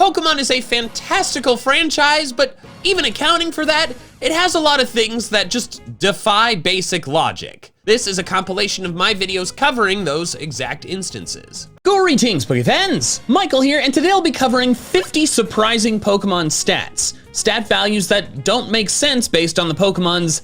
Pokemon is a fantastical franchise, but even accounting for that, it has a lot of things that just defy basic logic. This is a compilation of my videos covering those exact instances. Greetings, Poke fans! Michael here, and today I'll be covering 50 surprising Pokemon stats. Stat values that don't make sense based on the Pokemon's,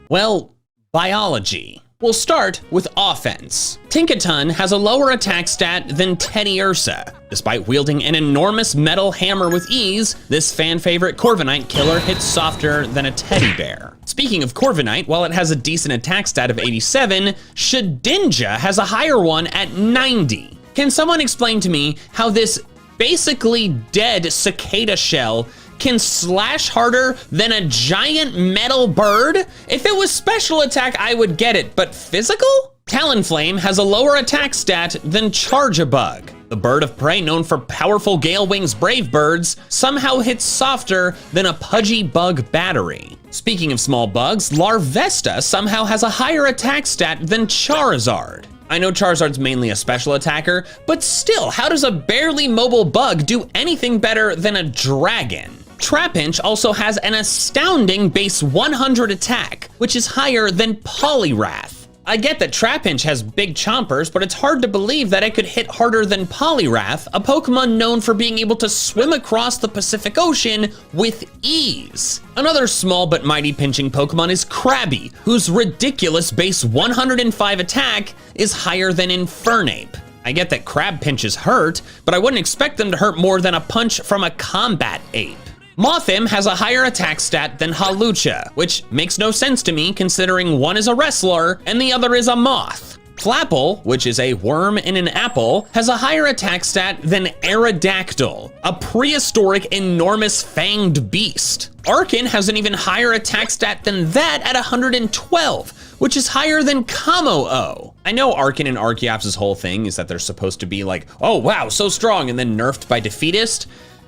well, biology. We'll start with offense. Tinkaton has a lower attack stat than Teddiursa. Despite wielding an enormous metal hammer with ease, this fan-favorite Corviknight killer hits softer than a teddy bear. Speaking of Corviknight, while it has a decent attack stat of 87, Shedinja has a higher one at 90. Can someone explain to me how this basically dead cicada shell can slash harder than a giant metal bird? If it was special attack, I would get it, but physical? Talonflame has a lower attack stat than Charjabug. The bird of prey known for powerful Gale Wings brave birds somehow hits softer than a pudgy bug battery. Speaking of small bugs, Larvesta somehow has a higher attack stat than Charizard. I know Charizard's mainly a special attacker, but still, how does a barely mobile bug do anything better than a dragon? Trapinch also has an astounding base 100 attack, which is higher than Poliwrath. I get that Trapinch has big chompers, but it's hard to believe that it could hit harder than Poliwrath, a Pokemon known for being able to swim across the Pacific Ocean with ease. Another small but mighty pinching Pokemon is Krabby, whose ridiculous base 105 attack is higher than Infernape. I get that crab pinches hurt, but I wouldn't expect them to hurt more than a punch from a combat ape. Mothim has a higher attack stat than Hawlucha, which makes no sense to me considering one is a wrestler and the other is a moth. Flapple, which is a worm in an apple, has a higher attack stat than Aerodactyl, a prehistoric enormous fanged beast. Arkin has an even higher attack stat than that at 112, which is higher than Kamo-O. I know Arkin and Archeop's whole thing is that they're supposed to be like, oh wow, so strong, and then nerfed by Defeatist.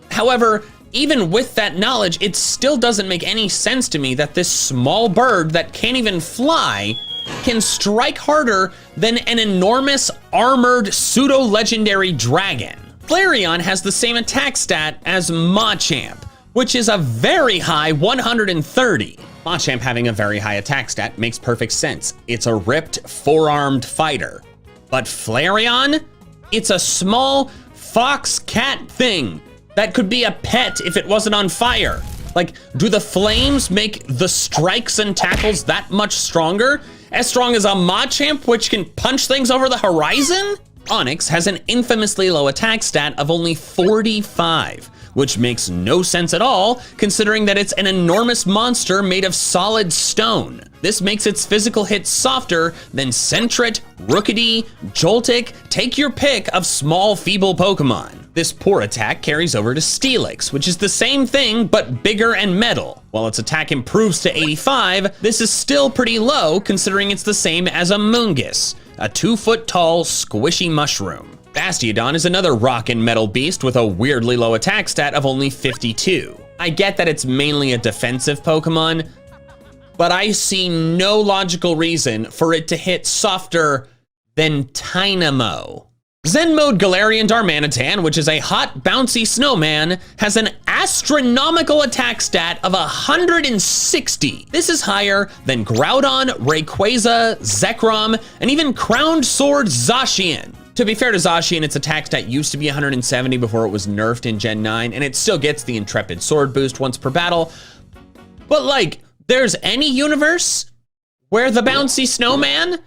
However, even with that knowledge, it still doesn't make any sense to me that this small bird that can't even fly can strike harder than an enormous armored pseudo-legendary dragon. Flareon has the same attack stat as Machamp, which is a very high 130. Machamp having a very high attack stat makes perfect sense. It's a ripped, four-armed fighter. But Flareon? It's a small fox-cat thing that could be a pet if it wasn't on fire. Like, do the flames make the strikes and tackles that much stronger? As strong as a Machamp, which can punch things over the horizon? Onix has an infamously low attack stat of only 45, which makes no sense at all, considering that it's an enormous monster made of solid stone. This makes its physical hits softer than Sentret, Rookidee, Joltik, take your pick of small, feeble Pokemon. This poor attack carries over to Steelix, which is the same thing, but bigger and metal. While its attack improves to 85, this is still pretty low, considering it's the same as a Moongus, a 2-foot-tall, squishy mushroom. Bastiodon is another rock and metal beast with a weirdly low attack stat of only 52. I get that it's mainly a defensive Pokemon, but I see no logical reason for it to hit softer than Tynamo. Zenmode Galarian Darmanitan, which is a hot, bouncy snowman, has an astronomical attack stat of 160. This is higher than Groudon, Rayquaza, Zekrom, and even Crowned Sword Zacian. To be fair to Zacian, its attack stat used to be 170 before it was nerfed in Gen 9, and it still gets the Intrepid Sword boost once per battle. But like, there's any universe where the bouncy snowman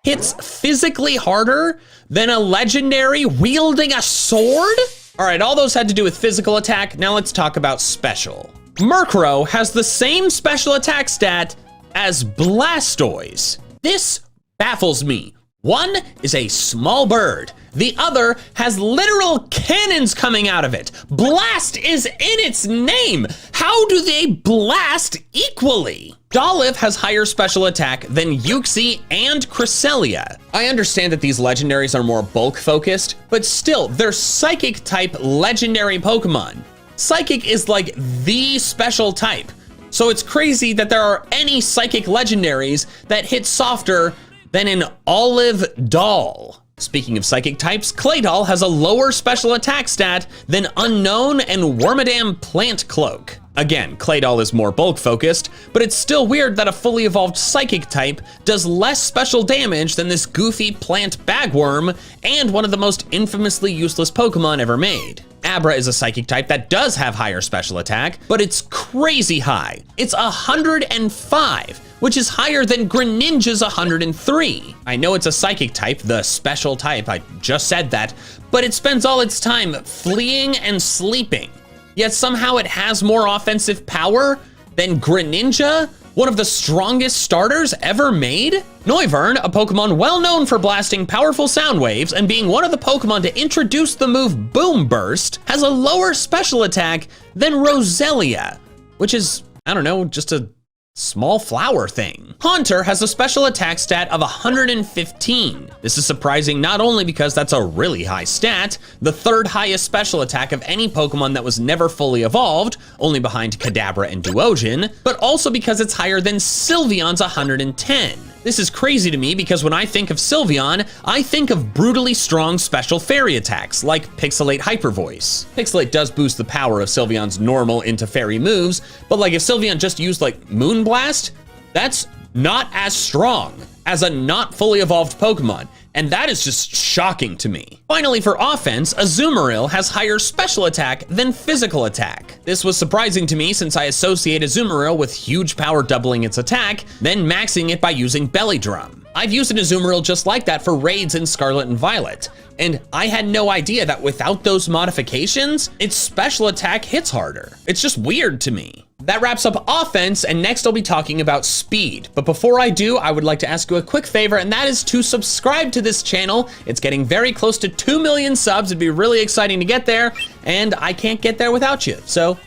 hits physically harder than a legendary wielding a sword? All right, all those had to do with physical attack. Now let's talk about special. Murkrow has the same special attack stat as Blastoise. This baffles me. One is a small bird. The other has literal cannons coming out of it. Blast is in its name. How do they blast equally? Dolliv has higher special attack than Uxie and Cresselia. I understand that these legendaries are more bulk focused, but still, they're psychic type legendary Pokemon. Psychic is like the special type. So it's crazy that there are any psychic legendaries that hit softer than an Olive Doll. Speaking of psychic types, Claydol has a lower special attack stat than Unknown and Wormadam Plant Cloak. Again, Claydol is more bulk focused, but it's still weird that a fully evolved psychic type does less special damage than this goofy plant bagworm and one of the most infamously useless Pokemon ever made. Abra is a psychic type that does have higher special attack, but it's crazy high. It's 105, which is higher than Greninja's 103. I know it's a psychic type, the special type, I just said that, but it spends all its time fleeing and sleeping. Yet somehow it has more offensive power than Greninja, one of the strongest starters ever made? Noivern, a Pokemon well known for blasting powerful sound waves and being one of the Pokemon to introduce the move Boom Burst, has a lower special attack than Roselia, which is, I don't know, just a small flower thing. Haunter has a special attack stat of 115. This is surprising not only because that's a really high stat, the third highest special attack of any Pokemon that was never fully evolved, only behind Kadabra and Duogen, but also because it's higher than Sylveon's 110. This is crazy to me because when I think of Sylveon, I think of brutally strong special fairy attacks like Pixelate Hyper Voice. Pixelate does boost the power of Sylveon's normal into fairy moves, but like if Sylveon just used like Moonblast, that's not as strong as a not fully evolved Pokemon, and that is just shocking to me. Finally, for offense, Azumarill has higher special attack than physical attack. This was surprising to me since I associate Azumarill with huge power doubling its attack, then maxing it by using Belly Drum. I've used an Azumarill just like that for raids in Scarlet and Violet, and I had no idea that without those modifications, its special attack hits harder. It's just weird to me. That wraps up offense, and next I'll be talking about speed. But before I do, I would like to ask you a quick favor, and that is to subscribe to this channel. It's getting very close to 2 million subs. It'd be really exciting to get there, and I can't get there without you. So,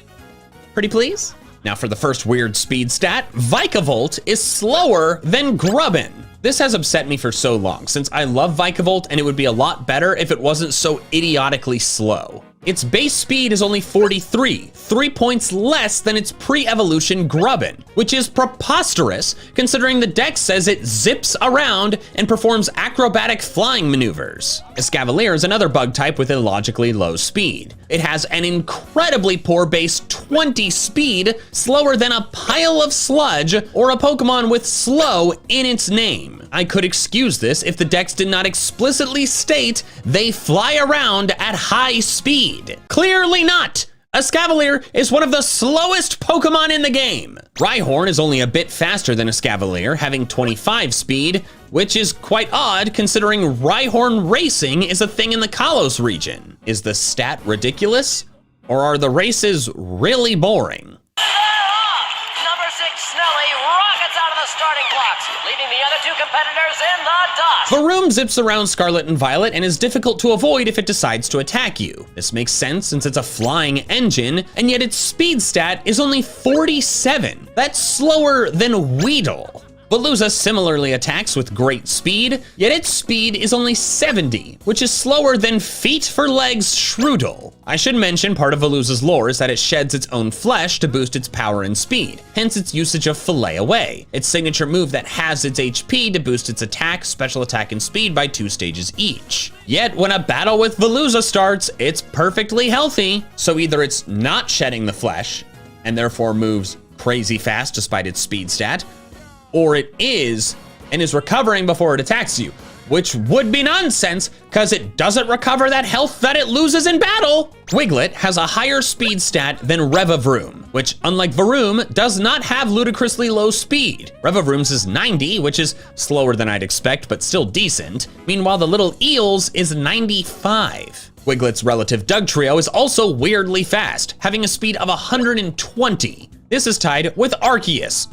pretty please? Now for the first weird speed stat, Vikavolt is slower than Grubbin. This has upset me for so long, since I love Vikavolt and it would be a lot better if it wasn't so idiotically slow. Its base speed is only 43, 3 points less than its pre-evolution Grubbin, which is preposterous considering the dex says it zips around and performs acrobatic flying maneuvers. Escavalier is another bug type with illogically low speed. It has an incredibly poor base 20 speed, slower than a pile of sludge or a Pokemon with slow in its name. I could excuse this if the dex did not explicitly state they fly around at high speed. Clearly not! Escavalier is one of the slowest Pokemon in the game. Rhyhorn is only a bit faster than Escavalier, having 25 speed, which is quite odd considering Rhyhorn racing is a thing in the Kalos region. Is the stat ridiculous? Or are the races really boring? Number 6 Snelly rockets out of the starting blocks, leaving the other 2 competitors in the dust. Varoom zips around Scarlet and Violet and is difficult to avoid if it decides to attack you. This makes sense since it's a flying engine, and yet its speed stat is only 47. That's slower than Weedle. Veluza similarly attacks with great speed, yet its speed is only 70, which is slower than Feet for Legs Shroodle. I should mention part of Veluza's lore is that it sheds its own flesh to boost its power and speed, hence its usage of Fillet Away, its signature move that halves its HP to boost its attack, special attack, and speed by 2 stages each. Yet when a battle with Veluza starts, it's perfectly healthy, so either it's not shedding the flesh, and therefore moves crazy fast despite its speed stat, or it is, and is recovering before it attacks you, which would be nonsense, because it doesn't recover that health that it loses in battle. Wiglet has a higher speed stat than Revavroom, which, unlike Varoom, does not have ludicrously low speed. Revavroom's is 90, which is slower than I'd expect, but still decent. Meanwhile, the little Eels is 95. Wiglet's relative Dugtrio is also weirdly fast, having a speed of 120. This is tied with Arceus,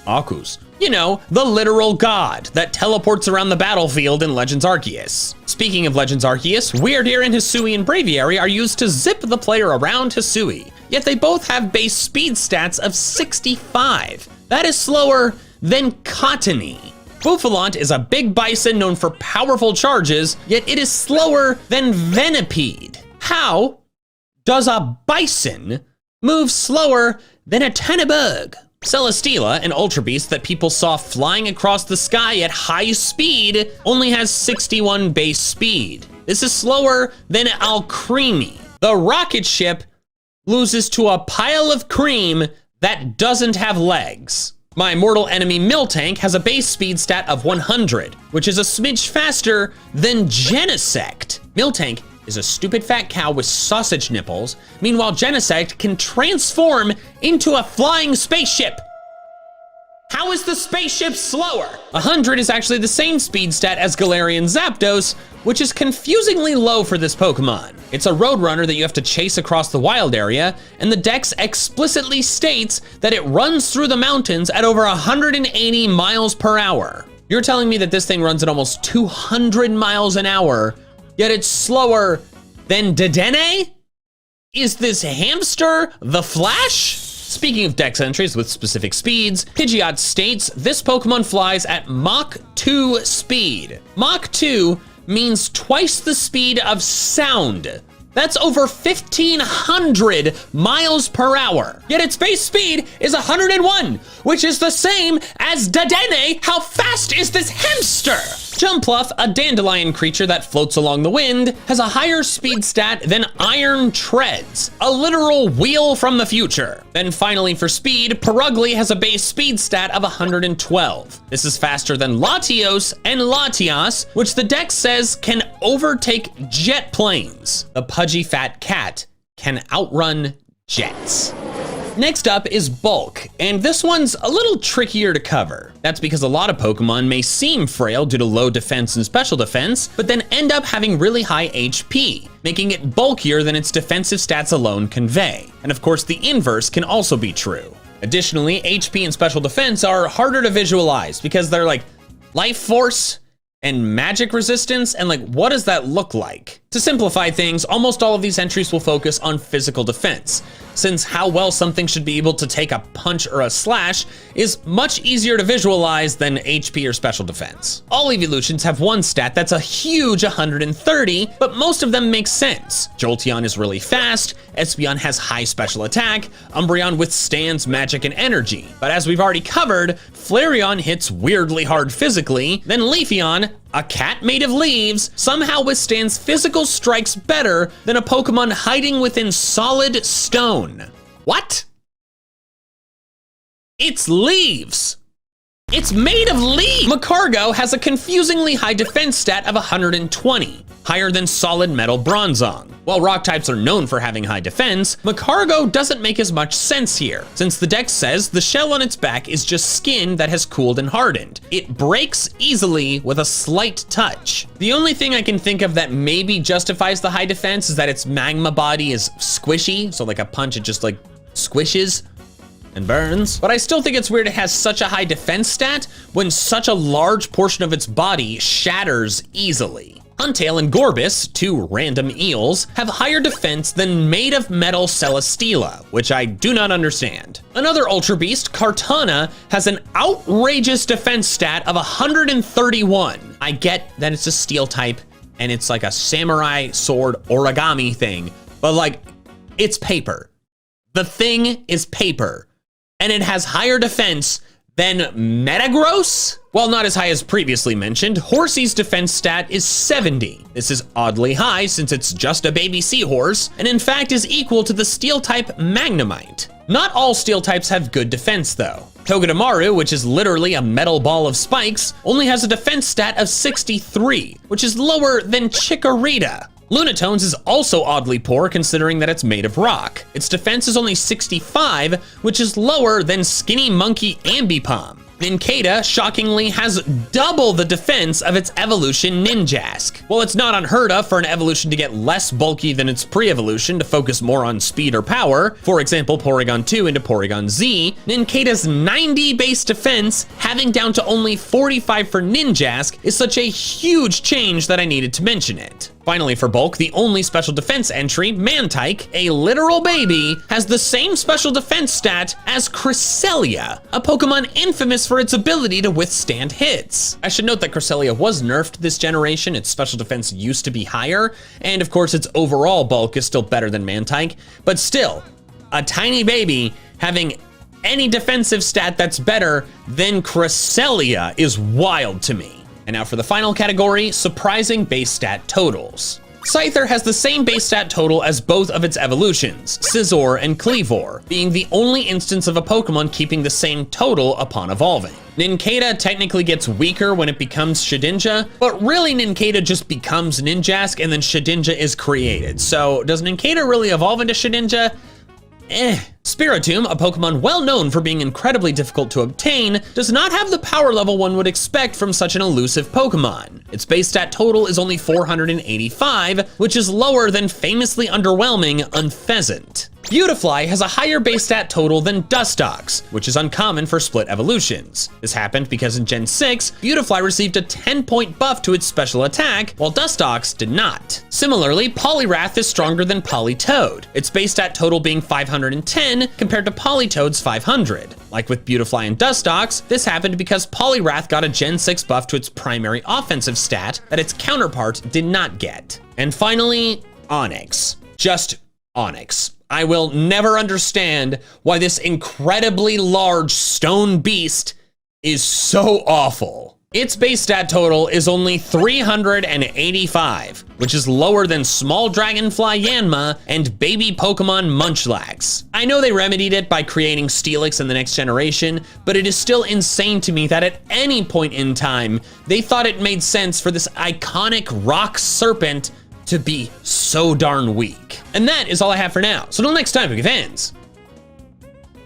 Arcus. You know, the literal god that teleports around the battlefield in Legends Arceus. Speaking of Legends Arceus, Weirdeer and Hisui and Braviary are used to zip the player around Hisui, yet they both have base speed stats of 65. That is slower than Cottony. Bouffalante is a big bison known for powerful charges, yet it is slower than Venipede. How does a bison move slower than a Tannibug? Celesteela, an Ultra Beast that people saw flying across the sky at high speed, only has 61 base speed. This is slower than Alcremie. The rocket ship loses to a pile of cream that doesn't have legs. My mortal enemy Miltank has a base speed stat of 100, which is a smidge faster than Genesect. Miltank is a stupid fat cow with sausage nipples. Meanwhile, Genesect can transform into a flying spaceship. How is the spaceship slower? 100 is actually the same speed stat as Galarian Zapdos, which is confusingly low for this Pokemon. It's a Roadrunner that you have to chase across the wild area, and the Dex explicitly states that it runs through the mountains at over 180 miles per hour. You're telling me that this thing runs at almost 200 miles an hour, yet it's slower than Dedenne? Is this hamster the Flash? Speaking of Dex entries with specific speeds, Pidgeot states this Pokemon flies at Mach 2 speed. Mach 2 means twice the speed of sound. That's over 1,500 miles per hour. Yet its base speed is 101, which is the same as Dedenne. How fast is this hamster? Jumpluff, a dandelion creature that floats along the wind, has a higher speed stat than Iron Treads, a literal wheel from the future. Then finally for speed, Perugly has a base speed stat of 112. This is faster than Latios and Latias, which the Dex says can overtake jet planes. The pudgy fat cat can outrun jets. Next up is Bulk, and this one's a little trickier to cover. That's because a lot of Pokemon may seem frail due to low defense and special defense, but then end up having really high HP, making it bulkier than its defensive stats alone convey. And of course, the inverse can also be true. Additionally, HP and special defense are harder to visualize because they're like life force and magic resistance, and like, what does that look like? To simplify things, almost all of these entries will focus on physical defense, since how well something should be able to take a punch or a slash is much easier to visualize than HP or special defense. All evolutions have one stat that's a huge 130, but most of them make sense. Jolteon is really fast, Espeon has high special attack, Umbreon withstands magic and energy. But as we've already covered, Flareon hits weirdly hard physically, then Leafeon, a cat made of leaves, somehow withstands physical strikes better than a Pokemon hiding within solid stone. What? It's leaves. It's made of leaves. Magcargo has a confusingly high defense stat of 120, higher than solid metal Bronzong. While rock types are known for having high defense, Magcargo doesn't make as much sense here, since the Dex says the shell on its back is just skin that has cooled and hardened. It breaks easily with a slight touch. The only thing I can think of that maybe justifies the high defense is that its magma body is squishy, so like a punch it just like squishes and burns. But I still think it's weird it has such a high defense stat when such a large portion of its body shatters easily. Huntail and Gorbis, two random eels, have higher defense than Made of Metal Celesteela, which I do not understand. Another Ultra Beast, Kartana, has an outrageous defense stat of 131. I get that it's a steel type and it's like a samurai sword origami thing, but like, it's paper. The thing is paper, and it has higher defense than Metagross? While not as high as previously mentioned, Horsey's defense stat is 70. This is oddly high since it's just a baby seahorse, and in fact is equal to the steel type Magnemite. Not all steel types have good defense though. Togedemaru, which is literally a metal ball of spikes, only has a defense stat of 63, which is lower than Chikorita. Lunatones is also oddly poor considering that it's made of rock. Its defense is only 65, which is lower than Skinny Monkey Ambipom. Nincada, shockingly, has double the defense of its evolution Ninjask. While it's not unheard of for an evolution to get less bulky than its pre-evolution to focus more on speed or power, for example Porygon 2 into Porygon Z, Nincada's 90 base defense, having down to only 45 for Ninjask, is such a huge change that I needed to mention it. Finally for Bulk, the only special defense entry, Mantike, a literal baby, has the same special defense stat as Cresselia, a Pokemon infamous for its ability to withstand hits. I should note that Cresselia was nerfed this generation, its special defense used to be higher, and of course its overall bulk is still better than Mantike, but still, a tiny baby having any defensive stat that's better than Cresselia is wild to me. And now for the final category, surprising base stat totals. Scyther has the same base stat total as both of its evolutions, Scizor and Kleavor, being the only instance of a Pokemon keeping the same total upon evolving. Nincada technically gets weaker when it becomes Shedinja, but really Nincada just becomes Ninjask and then Shedinja is created. So does Nincada really evolve into Shedinja? Spiritomb, a Pokemon well known for being incredibly difficult to obtain, does not have the power level one would expect from such an elusive Pokemon. Its base stat total is only 485, which is lower than famously underwhelming Unfezant. Beautifly has a higher base stat total than Dustox, which is uncommon for split evolutions. This happened because in Gen 6, Beautifly received a 10-point buff to its special attack, while Dustox did not. Similarly, Poliwrath is stronger than Politoed, its base stat total being 510 compared to Politoed's 500. Like with Beautifly and Dustox, this happened because Poliwrath got a Gen 6 buff to its primary offensive stat that its counterpart did not get. And finally, Onix. Just Onix. I will never understand why this incredibly large stone beast is so awful. Its base stat total is only 385, which is lower than small dragonfly Yanma and baby Pokemon Munchlax. I know they remedied it by creating Steelix in the next generation, but it is still insane to me that at any point in time, they thought it made sense for this iconic rock serpent to be so darn weak. And that is all I have for now. So until next time, Poke fans,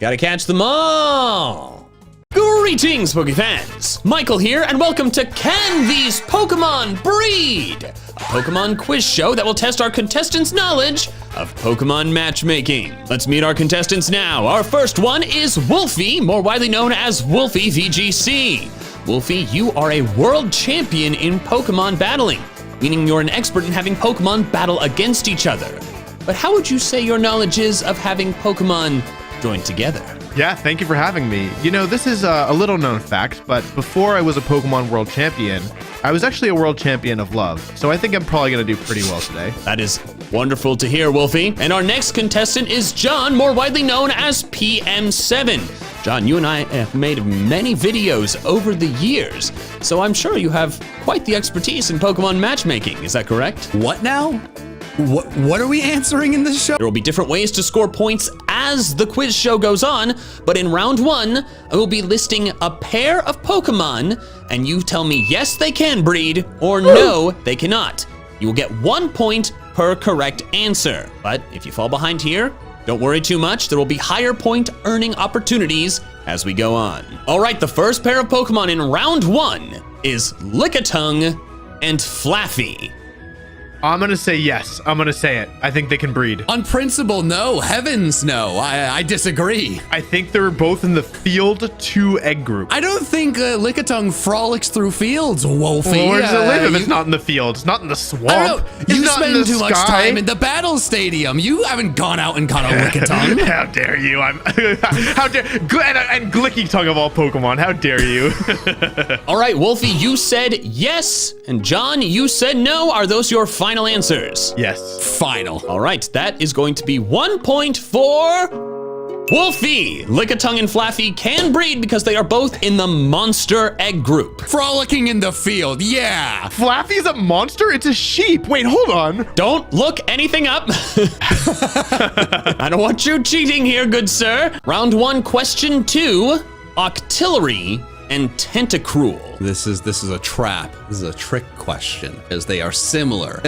gotta catch them all. Greetings, Poke fans. Michael here, and welcome to Can These Pokemon Breed? A Pokemon quiz show that will test our contestants' knowledge of Pokemon matchmaking. Let's meet our contestants now. Our first one is Wolfie, more widely known as Wolfie VGC. Wolfie, you are a world champion in Pokemon battling, meaning you're an expert in having Pokemon battle against each other. But how would you say your knowledge is of having Pokemon joined together? Yeah, thank you for having me. You know, this is a little known fact, but before I was a Pokemon World Champion, I was actually a World Champion of Love. So I think I'm probably gonna do pretty well today. That is wonderful to hear, Wolfie. And our next contestant is John, more widely known as PM7. John, you and I have made many videos over the years, so I'm sure you have quite the expertise in Pokemon matchmaking. Is that correct? What now? What are we answering in this show? There will be different ways to score points as the quiz show goes on, but in round one, I will be listing a pair of Pokemon, and you tell me yes, they can breed, or no, they cannot. You will get 1 point per correct answer. But if you fall behind here, don't worry too much. There will be higher point earning opportunities as we go on. All right, the first pair of Pokemon in round one is Lickitung and Flaffy. I'm gonna say yes. I'm gonna say it. I think they can breed. On principle, no. Heavens, no. I disagree. I think they're both in the field 2 egg group. I don't think Lickitung frolics through fields, Wolfie. Well, where does it live if it's not in the field? It's not in the swamp. I don't know. It's You not in spend the too much sky. time in the battle stadium. You haven't gone out and caught a Lickitung. How dare you? How dare and Glicky-Tung of all Pokemon. How dare you? All right, Wolfie, you said yes, and John, you said no. Are those your final answers? Yes. Final. All right, that is going to be 1 point for Wolfie. Lickitung and Flaffy can breed because they are both in the monster egg group. Frolicking in the field, yeah. Flaffy's a monster? It's a sheep. Wait, hold on. Don't look anything up. I don't want you cheating here, good sir. Round one, question 2, Octillery and Tentacruel. This is a trap. This is a trick question because they are similar.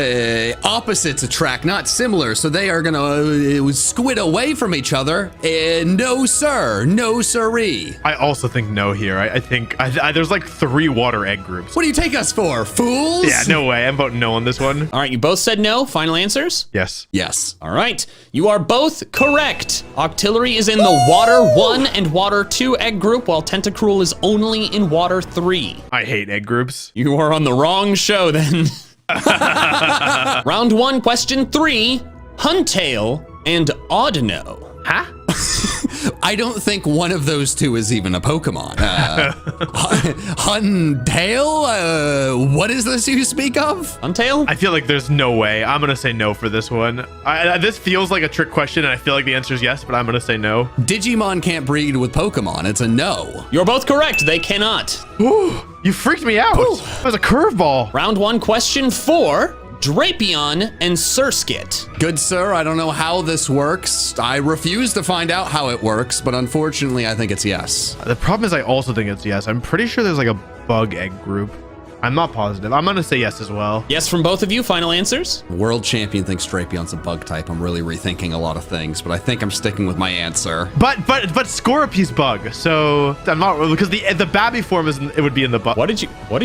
Opposites attract, not similar. So they are gonna squid away from each other. No sir, no siree. I also think no here. I think there's like 3 water egg groups. What do you take us for, fools? Yeah, no way. I'm voting no on this one. All right, you both said no. Final answers? Yes. Yes. All right, you are both correct. Octillery is in the Water 1 and Water 2 egg group, while Tentacruel is only in Water 3. I hate egg groups. You are on the wrong show then. Round 1, question 3, Huntail and Audino. Huh? I don't think one of those two is even a Pokemon. Huntail? What is this you speak of? Untail? I feel like there's no way. I'm gonna say no for this one. This feels like a trick question, and I feel like the answer is yes, but I'm gonna say no. Digimon can't breed with Pokemon. It's a no. You're both correct. They cannot. Ooh, you freaked me out. That was a curveball. Round 1, question 4. Drapion and Surskit. Good sir, I don't know how this works. I refuse to find out how it works, but unfortunately, I think it's yes. The problem is I also think it's yes. I'm pretty sure there's like a bug egg group. I'm not positive. I'm gonna say yes as well. Yes from both of you. Final answers? World champion thinks Drapion's a bug type. I'm really rethinking a lot of things, but I think I'm sticking with my answer. But Scorpi's bug. So I'm not, because the Babby form it would be in the bug. What did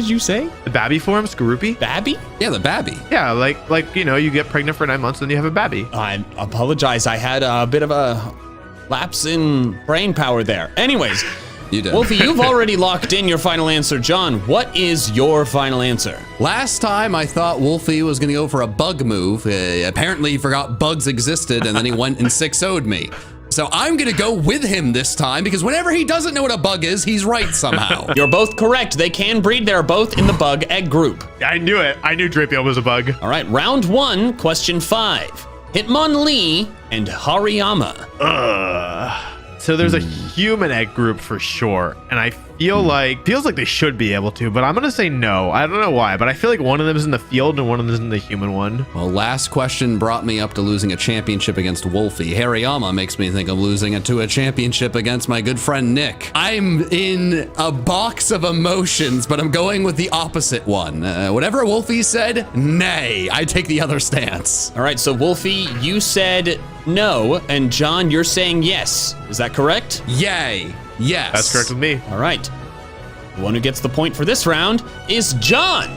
you say? The Babby form, Skorupi? Babby? Yeah, the Babby. Yeah, like you know, you get pregnant for 9 months and you have a Babby. I apologize. I had a bit of a lapse in brain power there. Anyways, You did. Wolfie, you've already locked in your final answer. John, what is your final answer? Last time I thought Wolfie was gonna go for a bug move. Apparently he forgot bugs existed and then he went and 6-0'd me. So I'm gonna go with him this time because whenever he doesn't know what a bug is, he's right somehow. You're both correct. They can breed. They're both in the bug egg group. I knew it. I knew Drapion was a bug. All right, round 1, question 5. Hitmonlee and Hariyama. So there's a human egg group for sure, and I feels like they should be able to, but I'm gonna say no. I don't know why, but I feel like one of them is in the field and one of them is in the human one. Well, last question brought me up to losing a championship against Wolfie. Hariyama makes me think of losing it to a championship against my good friend Nick. I'm in a box of emotions, but I'm going with the opposite one. Whatever Wolfie said, nay. I take the other stance. All right, so Wolfie, you said no, and John, you're saying yes. Is that correct? Yay. Yes. That's correct with me. All right. The one who gets the point for this round is John.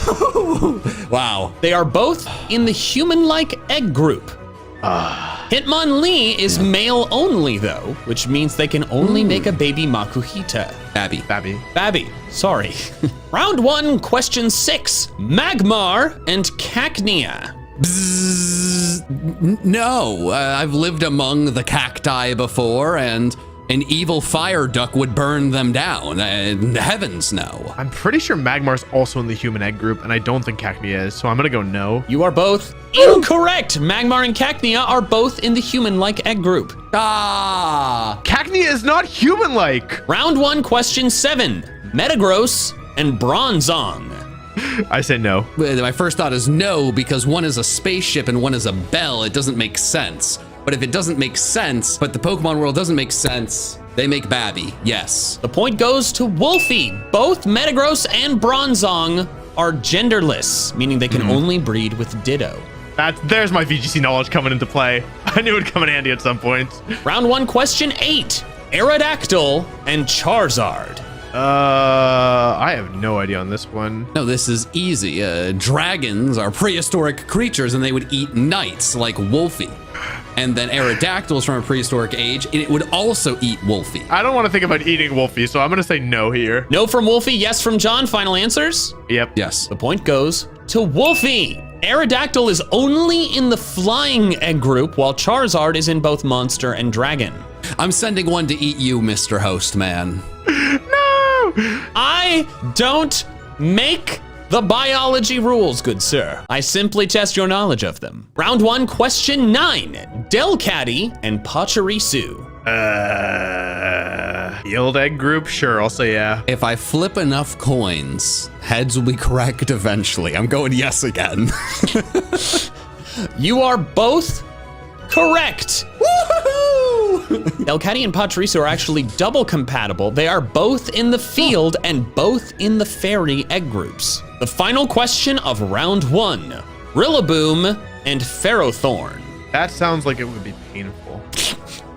Woo! Wow. They are both in the human-like egg group. Hitmonlee is male only, though, which means they can only make a baby Makuhita. Babby. Babby, sorry. Round 1, question 6. Magmar and Cacnea. Bzzz. No, I've lived among the cacti before, and an evil fire duck would burn them down. Heavens, no. I'm pretty sure Magmar's also in the human egg group, and I don't think Cacnea is, so I'm gonna go no. You are both incorrect. Magmar and Cacnea are both in the human-like egg group. Ah! Cacnea is not human-like. Round 1, question 7. Metagross and Bronzong. I say no. My first thought is no, because one is a spaceship and one is a bell. It doesn't make sense. But if it doesn't make sense, but the Pokemon world doesn't make sense, they make Babby, yes. The point goes to Wolfie. Both Metagross and Bronzong are genderless, meaning they can only breed with Ditto. There's my VGC knowledge coming into play. I knew it'd come in handy at some point. Round 1, question 8. Aerodactyl and Charizard. I have no idea on this one. No, this is easy. Dragons are prehistoric creatures and they would eat knights like Wolfie. And then Aerodactyls from a prehistoric age, and it would also eat Wolfie. I don't want to think about eating Wolfie, so I'm gonna say no here. No from Wolfie, yes from John. Final answers? Yep. Yes. The point goes to Wolfie. Aerodactyl is only in the flying egg group, while Charizard is in both monster and dragon. I'm sending one to eat you, Mr. Host Man. No! I don't make the biology rules, good sir. I simply test your knowledge of them. Round 1, question 9. Delcatty and Pachirisu. Field egg group? Sure, I'll say yeah. If I flip enough coins, heads will be correct eventually. I'm going yes again. You are both correct. Delcatty and Pachirisu are actually double compatible. They are both in the field and both in the fairy egg groups. The final question of round 1. Rillaboom and Ferrothorn. That sounds like it would be painful.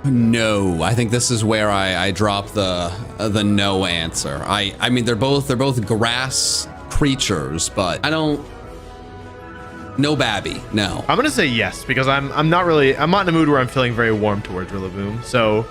No, I think this is where I drop the no answer. I mean they're both grass creatures, but I don't. No Babby, no. I'm gonna say yes because I'm not in a mood where I'm feeling very warm towards Rillaboom. So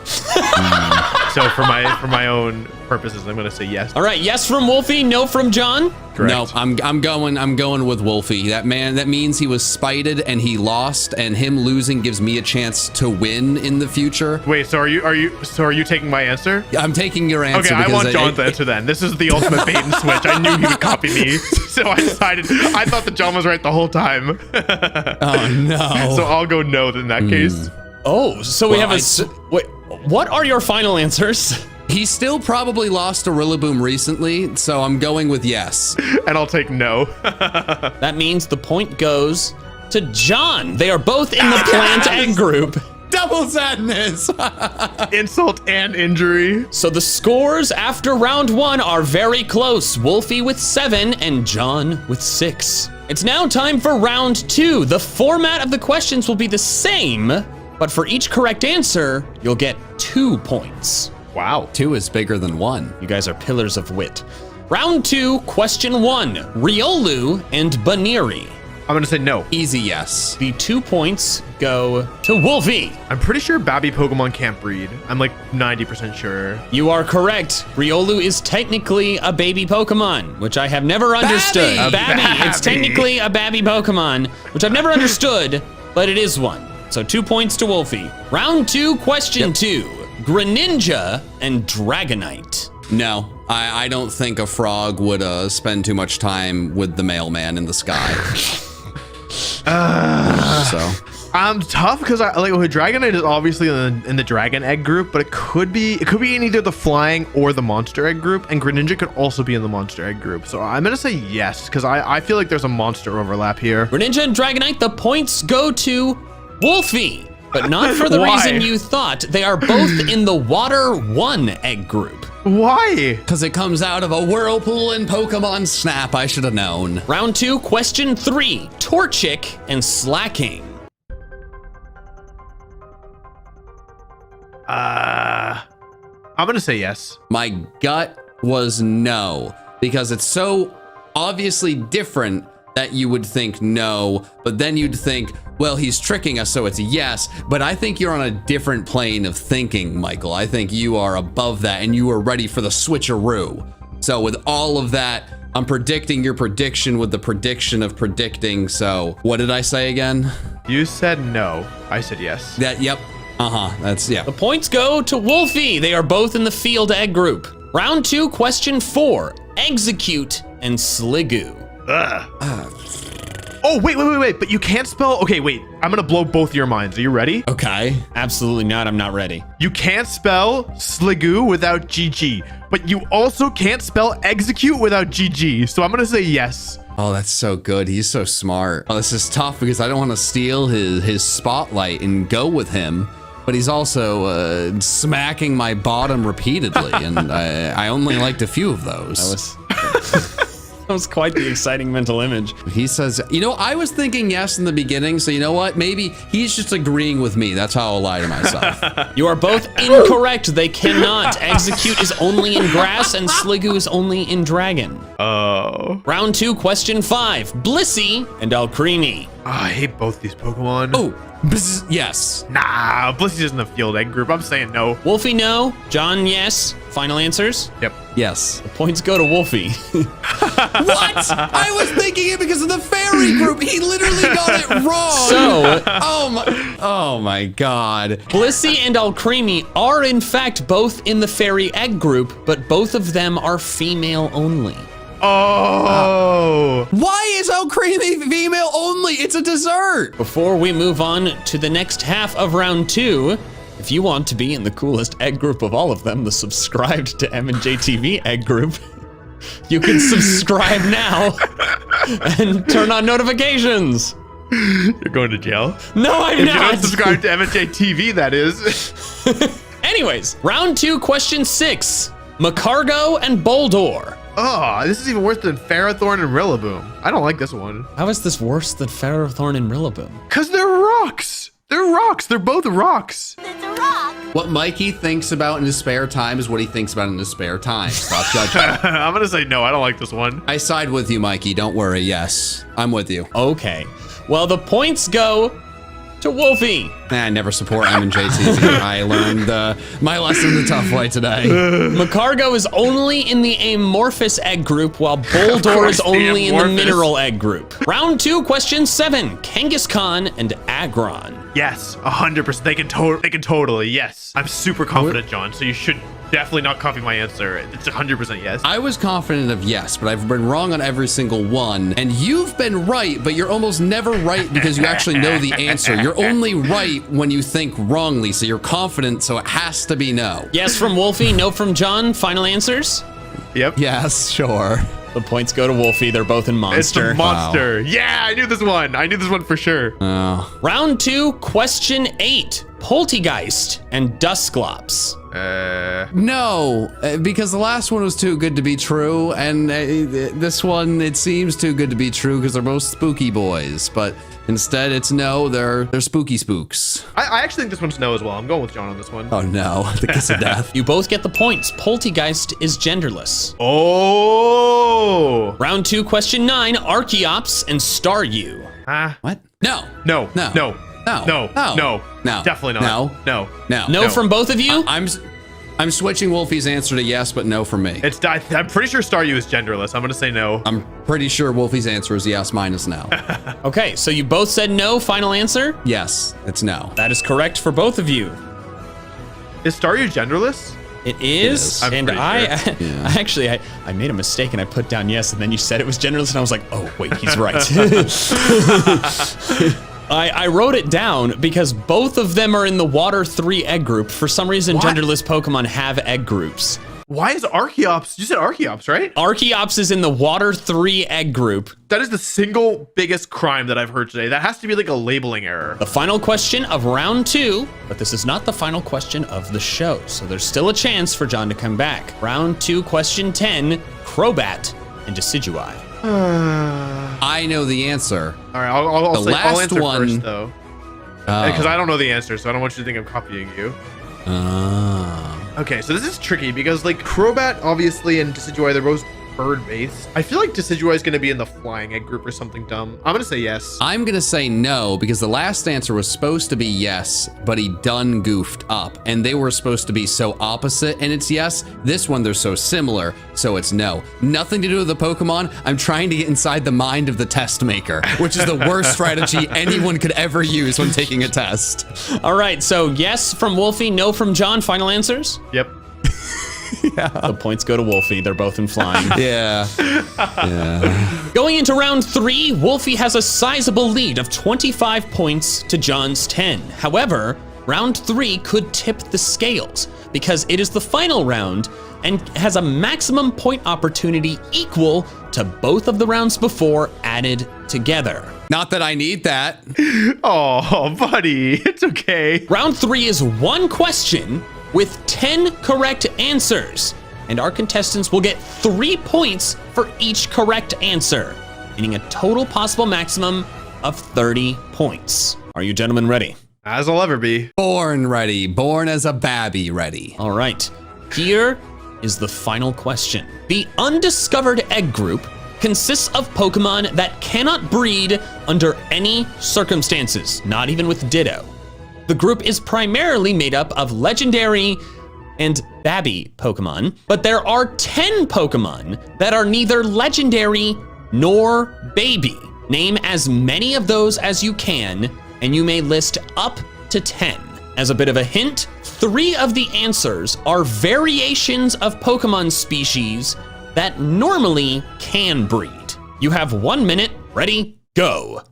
So for my own purposes, I'm gonna say yes. All right, yes from Wolfie, no from John. Correct. No, I'm going with Wolfie. That means he was spited and he lost, and him losing gives me a chance to win in the future. Wait, so are you taking my answer? I'm taking your answer. Okay, I want John to answer then. This is the ultimate bait and switch. I knew he would copy me, so I decided. I thought that John was right the whole time. Oh no. So I'll go no in that case. Oh, so we have wait. What are your final answers? He still probably lost to Rillaboom recently, so I'm going with yes. And I'll take no. That means the point goes to John. They are both in the plant egg group. Double sadness. Insult and injury. So the scores after round 1 are very close. Wolfie with 7 and John with 6. It's now time for round 2. The format of the questions will be the same, but for each correct answer, you'll get 2 points. Wow. 2 is bigger than 1. You guys are pillars of wit. Round 2, question 1, Riolu and Baniri. I'm gonna say no. Easy yes. The 2 points go to Wolfie. I'm pretty sure Babby Pokemon can't breed. I'm like 90% sure. You are correct. Riolu is technically a baby Pokemon, which I have never understood. Babby. It's technically a babby Pokemon, which I've never understood, but it is one. So 2 points to Wolfie. Round 2, question 2, Greninja and Dragonite. No, I don't think a frog would spend too much time with the mailman in the sky. So I'm tough because Dragonite is obviously in the Dragon Egg group, but it could be in either the Flying or the Monster Egg group, and Greninja could also be in the Monster Egg group. So I'm gonna say yes because I feel like there's a monster overlap here. Greninja and Dragonite, the points go to Wolfie, but not for the reason you thought. They are both in the Water 1 egg group. Why? because it comes out of a whirlpool in Pokemon Snap. I should have known. Round 2, question 3, Torchic and Slacking. I'm gonna say yes. My gut was no, because it's so obviously different that you would think no, but then you'd think, well, he's tricking us, so it's a yes. But I think you're on a different plane of thinking, Michael. I think you are above that and you are ready for the switcheroo. So with all of that, I'm predicting your prediction with the prediction of predicting. So what did I say again? You said no. I said yes. Yep. That's, yeah. The points go to Wolfie. They are both in the Field Egg group. Round 2, question 4, Execute and Sliggoo. Oh, wait. But you can't spell. Okay, wait. I'm gonna blow both your minds. Are you ready? Okay. Absolutely not. I'm not ready. You can't spell Sliggoo without GG, but you also can't spell execute without GG. So I'm gonna say yes. Oh, that's so good. He's so smart. Oh, this is tough because I don't want to steal his spotlight and go with him. But he's also smacking my bottom repeatedly, and I only liked a few of those. That was quite the exciting mental image. He says, you know, I was thinking yes in the beginning, so you know what? Maybe he's just agreeing with me. That's how I'll lie to myself. You are both incorrect. They cannot. Execute is only in grass, and Sliggoo is only in dragon. Oh. Round 2, question 5, Blissey and Alcremie. Oh, I hate both these Pokemon. Oh, yes. Nah, Blissy's in the Field Egg group. I'm saying no. Wolfie, no. John, yes. Final answers? Yep. Yes. The points go to Wolfie. What? I was thinking it because of the fairy group. He literally got it wrong. So, oh my God. Blissey and Alcremie are in fact both in the Fairy Egg group, but both of them are female only. Oh. Why is Alcremie female only? It's a dessert. Before we move on to the next half of round 2, if you want to be in the coolest egg group of all of them, the subscribed to MandJTV egg group, you can subscribe now and turn on notifications. You're going to jail? No, I'm if not. If you don't subscribe to MandJTV, that is. Anyways, round 2, question 6, Macargo and Boldore. Oh, this is even worse than Ferrothorn and Rillaboom. I don't like this one. How is this worse than Ferrothorn and Rillaboom? Because they're rocks. They're rocks. They're both rocks. It's a rock. What Mikey thinks about in his spare time is what he thinks about in his spare time. Stop judging. I'm going to say no. I don't like this one. I side with you, Mikey. Don't worry. Yes, I'm with you. Okay. Well, the points go to Wolfie. I never support MandJTV. I learned my lesson the tough way today. Macargo is only in the amorphous egg group, while Boldor is only in the mineral egg group. Round 2, question 7. Kangaskhan and Aggron. Yes, 100%. They can totally, yes. I'm super confident, John, so you should definitely not copy my answer. It's 100% yes. I was confident of yes, but I've been wrong on every single one. And you've been right, but you're almost never right because you actually know the answer. You're only right when you think wrongly, so you're confident, so it has to be no. Yes from Wolfie, no from John. Final answers? Yep. Yes, sure. The points go to Wolfie. They're both in Monster. It's the Monster. Wow. Yeah, I knew this one. I knew this one for sure. Round 2, question 8. Poltegeist and Dusclops. No, because the last one was too good to be true, and this one, it seems too good to be true because they're both spooky boys, but instead it's no, they're spooky spooks. I actually think this one's no as well. I'm going with John on this one. Oh no, the kiss of death. You both get the points. Poltegeist is genderless. Oh! Round 2, question 9, Archeops and Staryu. What? No. No. No. No. No. No. No. No. No. Definitely not. No. No. No. No from both of you? I'm switching Wolfie's answer to yes, but no for me. I'm pretty sure Staryu is genderless. I'm gonna say no. I'm pretty sure Wolfie's answer is yes, mine is no. Okay, so you both said no. Final answer? Yes, it's no. That is correct for both of you. Is Staryu genderless? It is, I'm and pretty sure. I made a mistake and I put down yes, and then you said it was genderless, and I was like, oh wait, he's right. I wrote it down because both of them are in the Water 3 egg group. For some reason, genderless Pokemon have egg groups. Why is Archeops? You said Archeops, right? Archeops is in the Water 3 egg group. That is the single biggest crime that I've heard today. That has to be like a labeling error. The final question of round 2, but this is not the final question of the show, so there's still a chance for John to come back. Round 2, question 10, Crobat and Decidueye. I know the answer. All right, I'll answer one first, though. Because I don't know the answer, so I don't want you to think I'm copying you. Okay, so this is tricky because, like, Crobat, obviously, and Decidueye, they're both bird-based. I feel like Decidueye is going to be in the flying egg group or something dumb. I'm going to say yes. I'm going to say no because the last answer was supposed to be yes, but he done goofed up. And they were supposed to be so opposite, and it's yes. This one, they're so similar, so it's no. Nothing to do with the Pokemon. I'm trying to get inside the mind of the test maker, which is the worst strategy anyone could ever use when taking a test. All right, so yes from Wolfie, no from John. Final answers? Yep. Yeah. The points go to Wolfie. They're both in flying. Yeah. Going into round 3, Wolfie has a sizable lead of 25 points to John's 10. However, round 3 could tip the scales because it is the final round and has a maximum point opportunity equal to both of the rounds before added together. Not that I need that. Oh, buddy, it's okay. Round 3 is one question with 10 correct answers, and our contestants will get 3 points for each correct answer, meaning a total possible maximum of 30 points. Are you gentlemen ready? As I'll ever be. Born ready. Born as a babby ready. All right, here is the final question. The undiscovered egg group consists of Pokemon that cannot breed under any circumstances, not even with Ditto. The group is primarily made up of legendary and babby Pokemon, but there are 10 Pokemon that are neither legendary nor baby. Name as many of those as you can, and you may list up to 10. As a bit of a hint, 3 of the answers are variations of Pokemon species that normally can breed. You have 1 minute, ready, go.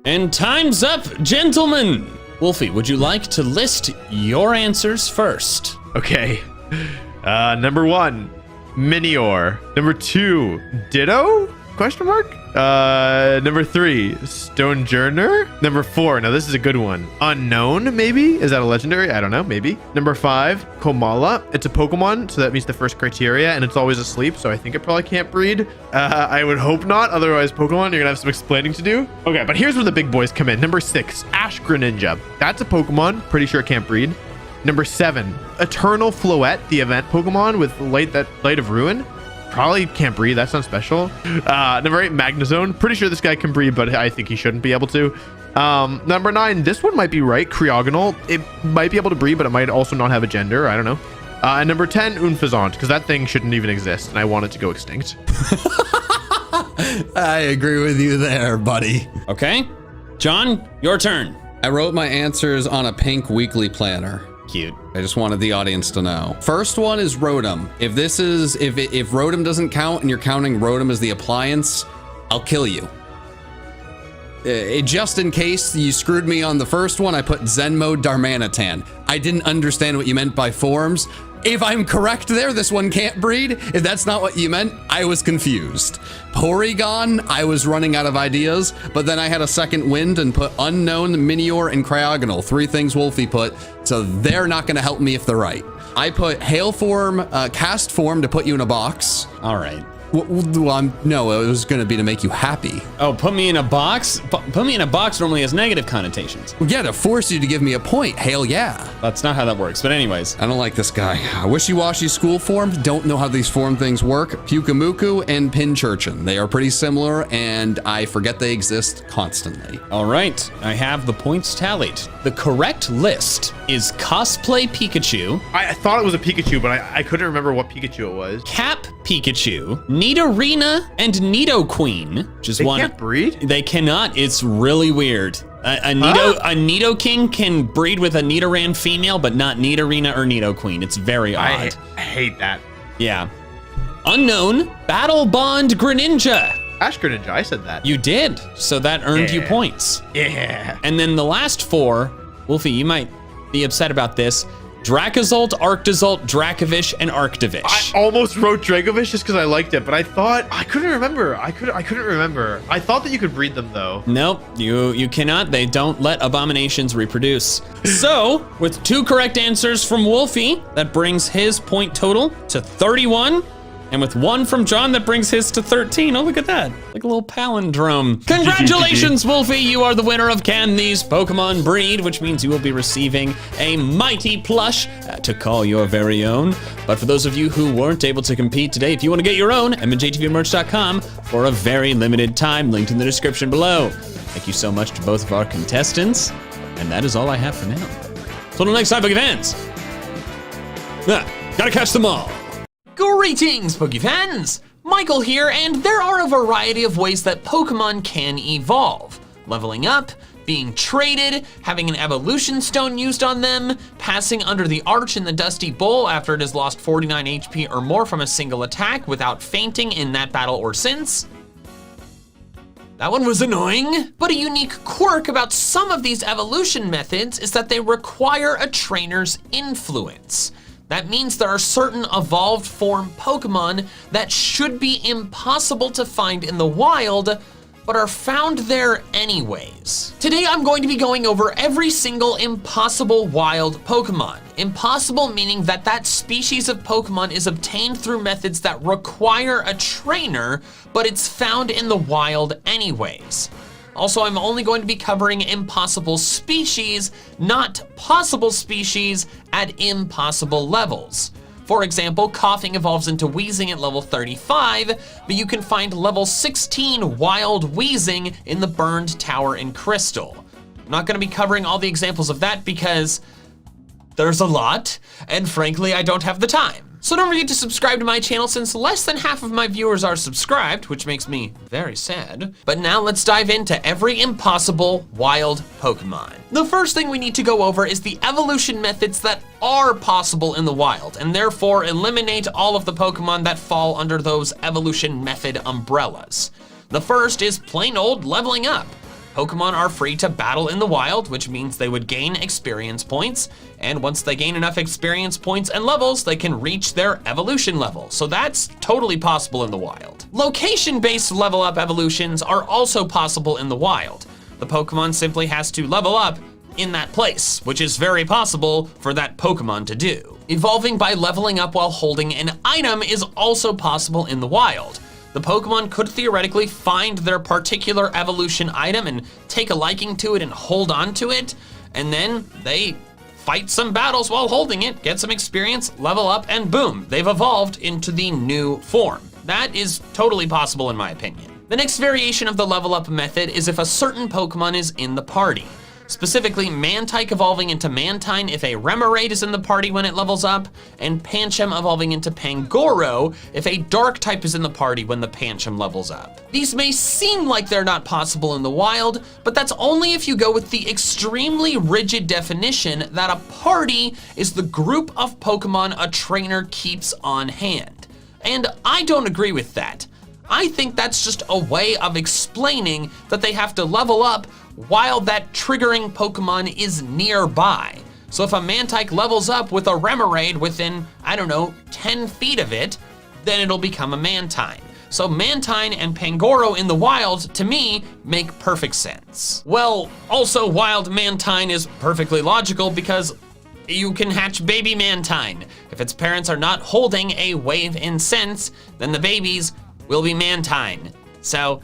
And time's up, gentlemen. Wolfie, would you like to list your answers first? Okay. Number 1, Minior. Number 2, Ditto. Question mark? Number 3, Stonejourner. Number 4, now this is a good one. Unknown, maybe? Is that a legendary? I don't know, maybe. Number 5, Komala. It's a Pokemon, so that meets the first criteria, and it's always asleep, so I think it probably can't breed. I would hope not, otherwise Pokemon, you're gonna have some explaining to do. Okay, but here's where the big boys come in. Number 6, Ash Greninja. That's a Pokemon, pretty sure it can't breed. Number 7, Eternal Floette, the event Pokemon with Light of Ruin. Probably can't breed. That's not special. Number 8, Magnezone. Pretty sure this guy can breed, but I think he shouldn't be able to. Number 9, this one might be right. Creogonal. It might be able to breed, but it might also not have a gender. I don't know. And number 10, Unfazant, because that thing shouldn't even exist, and I want it to go extinct. I agree with you there, buddy. Okay, John, your turn. I wrote my answers on a pink weekly planner. Cute. I just wanted the audience to know. First one is Rotom. If Rotom doesn't count and you're counting Rotom as the appliance, I'll kill you. Just in case you screwed me on the first one, I put Zen mode Darmanitan. I didn't understand what you meant by forms. If I'm correct there, this one can't breed. If that's not what you meant, I was confused. Porygon, I was running out of ideas, but then I had a second wind and put Unknown, Minior, and Cryogonal. 3 things Wolfie put, so they're not gonna help me if they're right. I put Hail Form, Cast Form to put you in a box. All right. Well, no, it was gonna be to make you happy. Oh, put me in a box? Put me in a box normally has negative connotations. Well, yeah, to force you to give me a point. Hail yeah. That's not how that works, but anyways. I don't like this guy. Wishy-washy school form. Don't know how these form things work. Pukamuku and Pinchurchin. They are pretty similar, and I forget they exist constantly. All right, I have the points tallied. The correct list is Cosplay Pikachu. I thought it was a Pikachu, but I couldn't remember what Pikachu it was. Cap Pikachu, Nidorina, and Nidoqueen. They can't breed? They cannot. It's really weird. A Nidoking can breed with a Nidoran female, but not Nidorina or Nidoqueen. It's very odd. I hate that. Yeah. Unknown, Battle Bond Greninja. Ash Greninja, I said that. You did, so that earned you points. Yeah. And then the last 4, Wolfie, you might be upset about this. Dracozolt, Arctozolt, Dracovish, and Arctovish. I almost wrote Dracovish just because I liked it, but I thought I couldn't remember. I couldn't remember. I thought that you could breed them though. Nope, you cannot. They don't let abominations reproduce. So, with 2 correct answers from Wolfie, that brings his point total to 31. And with 1 from John, that brings his to 13. Oh, look at that. Like a little palindrome. Congratulations, Wolfie. You are the winner of Can These Pokemon Breed, which means you will be receiving a mighty plush to call your very own. But for those of you who weren't able to compete today, if you want to get your own, MandJTVmerch.com for a very limited time, linked in the description below. Thank you so much to both of our contestants. And that is all I have for now. So until next time, Poke fans. Gotta catch them all. Greetings, Poke fans! Michael here, and there are a variety of ways that Pokemon can evolve. Leveling up, being traded, having an evolution stone used on them, passing under the arch in the Dusty Bowl after it has lost 49 HP or more from a single attack without fainting in that battle or since. That one was annoying. But a unique quirk about some of these evolution methods is that they require a trainer's influence. That means there are certain evolved form Pokemon that should be impossible to find in the wild, but are found there anyways. Today I'm going to be going over every single impossible wild Pokemon. Impossible meaning that that species of Pokemon is obtained through methods that require a trainer, but it's found in the wild anyways. Also, I'm only going to be covering impossible species, not possible species at impossible levels. For example, coughing evolves into wheezing at level 35, but you can find level 16 wild wheezing in the burned tower in Crystal. I'm not gonna be covering all the examples of that because there's a lot, and frankly, I don't have the time. So don't forget to subscribe to my channel since less than half of my viewers are subscribed, which makes me very sad. But now let's dive into every impossible wild Pokemon. The first thing we need to go over is the evolution methods that are possible in the wild, and therefore eliminate all of the Pokemon that fall under those evolution method umbrellas. The first is plain old leveling up. Pokemon are free to battle in the wild, which means they would gain experience points. And once they gain enough experience points and levels, they can reach their evolution level. So that's totally possible in the wild. Location-based level up evolutions are also possible in the wild. The Pokemon simply has to level up in that place, which is very possible for that Pokemon to do. Evolving by leveling up while holding an item is also possible in the wild. The Pokemon could theoretically find their particular evolution item and take a liking to it and hold on to it, and then they fight some battles while holding it, get some experience, level up, and boom, they've evolved into the new form. That is totally possible in my opinion. The next variation of the level up method is if a certain Pokemon is in the party. Specifically, Mantike evolving into Mantine if a Remoraid is in the party when it levels up, and Pancham evolving into Pangoro if a Dark type is in the party when the Pancham levels up. These may seem like they're not possible in the wild, but that's only if you go with the extremely rigid definition that a party is the group of Pokemon a trainer keeps on hand. And I don't agree with that. I think that's just a way of explaining that they have to level up while that triggering Pokemon is nearby. So if a Mantike levels up with a Remoraid within, I don't know, 10 feet of it, then it'll become a Mantine. So Mantine and Pangoro in the wild, to me, make perfect sense. Well, also wild Mantine is perfectly logical because you can hatch baby Mantine. If its parents are not holding a wave incense, then the babies will be Mantine. So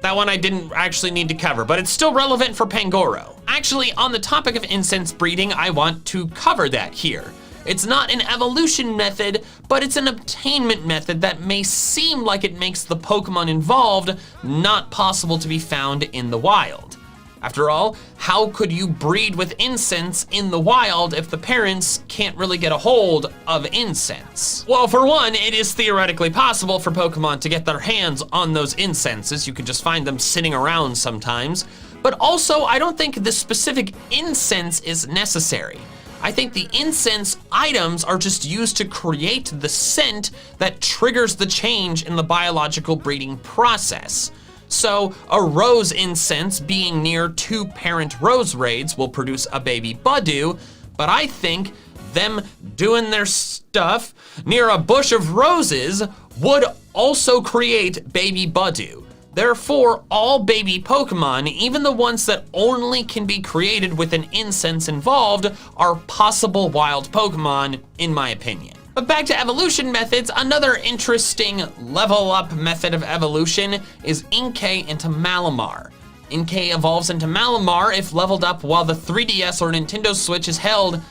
that one I didn't actually need to cover, but it's still relevant for Pangoro. Actually, on the topic of incense breeding, I want to cover that here. It's not an evolution method, but it's an obtainment method that may seem like it makes the Pokemon involved not possible to be found in the wild. After all, how could you breed with incense in the wild if the parents can't really get a hold of incense? Well, for one, it is theoretically possible for Pokemon to get their hands on those incenses. You can just find them sitting around sometimes. But also, I don't think this specific incense is necessary. I think the incense items are just used to create the scent that triggers the change in the biological breeding process. So a rose incense being near two parent rose raids will produce a baby Budew, but I think them doing their stuff near a bush of roses would also create baby Budew. Therefore, all baby Pokemon, even the ones that only can be created with an incense involved, are possible wild Pokemon, in my opinion. But back to evolution methods, another interesting level up method of evolution is Inkay into Malamar. Inkay evolves into Malamar if leveled up while the 3DS or Nintendo Switch is held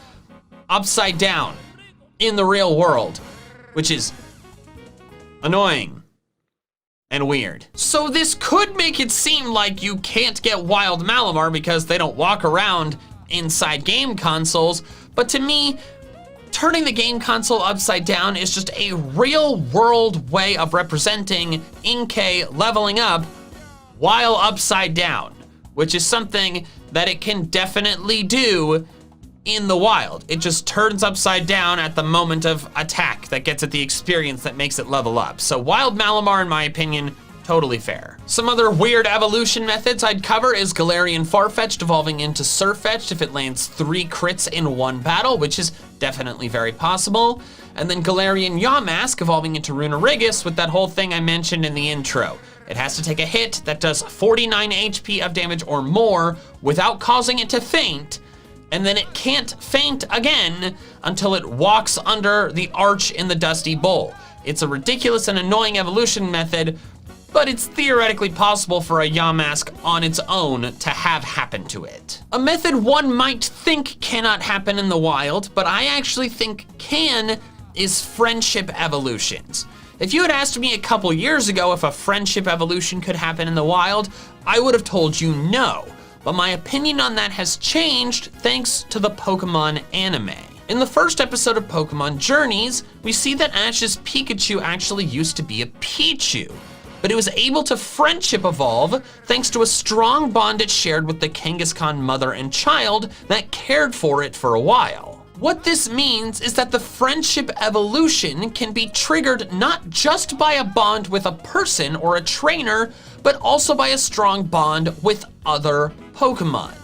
upside down in the real world, which is annoying and weird. So this could make it seem like you can't get wild Malamar because they don't walk around inside game consoles, but to me, turning the game console upside down is just a real world way of representing Inkay leveling up while upside down, which is something that it can definitely do in the wild. It just turns upside down at the moment of attack that gets it the experience that makes it level up. So wild Malamar, in my opinion, totally fair. Some other weird evolution methods I'd cover is Galarian Farfetch'd evolving into Sirfetch'd if it lands 3 crits in one battle, which is definitely very possible. And then Galarian Yamask evolving into Runerigus with that whole thing I mentioned in the intro. It has to take a hit that does 49 HP of damage or more without causing it to faint, and then it can't faint again until it walks under the arch in the Dusty Bowl. It's a ridiculous and annoying evolution method, but it's theoretically possible for a Yamask on its own to have happen to it. A method one might think cannot happen in the wild, but I actually think can, is friendship evolutions. If you had asked me a couple years ago if a friendship evolution could happen in the wild, I would have told you no. But my opinion on that has changed thanks to the Pokemon anime. In the first episode of Pokemon Journeys, we see that Ash's Pikachu actually used to be a Pichu, but it was able to friendship evolve thanks to a strong bond it shared with the Kangaskhan mother and child that cared for it for a while. What this means is that the friendship evolution can be triggered not just by a bond with a person or a trainer, but also by a strong bond with other Pokemon.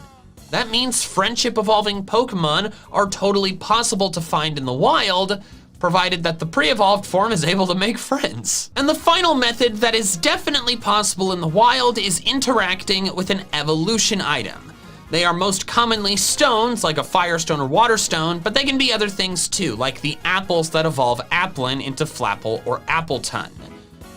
That means friendship evolving Pokemon are totally possible to find in the wild, provided that the pre-evolved form is able to make friends. And the final method that is definitely possible in the wild is interacting with an evolution item. They are most commonly stones, like a Firestone or Water Stone, but they can be other things too, like the apples that evolve Applin into Flapple or Appletun.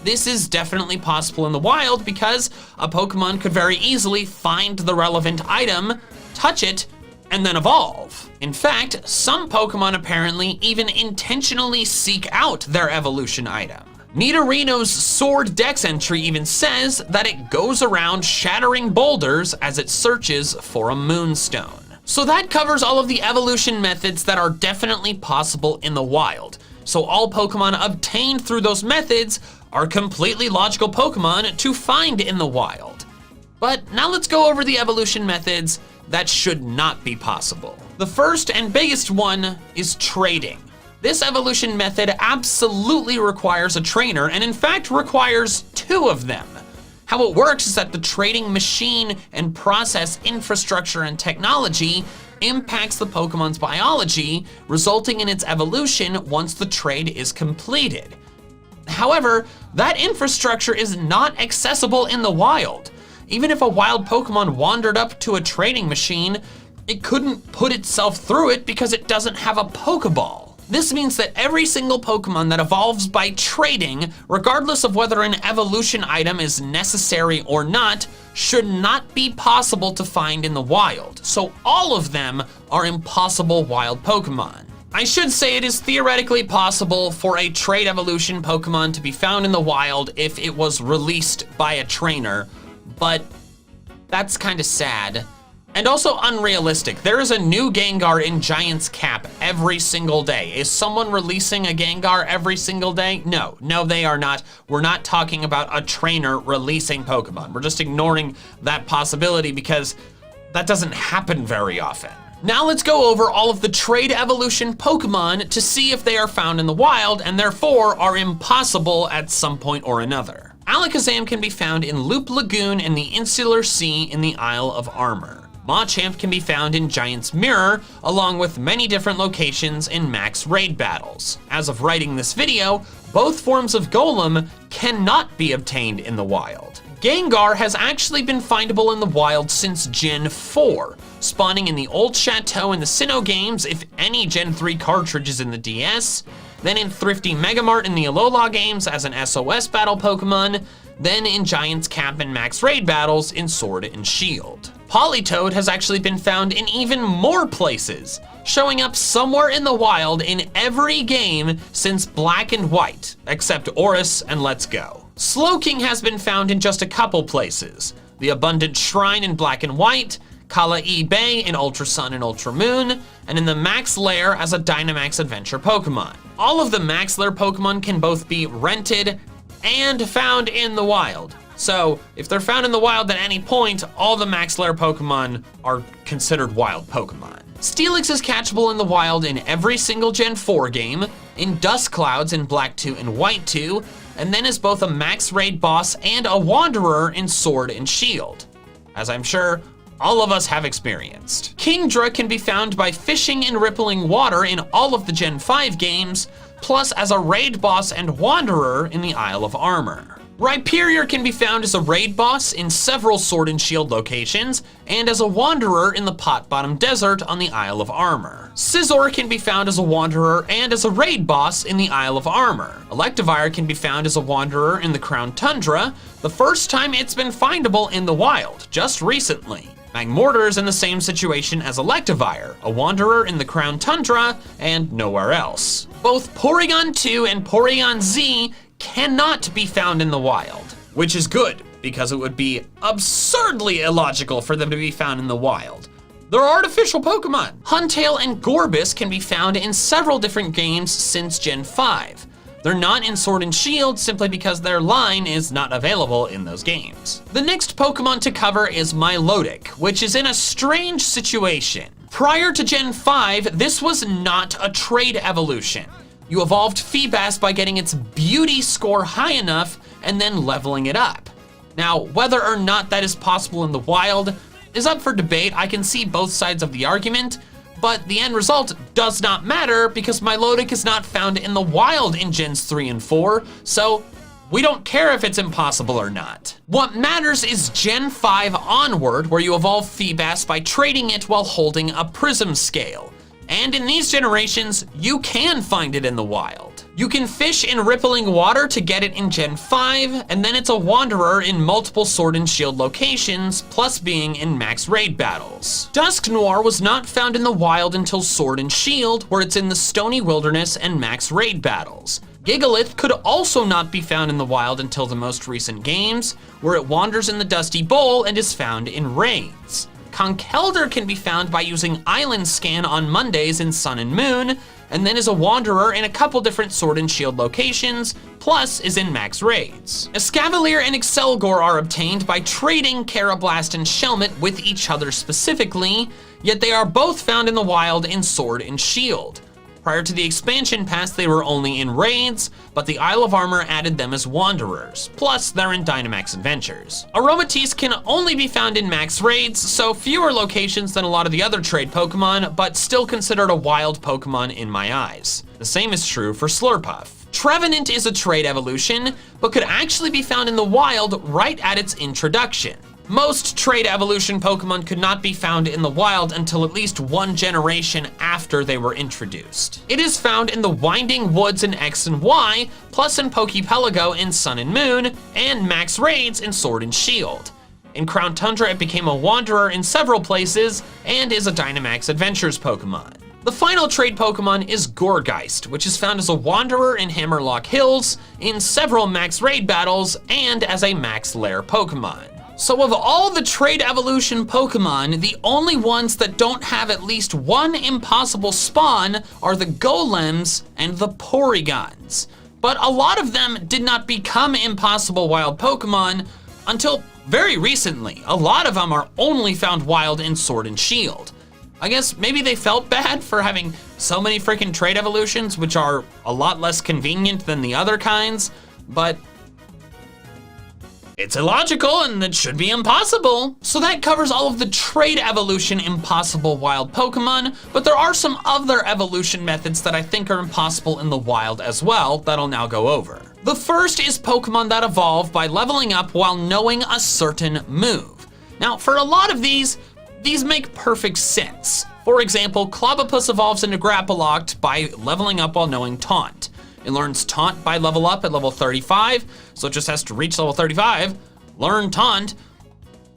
This is definitely possible in the wild because a Pokemon could very easily find the relevant item, touch it, and then evolve. In fact, some Pokemon apparently even intentionally seek out their evolution item. Nidorino's Sword Dex entry even says that it goes around shattering boulders as it searches for a Moonstone. So that covers all of the evolution methods that are definitely possible in the wild. So all Pokemon obtained through those methods are completely logical Pokemon to find in the wild. But now let's go over the evolution methods that should not be possible. The first and biggest one is trading. This evolution method absolutely requires a trainer, and in fact requires 2 of them. How it works is that the trading machine and process infrastructure and technology impacts the Pokemon's biology, resulting in its evolution once the trade is completed. However, that infrastructure is not accessible in the wild. Even if a wild Pokemon wandered up to a trading machine, it couldn't put itself through it because it doesn't have a Pokeball. This means that every single Pokemon that evolves by trading, regardless of whether an evolution item is necessary or not, should not be possible to find in the wild. So all of them are impossible wild Pokemon. I should say it is theoretically possible for a trade evolution Pokemon to be found in the wild if it was released by a trainer, but that's kind of sad. And also unrealistic. There is a new Gengar in Giant's Cap every single day. Is someone releasing a Gengar every single day? No, they are not. We're not talking about a trainer releasing Pokemon. We're just ignoring that possibility because that doesn't happen very often. Now let's go over all of the trade evolution Pokemon to see if they are found in the wild and therefore are impossible at some point or another. Alakazam can be found in Loop Lagoon and the Insular Sea in the Isle of Armor. Machamp can be found in Giant's Mirror, along with many different locations in max raid battles. As of writing this video, both forms of Golem cannot be obtained in the wild. Gengar has actually been findable in the wild since Gen 4, spawning in the Old Chateau in the Sinnoh games, if any Gen 3 cartridges in the DS, then in Thrifty Megamart in the Alola games as an SOS battle Pokemon, then in Giant's Cap and Max Raid battles in Sword and Shield. Politoed has actually been found in even more places, showing up somewhere in the wild in every game since Black and White, except Oris and Let's Go. Slowking has been found in just a couple places, the Abundant Shrine in Black and White, Kala'i Bay in Ultra Sun and Ultra Moon, and in the Max Lair as a Dynamax Adventure Pokemon. All of the Max Lair Pokemon can both be rented and found in the wild. So if they're found in the wild at any point, all the Max Lair Pokemon are considered wild Pokemon. Steelix is catchable in the wild in every single Gen 4 game, in Dust Clouds in Black 2 and White 2, and then is both a Max Raid boss and a Wanderer in Sword and Shield, as I'm sure all of us have experienced. Kingdra can be found by fishing in rippling water in all of the Gen 5 games, plus as a raid boss and Wanderer in the Isle of Armor. Rhyperior can be found as a raid boss in several Sword and Shield locations, and as a Wanderer in the Pot Bottom Desert on the Isle of Armor. Scizor can be found as a Wanderer and as a raid boss in the Isle of Armor. Electivire can be found as a Wanderer in the Crown Tundra, the first time it's been findable in the wild, just recently. Magmortar is in the same situation as Electivire, a Wanderer in the Crown Tundra and nowhere else. Both Porygon 2 and Porygon Z cannot be found in the wild, which is good because it would be absurdly illogical for them to be found in the wild. They're artificial Pokemon. Huntail and Gorbis can be found in several different games since Gen 5. They're not in Sword and Shield simply because their line is not available in those games. The next Pokemon to cover is Milotic, which is in a strange situation. Prior to Gen 5, this was not a trade evolution. You evolved Feebas by getting its beauty score high enough and then leveling it up. Now, whether or not that is possible in the wild is up for debate. I can see both sides of the argument, but the end result does not matter because Milotic is not found in the wild in Gens 3 and 4, so we don't care if it's impossible or not. What matters is Gen 5 onward, where you evolve Feebas by trading it while holding a prism scale. And in these generations, you can find it in the wild. You can fish in rippling water to get it in Gen 5, and then it's a wanderer in multiple Sword and Shield locations, plus being in max raid battles. Dusk Noir was not found in the wild until Sword and Shield, where it's in the Stony Wilderness and max raid battles. Gigalith could also not be found in the wild until the most recent games, where it wanders in the Dusty Bowl and is found in raids. Conkeldurr can be found by using Island Scan on Mondays in Sun and Moon, and then is a wanderer in a couple different Sword and Shield locations, plus is in max raids. Escavalier and Excelgor are obtained by trading Carablast and Shelmet with each other specifically, yet they are both found in the wild in Sword and Shield. Prior to the expansion pass, they were only in raids, but the Isle of Armor added them as wanderers. Plus, they're in Dynamax Adventures. Aromatisse can only be found in max raids, so fewer locations than a lot of the other trade Pokemon, but still considered a wild Pokemon in my eyes. The same is true for Slurpuff. Trevenant is a trade evolution, but could actually be found in the wild right at its introduction. Most trade evolution Pokemon could not be found in the wild until at least one generation after they were introduced. It is found in the Winding Woods in X and Y, plus in Poképelago in Sun and Moon, and max raids in Sword and Shield. In Crown Tundra, it became a wanderer in several places, and is a Dynamax Adventures Pokemon. The final trade Pokemon is Gourgeist, which is found as a wanderer in Hammerlock Hills, in several max raid battles, and as a max lair Pokemon. So of all the trade evolution Pokemon, the only ones that don't have at least one impossible spawn are the Golems and the Porygons. But a lot of them did not become impossible wild Pokemon until very recently. A lot of them are only found wild in Sword and Shield. I guess maybe they felt bad for having so many freaking trade evolutions, which are a lot less convenient than the other kinds, but it's illogical and it should be impossible. So that covers all of the trade evolution impossible wild Pokemon, but there are some other evolution methods that I think are impossible in the wild as well that I'll now go over. The first is Pokemon that evolve by leveling up while knowing a certain move. Now, for a lot of these make perfect sense. For example, Clobbopus evolves into Grapploct by leveling up while knowing Taunt. It learns Taunt by level up at level 35, so it just has to reach level 35, learn Taunt,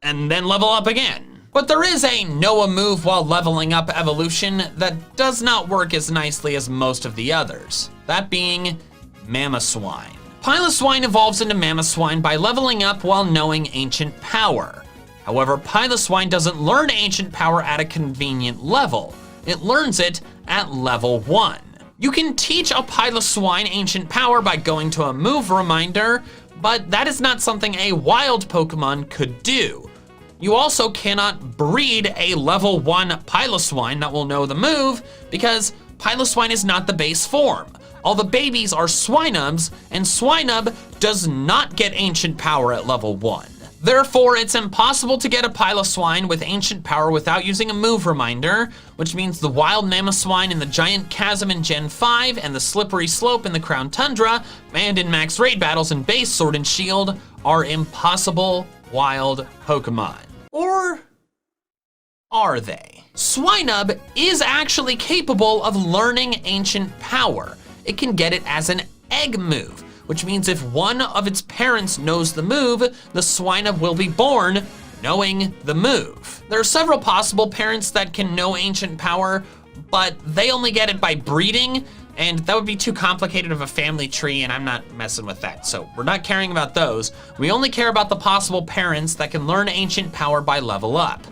and then level up again. But there is a know a move while leveling up evolution that does not work as nicely as most of the others, that being Mamoswine. Piloswine evolves into Mamoswine by leveling up while knowing Ancient Power. However, Piloswine doesn't learn Ancient Power at a convenient level. It learns it at level 1. You can teach a Piloswine Ancient Power by going to a move reminder, but that is not something a wild Pokemon could do. You also cannot breed a level 1 Piloswine that will know the move because Piloswine is not the base form. All the babies are Swinubs, and Swinub does not get Ancient Power at level 1. Therefore, it's impossible to get a Piloswine with Ancient Power without using a move reminder, which means the wild Mamoswine in the Giant Chasm in Gen 5 and the Slippery Slope in the Crown Tundra and in max raid battles in base Sword and Shield are impossible wild Pokemon. Or are they? Swinub is actually capable of learning Ancient Power. It can get it as an egg move, which means if one of its parents knows the move, the Swinub will be born knowing the move. There are several possible parents that can know Ancient Power, but they only get it by breeding, and that would be too complicated of a family tree, and I'm not messing with that. So we're not caring about those. We only care about the possible parents that can learn Ancient Power by level up.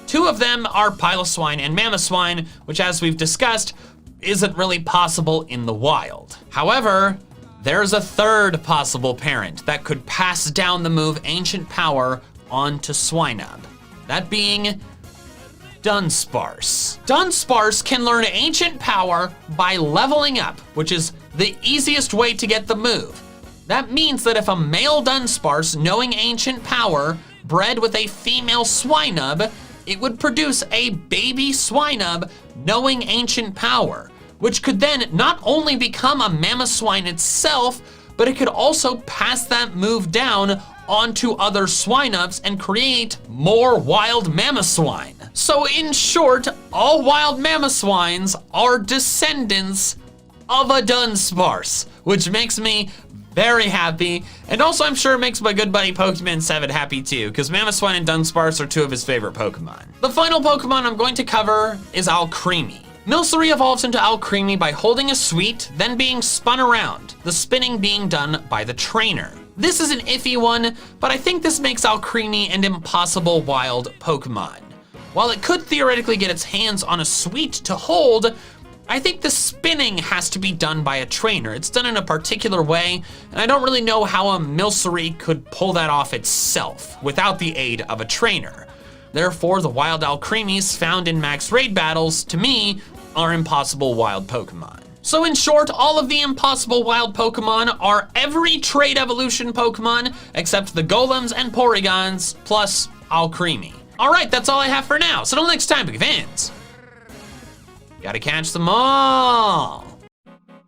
Two of them are Piloswine and Mamoswine, which, as we've discussed, isn't really possible in the wild. However, there's a third possible parent that could pass down the move Ancient Power onto Swinub, that being Dunsparce. Dunsparce can learn Ancient Power by leveling up, which is the easiest way to get the move. That means that if a male Dunsparce, knowing ancient power, bred with a female Swinub, it would produce a baby Swinub knowing ancient power, which could then not only become a Mamoswine itself, but it could also pass that move down onto other Swinubs and create more wild Mamoswine. So in short, all wild Mamoswines are descendants of a Dunsparce, which makes me very happy, and also I'm sure it makes my good buddy Pokemon 7 happy too, because Mamoswine and Dunsparce are two of his favorite Pokemon. The final Pokemon I'm going to cover is Alcremie. Milcery evolves into Alcremie by holding a sweet, then being spun around, the spinning being done by the trainer. This is an iffy one, but I think this makes Alcremie an impossible wild Pokemon. While it could theoretically get its hands on a sweet to hold, I think the spinning has to be done by a trainer. It's done in a particular way, and I don't really know how a Milcery could pull that off itself without the aid of a trainer. Therefore, the wild Alcremies found in max raid battles, to me, are impossible wild Pokemon. So in short, all of the impossible wild Pokemon are every trade evolution Pokemon except the Golems and Porygons plus Alcremie. All right, that's all I have for now. So until next time, big fans. Gotta catch them all.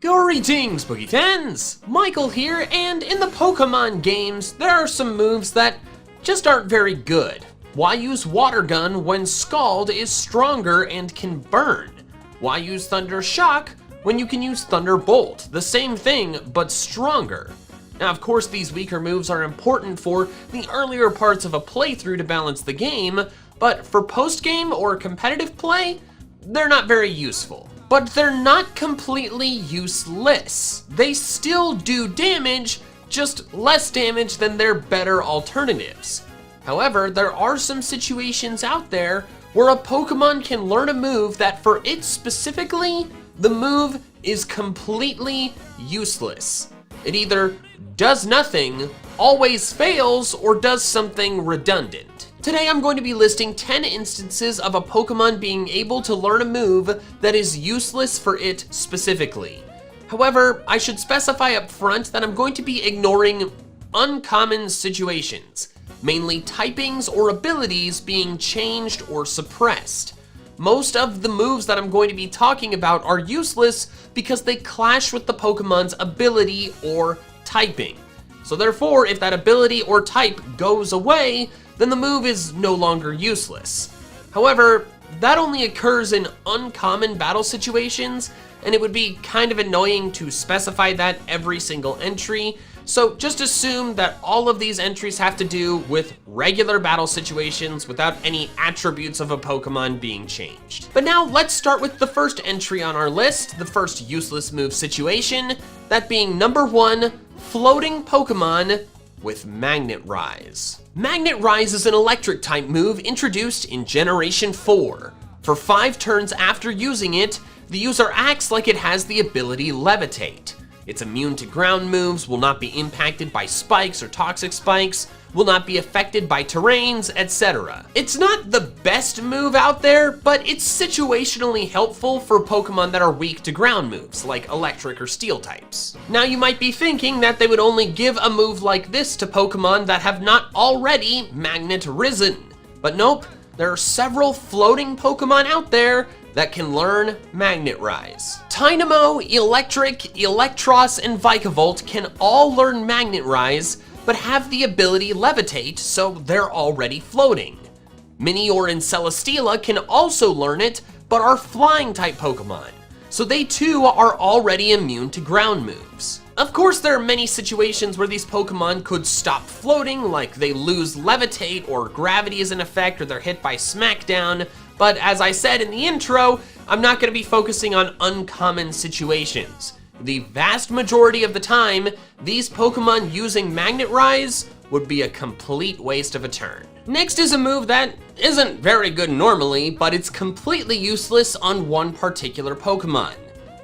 Greetings, Boogie fans! Michael here, and in the Pokemon games, there are some moves that just aren't very good. Why use Water Gun when Scald is stronger and can burn? Why use Thunder Shock when you can use Thunderbolt? The same thing, but stronger. Now, of course, these weaker moves are important for the earlier parts of a playthrough to balance the game, but for post-game or competitive play, they're not very useful. But they're not completely useless. They still do damage, just less damage than their better alternatives. However, there are some situations out there where a Pokemon can learn a move that for it specifically, the move is completely useless. It either does nothing, always fails, or does something redundant. Today I'm going to be listing 10 instances of a Pokemon being able to learn a move that is useless for it specifically. However, I should specify up front that I'm going to be ignoring uncommon situations, mainly typings or abilities being changed or suppressed. Most of the moves that I'm going to be talking about are useless because they clash with the Pokemon's ability or typing. So therefore, if that ability or type goes away, then the move is no longer useless. However, that only occurs in uncommon battle situations, and it would be kind of annoying to specify that every single entry. So just assume that all of these entries have to do with regular battle situations without any attributes of a Pokemon being changed. But now let's start with the first entry on our list, the first useless move situation, that being number 1, floating Pokemon with Magnet Rise. Magnet Rise is an electric type move introduced in Generation 4. For 5 turns after using it, the user acts like it has the ability Levitate. It's immune to ground moves, will not be impacted by spikes or toxic spikes, will not be affected by terrains, etc. It's not the best move out there, but it's situationally helpful for Pokemon that are weak to ground moves, like electric or steel types. Now you might be thinking that they would only give a move like this to Pokemon that have not already Magnet Risen. But nope, there are several floating Pokemon out there that can learn Magnet Rise. Tynamo, Electric, Electros, and Vikavolt can all learn Magnet Rise, but have the ability Levitate, so they're already floating. Minior and Celesteela can also learn it, but are flying type Pokemon, so they too are already immune to ground moves. Of course, there are many situations where these Pokemon could stop floating, like they lose Levitate, or gravity is in effect, or they're hit by Smackdown, but as I said in the intro, I'm not going to be focusing on uncommon situations. The vast majority of the time, these Pokemon using Magnet Rise would be a complete waste of a turn. Next is a move that isn't very good normally, but it's completely useless on one particular Pokemon.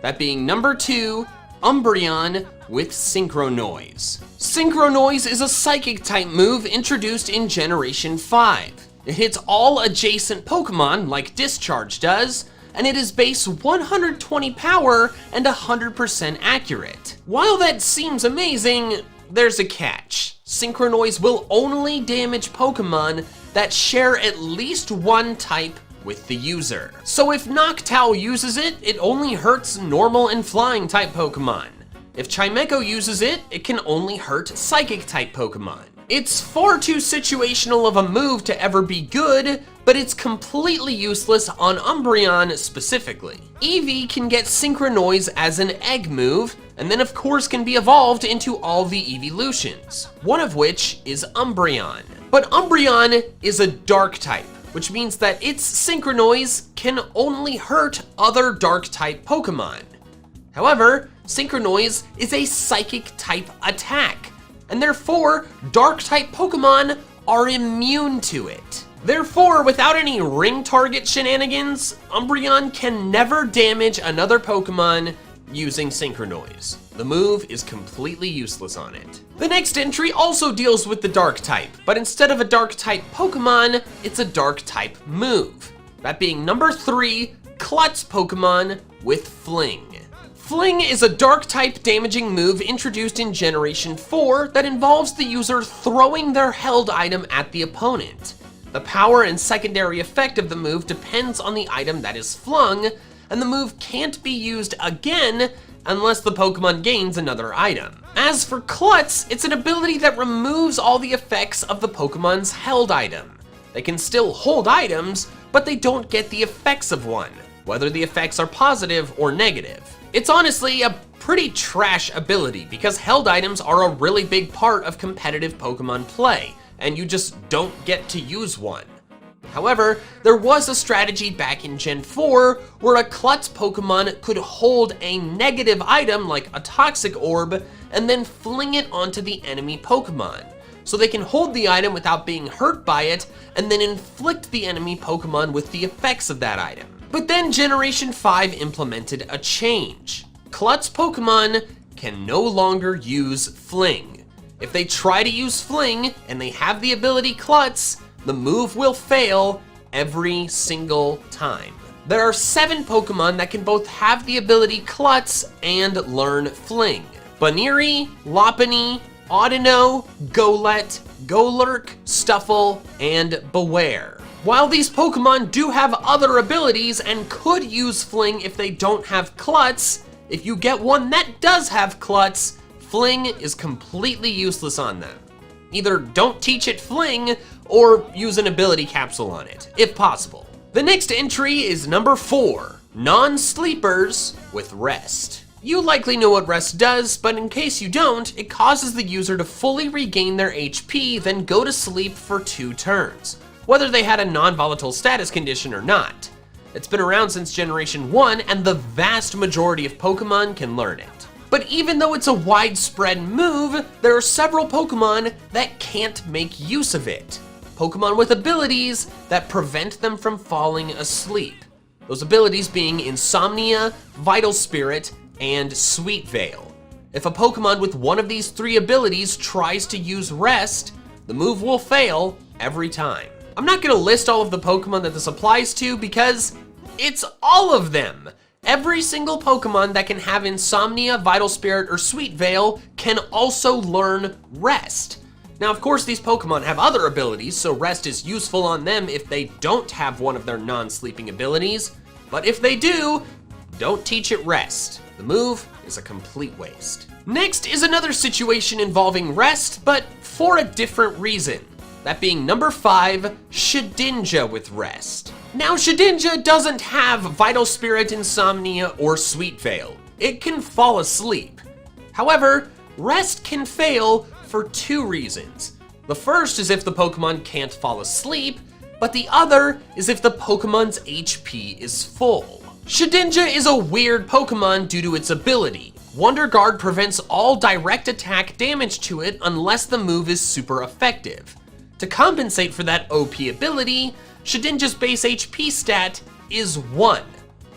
That being number 2, Umbreon with Synchro Noise. Synchro Noise is a psychic type move introduced in Generation 5. It hits all adjacent Pokemon like Discharge does, and it is base 120 power and 100% accurate. While that seems amazing, there's a catch. Synchronoise will only damage Pokemon that share at least one type with the user. So if Noctowl uses it, it only hurts normal and flying type Pokemon. If Chimecho uses it, it can only hurt psychic type Pokemon. It's far too situational of a move to ever be good, but it's completely useless on Umbreon specifically. Eevee can get Synchronoise as an egg move, and then of course can be evolved into all the evolutions, one of which is Umbreon. But Umbreon is a dark type, which means that its Synchronoise can only hurt other dark type Pokemon. However, Synchronoise is a psychic type attack, and therefore dark type Pokemon are immune to it. Therefore, without any ring target shenanigans, Umbreon can never damage another Pokemon using Synchronoise. The move is completely useless on it. The next entry also deals with the dark type, but instead of a dark type Pokemon, it's a dark type move. That being number 3, Klutz Pokemon with Fling. Fling is a dark type damaging move introduced in Generation 4 that involves the user throwing their held item at the opponent. The power and secondary effect of the move depends on the item that is flung, and the move can't be used again unless the Pokemon gains another item. As for Klutz, it's an ability that removes all the effects of the Pokemon's held item. They can still hold items, but they don't get the effects of one, whether the effects are positive or negative. It's honestly a pretty trash ability because held items are a really big part of competitive Pokemon play, and you just don't get to use one. However, there was a strategy back in Gen 4 where a Klutz Pokemon could hold a negative item like a Toxic Orb and then fling it onto the enemy Pokemon. So they can hold the item without being hurt by it and then inflict the enemy Pokemon with the effects of that item. But then Generation 5 implemented a change. Klutz Pokemon can no longer use Fling. If they try to use Fling and they have the ability Klutz, the move will fail every single time. There are 7 Pokemon that can both have the ability Klutz and learn Fling. Baniri, Lopunny, Audino, Golett, Golurk, Stuffle, and Beware. While these Pokemon do have other abilities and could use Fling if they don't have Klutz, if you get one that does have Klutz, Fling is completely useless on them. Either don't teach it Fling or use an ability capsule on it, if possible. The next entry is number 4, non-sleepers with Rest. You likely know what Rest does, but in case you don't, it causes the user to fully regain their HP, then go to sleep for 2 turns, whether they had a non-volatile status condition or not. It's been around since Generation 1, and the vast majority of Pokemon can learn it. But even though it's a widespread move, there are several Pokemon that can't make use of it. Pokemon with abilities that prevent them from falling asleep. Those abilities being Insomnia, Vital Spirit, and Sweet Veil. If a Pokemon with one of these 3 abilities tries to use Rest, the move will fail every time. I'm not gonna list all of the Pokemon that this applies to because it's all of them. Every single Pokemon that can have Insomnia, Vital Spirit, or Sweet Veil can also learn Rest. Now, of course, these Pokemon have other abilities, so Rest is useful on them if they don't have one of their non-sleeping abilities. But if they do, don't teach it Rest. The move is a complete waste. Next is another situation involving Rest, but for a different reason. That being number 5, Shedinja with Rest. Now, Shedinja doesn't have Vital Spirit, Insomnia, or Sweet Veil. It can fall asleep. However, Rest can fail for 2 reasons. The first is if the Pokemon can't fall asleep, but the other is if the Pokemon's HP is full. Shedinja is a weird Pokemon due to its ability. Wonder Guard prevents all direct attack damage to it unless the move is super effective. To compensate for that OP ability, Shedinja's base HP stat is 1.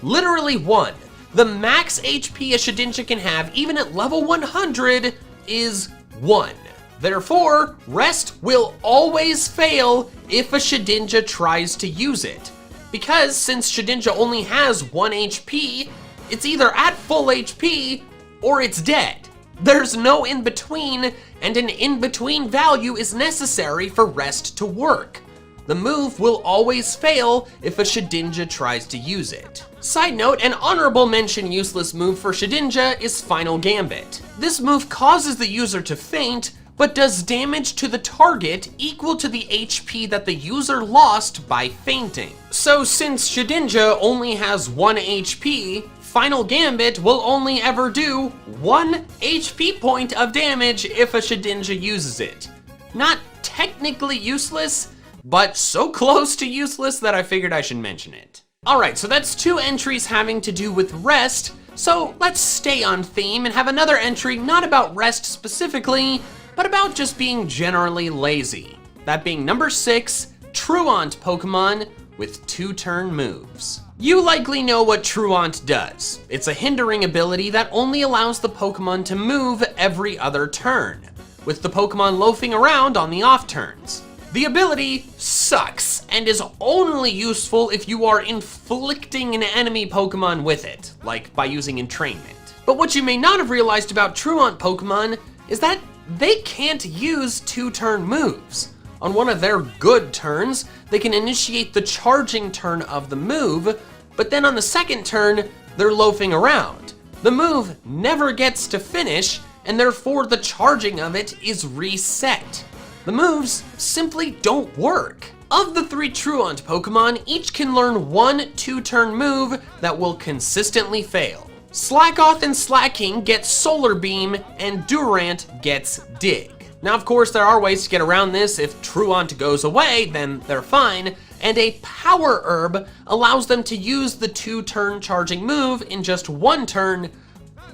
Literally 1. The max HP a Shedinja can have, even at level 100, is 1. Therefore, Rest will always fail if a Shedinja tries to use it. Because since Shedinja only has 1 HP, it's either at full HP or it's dead. There's no in-between, and an in-between value is necessary for rest to work. The move will always fail if a Shedinja tries to use it. Side note, an honorable mention useless move for Shedinja is Final Gambit. This move causes the user to faint, but does damage to the target equal to the HP that the user lost by fainting. So since Shedinja only has 1 HP, Final Gambit will only ever do 1 HP point of damage if a Shedinja uses it. Not technically useless, but so close to useless that I figured I should mention it. Alright, so that's 2 entries having to do with rest, so let's stay on theme and have another entry not about rest specifically, but about just being generally lazy. That being number 6, Truant Pokemon with 2-turn moves. You likely know what Truant does. It's a hindering ability that only allows the Pokemon to move every other turn, with the Pokemon loafing around on the off turns. The ability sucks and is only useful if you are inflicting an enemy Pokemon with it, like by using entrainment. But what you may not have realized about Truant Pokemon is that they can't use 2-turn moves. On one of their good turns, they can initiate the charging turn of the move, but then on the second turn, they're loafing around. The move never gets to finish, and therefore the charging of it is reset. The moves simply don't work. Of the 3 Truant Pokemon, each can learn 1 2-turn move that will consistently fail. Slackoth and Slacking get Solar Beam, and Durant gets Dig. Now, of course, there are ways to get around this. If Truant goes away, then they're fine, and a Power Herb allows them to use the 2-turn charging move in just 1 turn,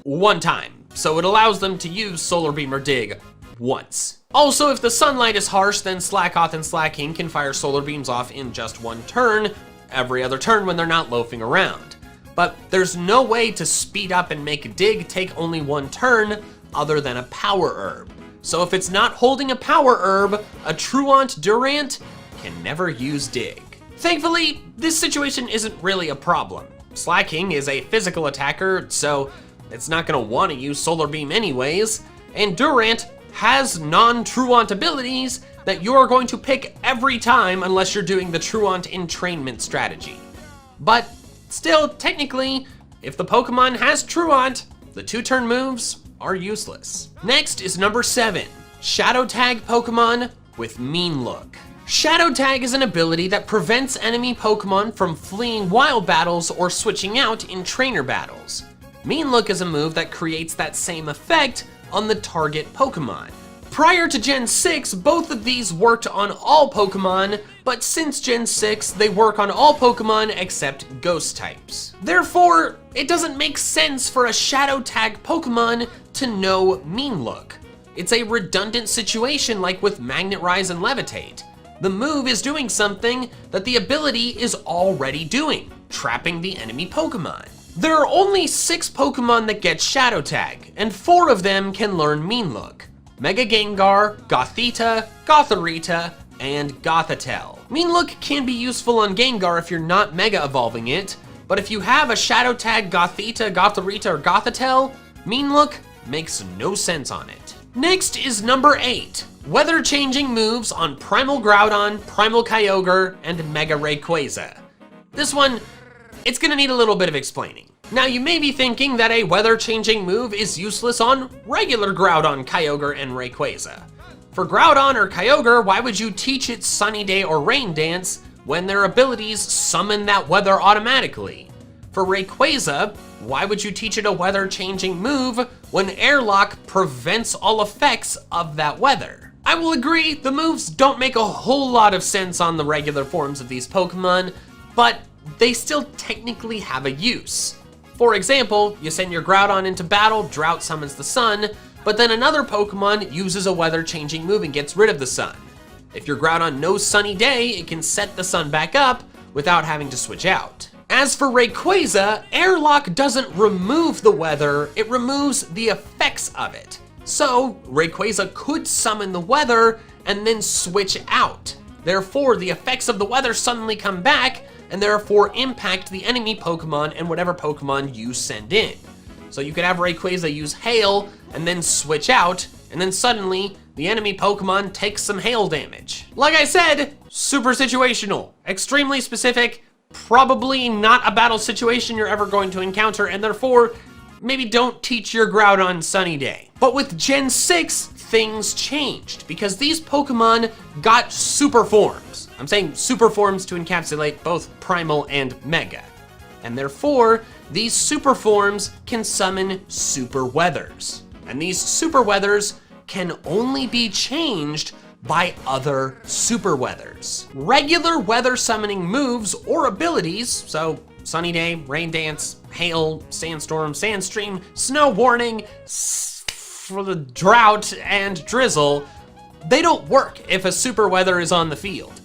1 time. So it allows them to use Solar Beam or Dig once. Also, if the sunlight is harsh, then Slackoth and Slacking can fire Solar Beams off in just 1 turn, every other turn when they're not loafing around. But there's no way to speed up and make Dig take only 1 turn other than a Power Herb. So if it's not holding a Power Herb, a Truant Durant can never use Dig. Thankfully, this situation isn't really a problem. Slacking is a physical attacker, so it's not gonna wanna use Solar Beam anyways, and Durant has non-Truant abilities that you're going to pick every time unless you're doing the Truant entrainment strategy. But still, technically, if the Pokemon has Truant, the 2-turn moves are useless. Next is number 7, Shadow Tag Pokemon with Mean Look. Shadow Tag is an ability that prevents enemy Pokemon from fleeing wild battles or switching out in trainer battles. Mean Look is a move that creates that same effect on the target Pokemon. Prior to Gen 6, both of these worked on all Pokemon, but since Gen 6, they work on all Pokemon except Ghost types. Therefore, it doesn't make sense for a Shadow Tag Pokemon to know Mean Look. It's a redundant situation like with Magnet Rise and Levitate. The move is doing something that the ability is already doing, trapping the enemy Pokemon. There are only 6 Pokemon that get Shadow Tag, and 4 of them can learn Mean Look: Mega Gengar, Gothita, Gothorita, and Gothitelle. Mean Look can be useful on Gengar if you're not Mega Evolving it, but if you have a Shadow Tag Gothita, Gothorita, or Gothitelle, Mean Look makes no sense on it. Next is number 8, Weather Changing moves on Primal Groudon, Primal Kyogre, and Mega Rayquaza. This one, it's gonna need a little bit of explaining. Now you may be thinking that a weather changing move is useless on regular Groudon, Kyogre, and Rayquaza. For Groudon or Kyogre, why would you teach it Sunny Day or Rain Dance when their abilities summon that weather automatically? For Rayquaza, why would you teach it a weather changing move when Airlock prevents all effects of that weather? I will agree, the moves don't make a whole lot of sense on the regular forms of these Pokemon, but they still technically have a use. For example, you send your Groudon into battle, Drought summons the sun, but then another Pokemon uses a weather-changing move and gets rid of the sun. If your Groudon knows Sunny Day, it can set the sun back up without having to switch out. As for Rayquaza, Airlock doesn't remove the weather, it removes the effects of it. So, Rayquaza could summon the weather and then switch out. Therefore, the effects of the weather suddenly come back and therefore impact the enemy Pokemon and whatever Pokemon you send in. So you could have Rayquaza use Hail and then switch out, and then suddenly the enemy Pokemon takes some hail damage. Like I said, super situational, extremely specific, probably not a battle situation you're ever going to encounter, and therefore, maybe don't teach your Groudon Sunny Day. But with Gen 6, things changed because these Pokemon got super forms. I'm saying super forms to encapsulate both Primal and Mega. And therefore, these super forms can summon super weathers. And these super weathers can only be changed by other super weathers. Regular weather summoning moves or abilities, so Sunny Day, Rain Dance, Hail, Sandstorm, Sandstream, Snow Warning, for the Drought, and Drizzle, they don't work if a super weather is on the field.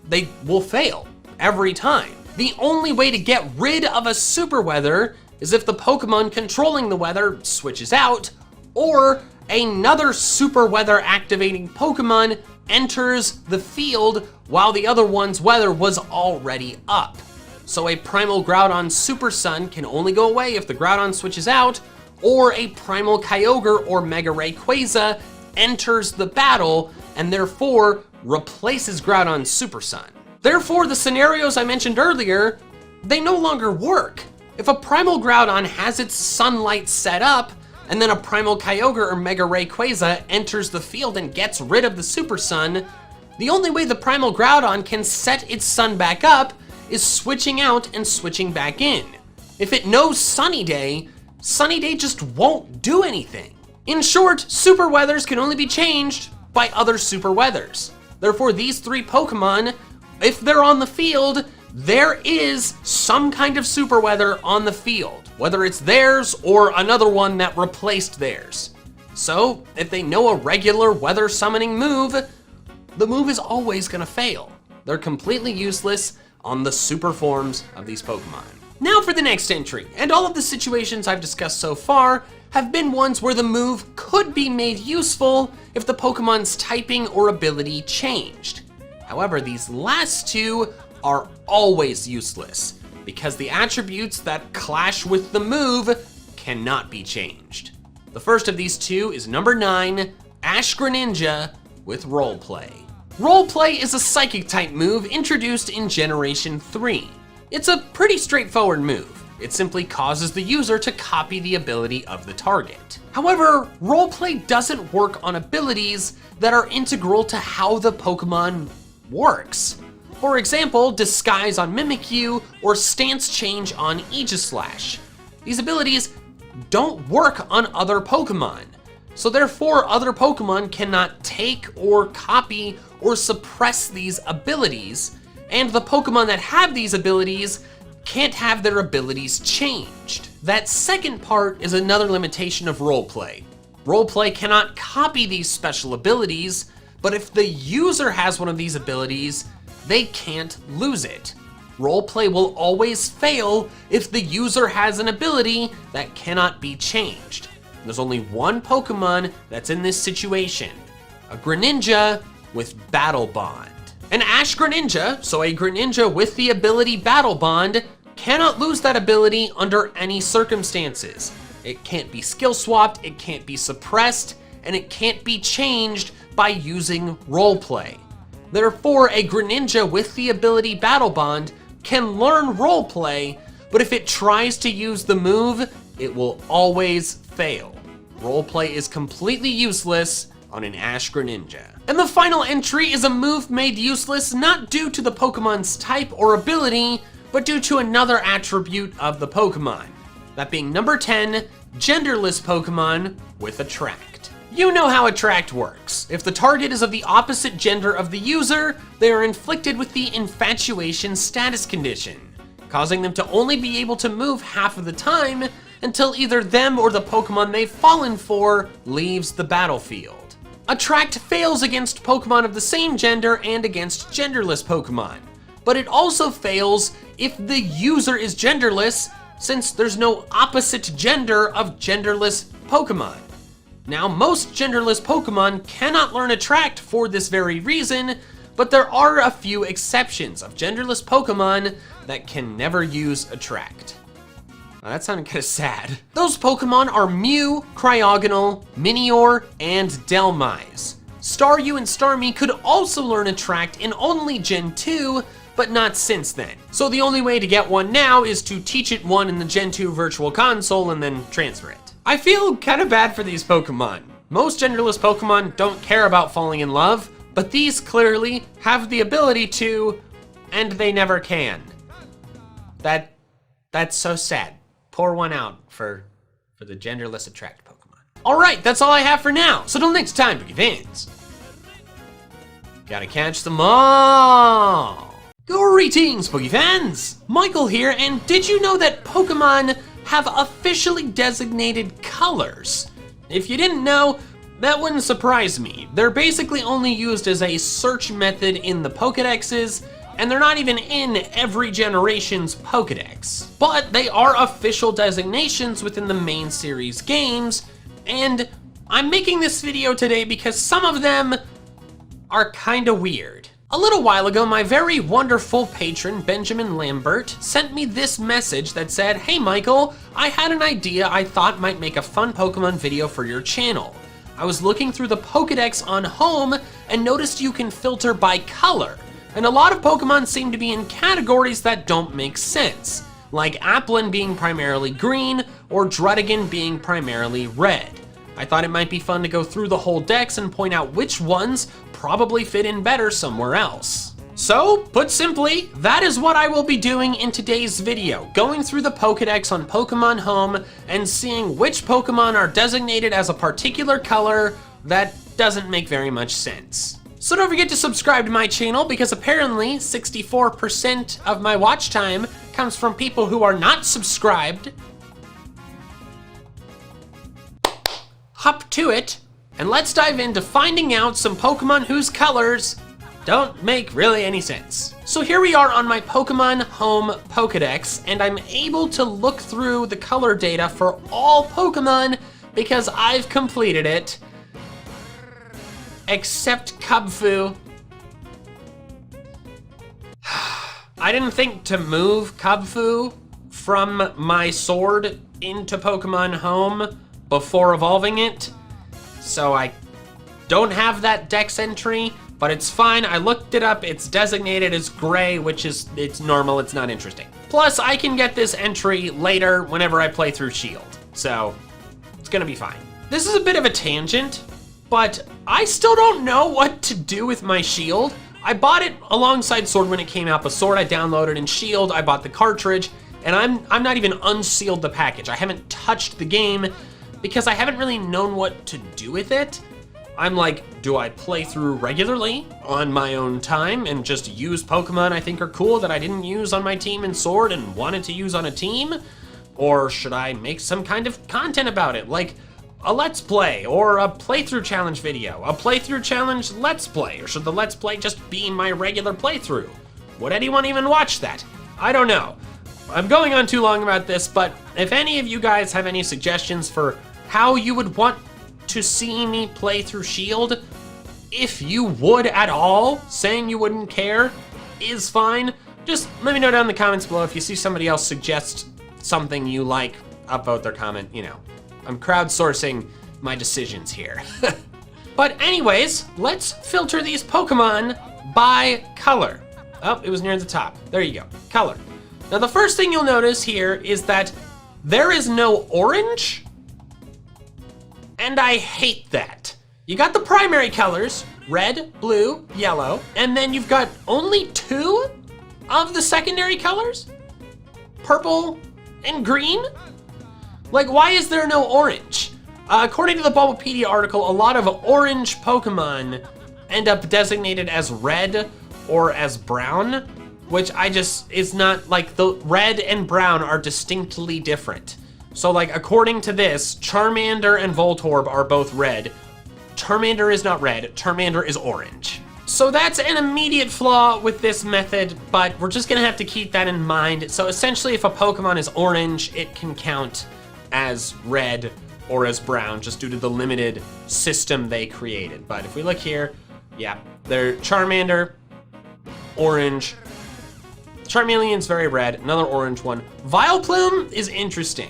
They will fail every time. The only way to get rid of a super weather is if the Pokemon controlling the weather switches out, or another super weather activating Pokemon enters the field while the other one's weather was already up. So a Primal Groudon Super Sun can only go away if the Groudon switches out, or a Primal Kyogre or Mega Rayquaza enters the battle and therefore replaces Groudon's Super Sun. Therefore, the scenarios I mentioned earlier, they no longer work. If a Primal Groudon has its sunlight set up, and then a Primal Kyogre or Mega Rayquaza enters the field and gets rid of the Super Sun, the only way the Primal Groudon can set its sun back up is switching out and switching back in. If it knows Sunny Day just won't do anything. In short, super weathers can only be changed by other super weathers. Therefore, these three Pokemon, if they're on the field, there is some kind of super weather on the field, whether it's theirs or another one that replaced theirs. So, if they know a regular weather summoning move, the move is always gonna fail. They're completely useless on the super forms of these Pokemon. Now for the next entry, and all of the situations I've discussed so far have been ones where the move could be made useful if the Pokemon's typing or ability changed. However, these last two are always useless because the attributes that clash with the move cannot be changed. The first of these two is number 9, Ash Greninja with Roleplay. Roleplay is a Psychic type move introduced in Generation 3. It's a pretty straightforward move. It simply causes the user to copy the ability of the target. However, Roleplay doesn't work on abilities that are integral to how the Pokemon works. For example, Disguise on Mimikyu or Stance Change on Aegislash. These abilities don't work on other Pokemon, so therefore other Pokemon cannot take or copy or suppress these abilities, and the Pokemon that have these abilities can't have their abilities changed. That second part is another limitation of Roleplay. Roleplay cannot copy these special abilities, but if the user has one of these abilities, they can't lose it. Roleplay will always fail if the user has an ability that cannot be changed. There's only one Pokemon that's in this situation, a Greninja with Battle Bond. An Ash Greninja, so a Greninja with the ability Battle Bond, cannot lose that ability under any circumstances. It can't be skill swapped, it can't be suppressed, and it can't be changed by using Roleplay. Therefore, a Greninja with the ability Battle Bond can learn Roleplay, but if it tries to use the move, it will always fail. Roleplay is completely useless on an Ash Greninja. And the final entry is a move made useless not due to the Pokemon's type or ability, but due to another attribute of the Pokemon. That being number 10, Genderless Pokemon with Attract. You know how Attract works. If the target is of the opposite gender of the user, they are inflicted with the Infatuation status condition, causing them to only be able to move half of the time until either them or the Pokemon they've fallen for leaves the battlefield. Attract fails against Pokemon of the same gender and against genderless Pokemon, but it also fails if the user is genderless, since there's no opposite gender of genderless Pokemon. Now, most genderless Pokemon cannot learn Attract for this very reason, but there are a few exceptions of genderless Pokemon that can never use Attract. That sounded kind of sad. Those Pokemon are Mew, Cryogonal, Minior, and Delmise. Staryu and Starmie could also learn Attract in only Gen 2, but not since then. So the only way to get one now is to teach it one in the Gen 2 Virtual Console and then transfer it. I feel kind of bad for these Pokemon. Most genderless Pokemon don't care about falling in love, but these clearly have the ability to, and they never can. That's so sad. Pour one out for the genderless Attract Pokemon. All right, that's all I have for now. So till next time, Boogie fans. Gotta catch them all. Greetings, Boogie fans. Michael here, and did you know that Pokemon have officially designated colors? If you didn't know, that wouldn't surprise me. They're basically only used as a search method in the Pokedexes, and they're not even in every generation's Pokedex. But they are official designations within the main series games, and I'm making this video today because some of them are kinda weird. A little while ago, my very wonderful patron, Benjamin Lambert, sent me this message that said, "Hey Michael, I had an idea I thought might make a fun Pokemon video for your channel. I was looking through the Pokedex on home and noticed you can filter by color. And a lot of Pokemon seem to be in categories that don't make sense, like Applin being primarily green or Druddigon being primarily red. I thought it might be fun to go through the whole dex and point out which ones probably fit in better somewhere else." So, put simply, that is what I will be doing in today's video, going through the Pokedex on Pokemon Home and seeing which Pokemon are designated as a particular color that doesn't make very much sense. So don't forget to subscribe to my channel because apparently 64% of my watch time comes from people who are not subscribed. Hop to it, and let's dive into finding out some Pokemon whose colors don't make really any sense. So here we are on my Pokemon Home Pokedex, and I'm able to look through the color data for all Pokemon because I've completed it. Except Kubfu. I didn't think to move Kubfu from my sword into Pokemon Home before evolving it, so I don't have that dex entry, but it's fine. I looked it up. It's designated as gray, which is, it's normal. It's not interesting. Plus, I can get this entry later whenever I play through Shield, so it's gonna be fine. This is a bit of a tangent, but I still don't know what to do with my Shield. I bought it alongside Sword when it came out, but Sword I downloaded, and Shield I bought the cartridge, and I'm not even unsealed the package. I haven't touched the game because I haven't really known what to do with it. I'm like, do I play through regularly on my own time and just use Pokemon I think are cool that I didn't use on my team in Sword and wanted to use on a team? Or should I make some kind of content about it, like a Let's Play or a playthrough challenge video, a playthrough challenge Let's Play, or should the Let's Play just be my regular playthrough? Would anyone even watch that? I don't know. I'm going on too long about this, but if any of you guys have any suggestions for how you would want to see me play through Shield, if you would at all, saying you wouldn't care is fine. Just let me know down in the comments below if you see somebody else suggest something you like, upvote their comment, you know. I'm crowdsourcing my decisions here. But anyways, let's filter these Pokemon by color. Oh, it was near the top. There you go, color. Now the first thing you'll notice here is that there is no orange, and I hate that. You got the primary colors, red, blue, yellow, and then you've got only 2 of the secondary colors, purple and green. Like, why is there no orange? According to the Bulbapedia article, a lot of orange Pokemon end up designated as red or as brown, which is not, like, the red and brown are distinctly different. So, like, according to this, Charmander and Voltorb are both red. Charmander is not red, Charmander is orange. So that's an immediate flaw with this method, but we're just gonna have to keep that in mind. So essentially, if a Pokemon is orange, it can count as red or as brown, just due to the limited system they created. But if we look here, yeah, they're Charmander, orange, Charmeleon's very red, another orange one. Vileplume is interesting.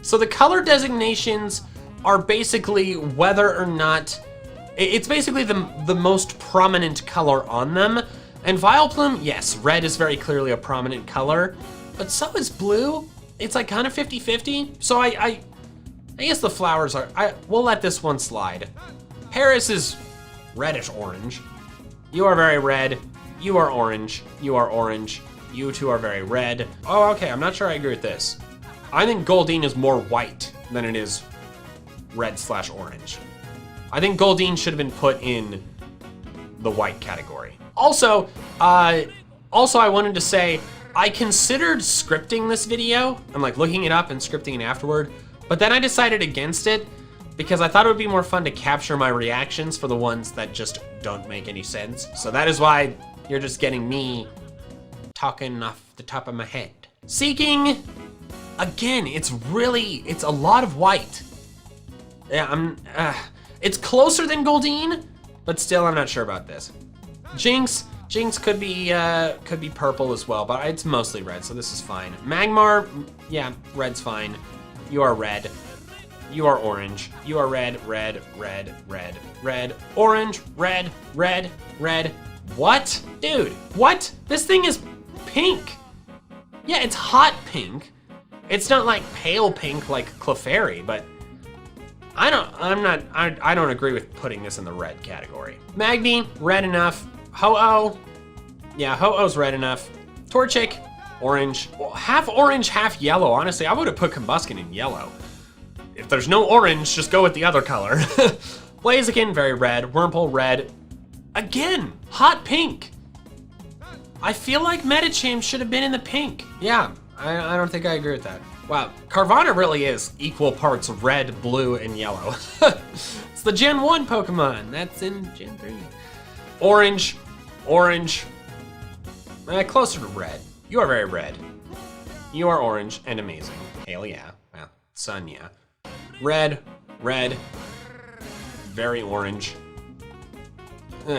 So the color designations are basically whether or not, it's basically the most prominent color on them. And Vileplume, yes, red is very clearly a prominent color, but so is blue. It's like kind of 50-50. So I guess the flowers are, we'll let this one slide. Paris is reddish orange. You are very red. You are orange. You are orange. You two are very red. Oh, okay, I'm not sure I agree with this. I think Goldeen is more white than it is red/orange. I think Goldeen should have been put in the white category. Also, I wanted to say, I considered scripting this video and like looking it up and scripting it afterward, but then I decided against it because I thought it would be more fun to capture my reactions for the ones that just don't make any sense. So that is why you're just getting me talking off the top of my head. Seeking, again, it's a lot of white. Yeah, it's closer than Goldeen, but still I'm not sure about this. Jinx could be purple as well, but it's mostly red, so this is fine. Magmar, yeah, red's fine. You are red. You are orange. You are red, red, red, red, red, orange, red, red, red. What? Dude, what? This thing is pink. Yeah, it's hot pink. It's not like pale pink like Clefairy, but I don't agree with putting this in the red category. Magby, red enough. Ho-Oh, yeah, Ho-Oh's red enough. Torchic, orange. Well, half orange, half yellow. Honestly, I would have put Combuskin in yellow. If there's no orange, just go with the other color. Blaziken, very red. Wurmple, red. Again, hot pink. I feel like Medicham should have been in the pink. Yeah, I don't think I agree with that. Wow, Carvana really is equal parts red, blue, and yellow. It's the Gen 1 Pokemon. That's in Gen 3. Orange, orange, closer to red. You are very red. You are orange and amazing. Hell yeah. Well, sun, yeah. Red, red, very orange.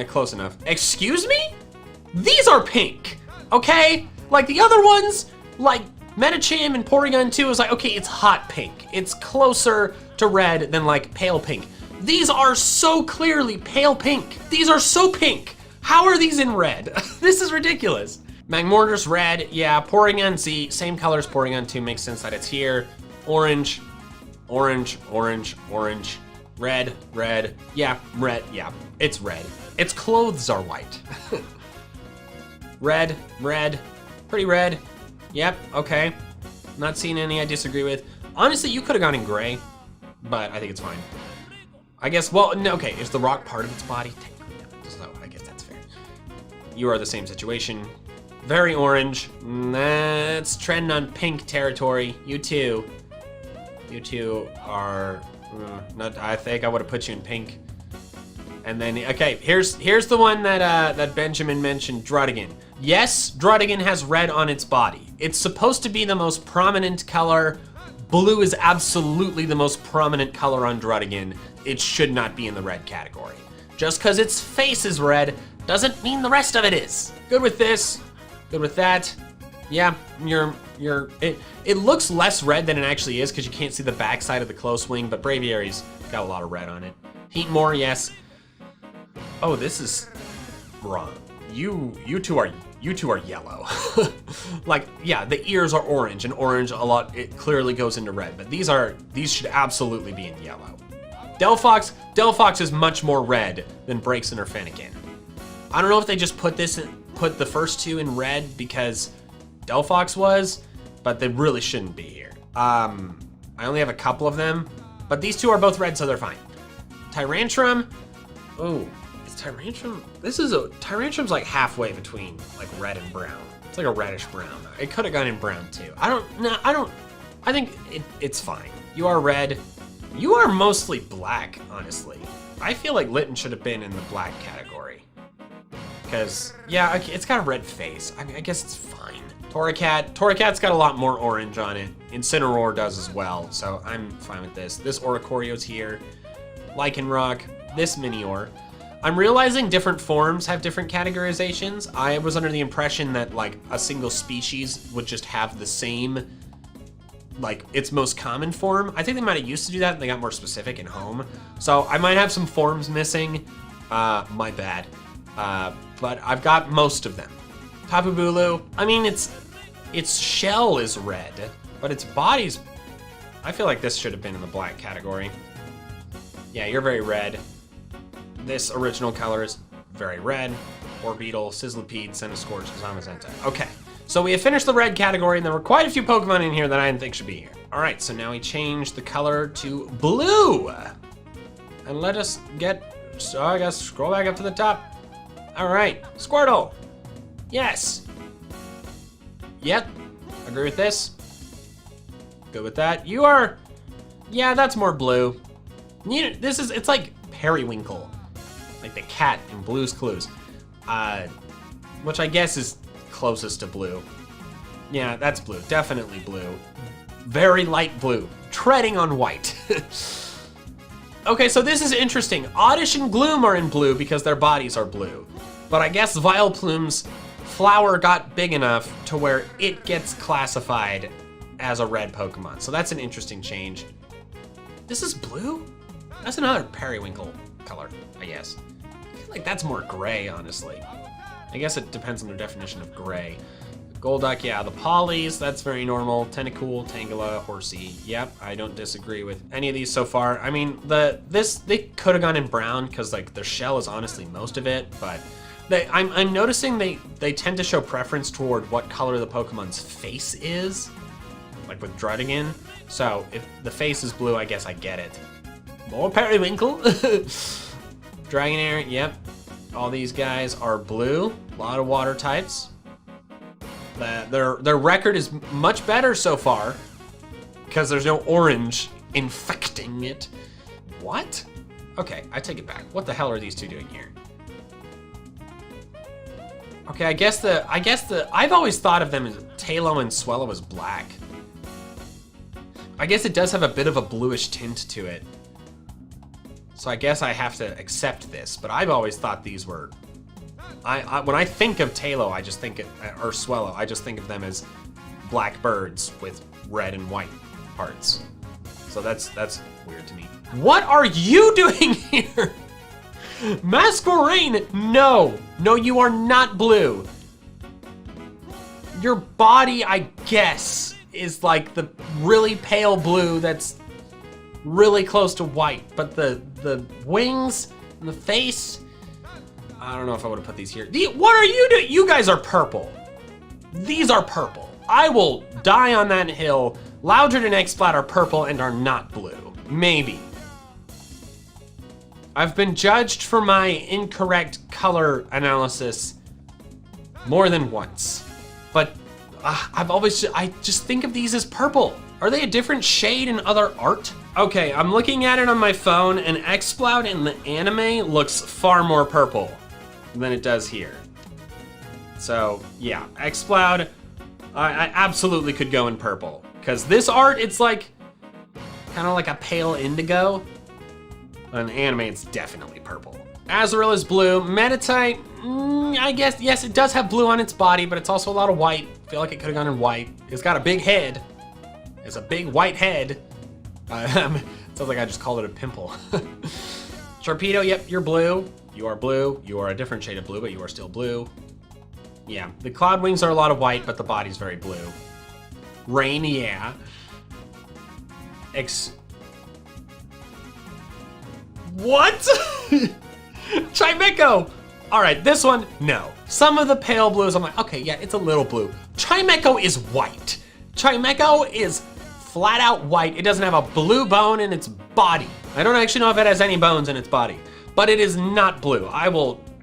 Close enough. Excuse me? These are pink, okay? Like the other ones, like Medicham and Porygon 2 is like, okay, it's hot pink. It's closer to red than like pale pink. These are so clearly pale pink. These are so pink. How are these in red? This is ridiculous. Magmortar's red, yeah, Porygon Z, same color as Porygon 2, makes sense that it's here. Orange, orange, orange, orange, red, red, yeah, it's red. Its clothes are white. Red, red, pretty red. Yep, okay. Not seeing any I disagree with. Honestly, you could have gone in gray, but I think it's fine. I guess, well, no, okay, is the rock part of its body? Technically, no, so I guess that's fair. You are the same situation. Very orange. That's trending on pink territory. You two are, not, I think I would have put you in pink. And then, okay, here's the one that Benjamin mentioned, Druddigon. Yes, Druddigon has red on its body. It's supposed to be the most prominent color. Blue is absolutely the most prominent color on Druddigon. It should not be in the red category. Just because its face is red doesn't mean the rest of it is. Good with this, good with that. Yeah, it looks less red than it actually is because you can't see the backside of the close wing, but Braviary's got a lot of red on it. Heatmore, yes. Oh, this is wrong. You two are yellow. Like, yeah, the ears are orange, and orange a lot, it clearly goes into red, but these should absolutely be in yellow. Delphox is much more red than Braixen or Fennekin. I don't know if they just put the first two in red because Delphox was, but they really shouldn't be here. I only have a couple of them, but these two are both red, so they're fine. Tyrantrum, oh, is Tyrantrum, Tyrantrum's like halfway between like red and brown. It's like a reddish brown. It could have gone in brown too. I think it's fine. You are red. You are mostly black, honestly. I feel like Litten should have been in the black category. Because, yeah, it's got a red face. I mean, I guess it's fine. Torracat's got a lot more orange on it. Incineroar does as well, so I'm fine with this. This Oricorio's here. Lycanroc, this Minior. I'm realizing different forms have different categorizations. I was under the impression that like a single species would just have the same, like its most common form. I think they might have used to do that and they got more specific in home. So I might have some forms missing, my bad. But I've got most of them. Tapu Bulu, I mean, its shell is red, but its body's, I feel like this should have been in the black category. Yeah, you're very red. This original color is very red. Orbeetle, Sizzlipede, Centiskorch, Zamazenta. Okay, so we have finished the red category, and there were quite a few Pokemon in here that I didn't think should be here. All right, so now we change the color to blue. And let us get, so I gotta scroll back up to the top. All right, Squirtle. Yes. Yep, agree with this. Good with that. You are, yeah, that's more blue. You know, it's like Periwinkle. Like the cat in Blue's Clues, which I guess is closest to blue. Yeah, that's blue, definitely blue. Very light blue, treading on white. Okay, so this is interesting. Oddish and Gloom are in blue because their bodies are blue. But I guess Vileplume's flower got big enough to where it gets classified as a red Pokemon. So that's an interesting change. This is blue? That's another Periwinkle color, I guess. I feel like that's more gray, honestly. I guess it depends on their definition of gray. Golduck, yeah, the Polys, that's very normal. Tentacool, Tangela, Horsey. Yep, I don't disagree with any of these so far. I mean, they could have gone in brown because like their shell is honestly most of it, but I'm noticing they tend to show preference toward what color the Pokemon's face is, like with Druddigon. So if the face is blue, I guess I get it. More Periwinkle. Dragonair, yep. All these guys are blue. A lot of water types. Their record is much better so far because there's no orange infecting it. What? Okay, I take it back. What the hell are these two doing here? Okay, I guess I've always thought of them as Tailo and Swellow as black. I guess it does have a bit of a bluish tint to it. So I guess I have to accept this, but I've always thought these were, when I think of Tailo, I just think, or Swellow, I just think of them as black birds with red and white parts. So that's weird to me. What are you doing here? Masquerain, no, you are not blue. Your body, I guess, is like the really pale blue that's really close to white, but the wings and the face, I don't know if I would have put these here. What are you doing? You guys are purple. These are purple. I will die on that hill. Loudred and X-Splat are purple and are not blue. Maybe. I've been judged for my incorrect color analysis more than once, but I just think of these as purple. Are they a different shade in other art? Okay, I'm looking at it on my phone, and X-Sploud in the anime looks far more purple than it does here. So yeah, X-Sploud, I absolutely could go in purple, because this art, it's like kind of like a pale indigo. In the anime, it's definitely purple. Azurill is blue. Meditite, I guess, yes, it does have blue on its body, but it's also a lot of white. I feel like it could have gone in white. It's got a big head. It's a big white head. Sounds like I just called it a pimple. Sharpedo, yep, you're blue. You are blue. You are a different shade of blue, but you are still blue. Yeah, the cloud wings are a lot of white, but the body's very blue. Rain, yeah. What? Chimecho! All right, this one, no. Some of the pale blues, I'm like, okay, yeah, it's a little blue. Chimecho is white. Chimecho is flat out white. It doesn't have a blue bone in its body. I don't actually know if it has any bones in its body, but it is not blue.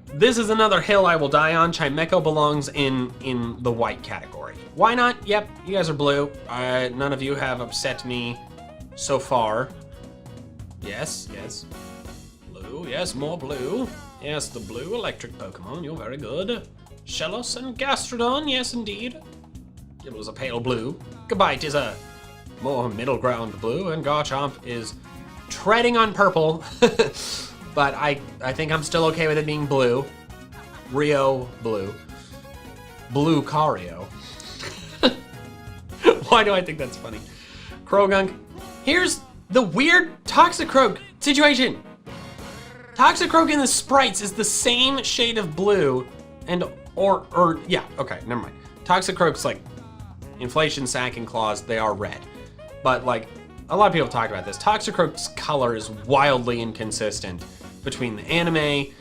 This is another hill I will die on. Chimecho belongs in the white category. Why not? Yep, you guys are blue. None of you have upset me so far. Yes. Blue, yes, more blue. Yes, the blue electric Pokemon, you're very good. Shellos and Gastrodon, yes indeed. It was a pale blue. Gabite is a more middle ground blue, and Garchomp is treading on purple. but I think I'm still okay with it being blue. Rio blue. Blue Cario. Why do I think that's funny? Krogunk. Here's the weird Toxicroak situation. Toxicroak in the sprites is the same shade of blue yeah, okay, never mind. Toxicroak's like inflation sac and claws, they are red. But like, a lot of people talk about this. Toxicroak's color is wildly inconsistent between the anime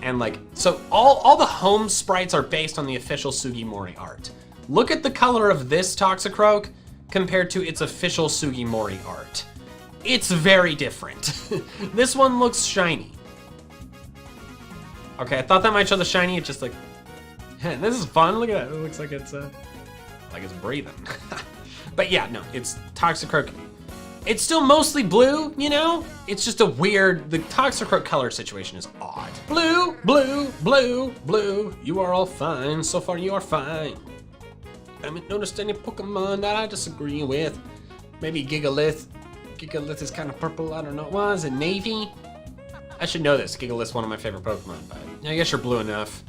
and like, so all the home sprites are based on the official Sugimori art. Look at the color of this Toxicroak compared to its official Sugimori art. It's very different. This one looks shiny. Okay, I thought that might show the shiny, it's just like, this is fun, look at that. It looks like it's breathing. But yeah, no, it's Toxicroak. It's still mostly blue, you know? It's just a weird, the Toxicroak color situation is odd. Blue, blue, blue, blue, you are all fine, so far you are fine. I haven't noticed any Pokemon that I disagree with. Maybe Gigalith. Gigalith is kind of purple, I don't know. What is it, navy? I should know this, Gigalith's one of my favorite Pokemon, but I guess you're blue enough.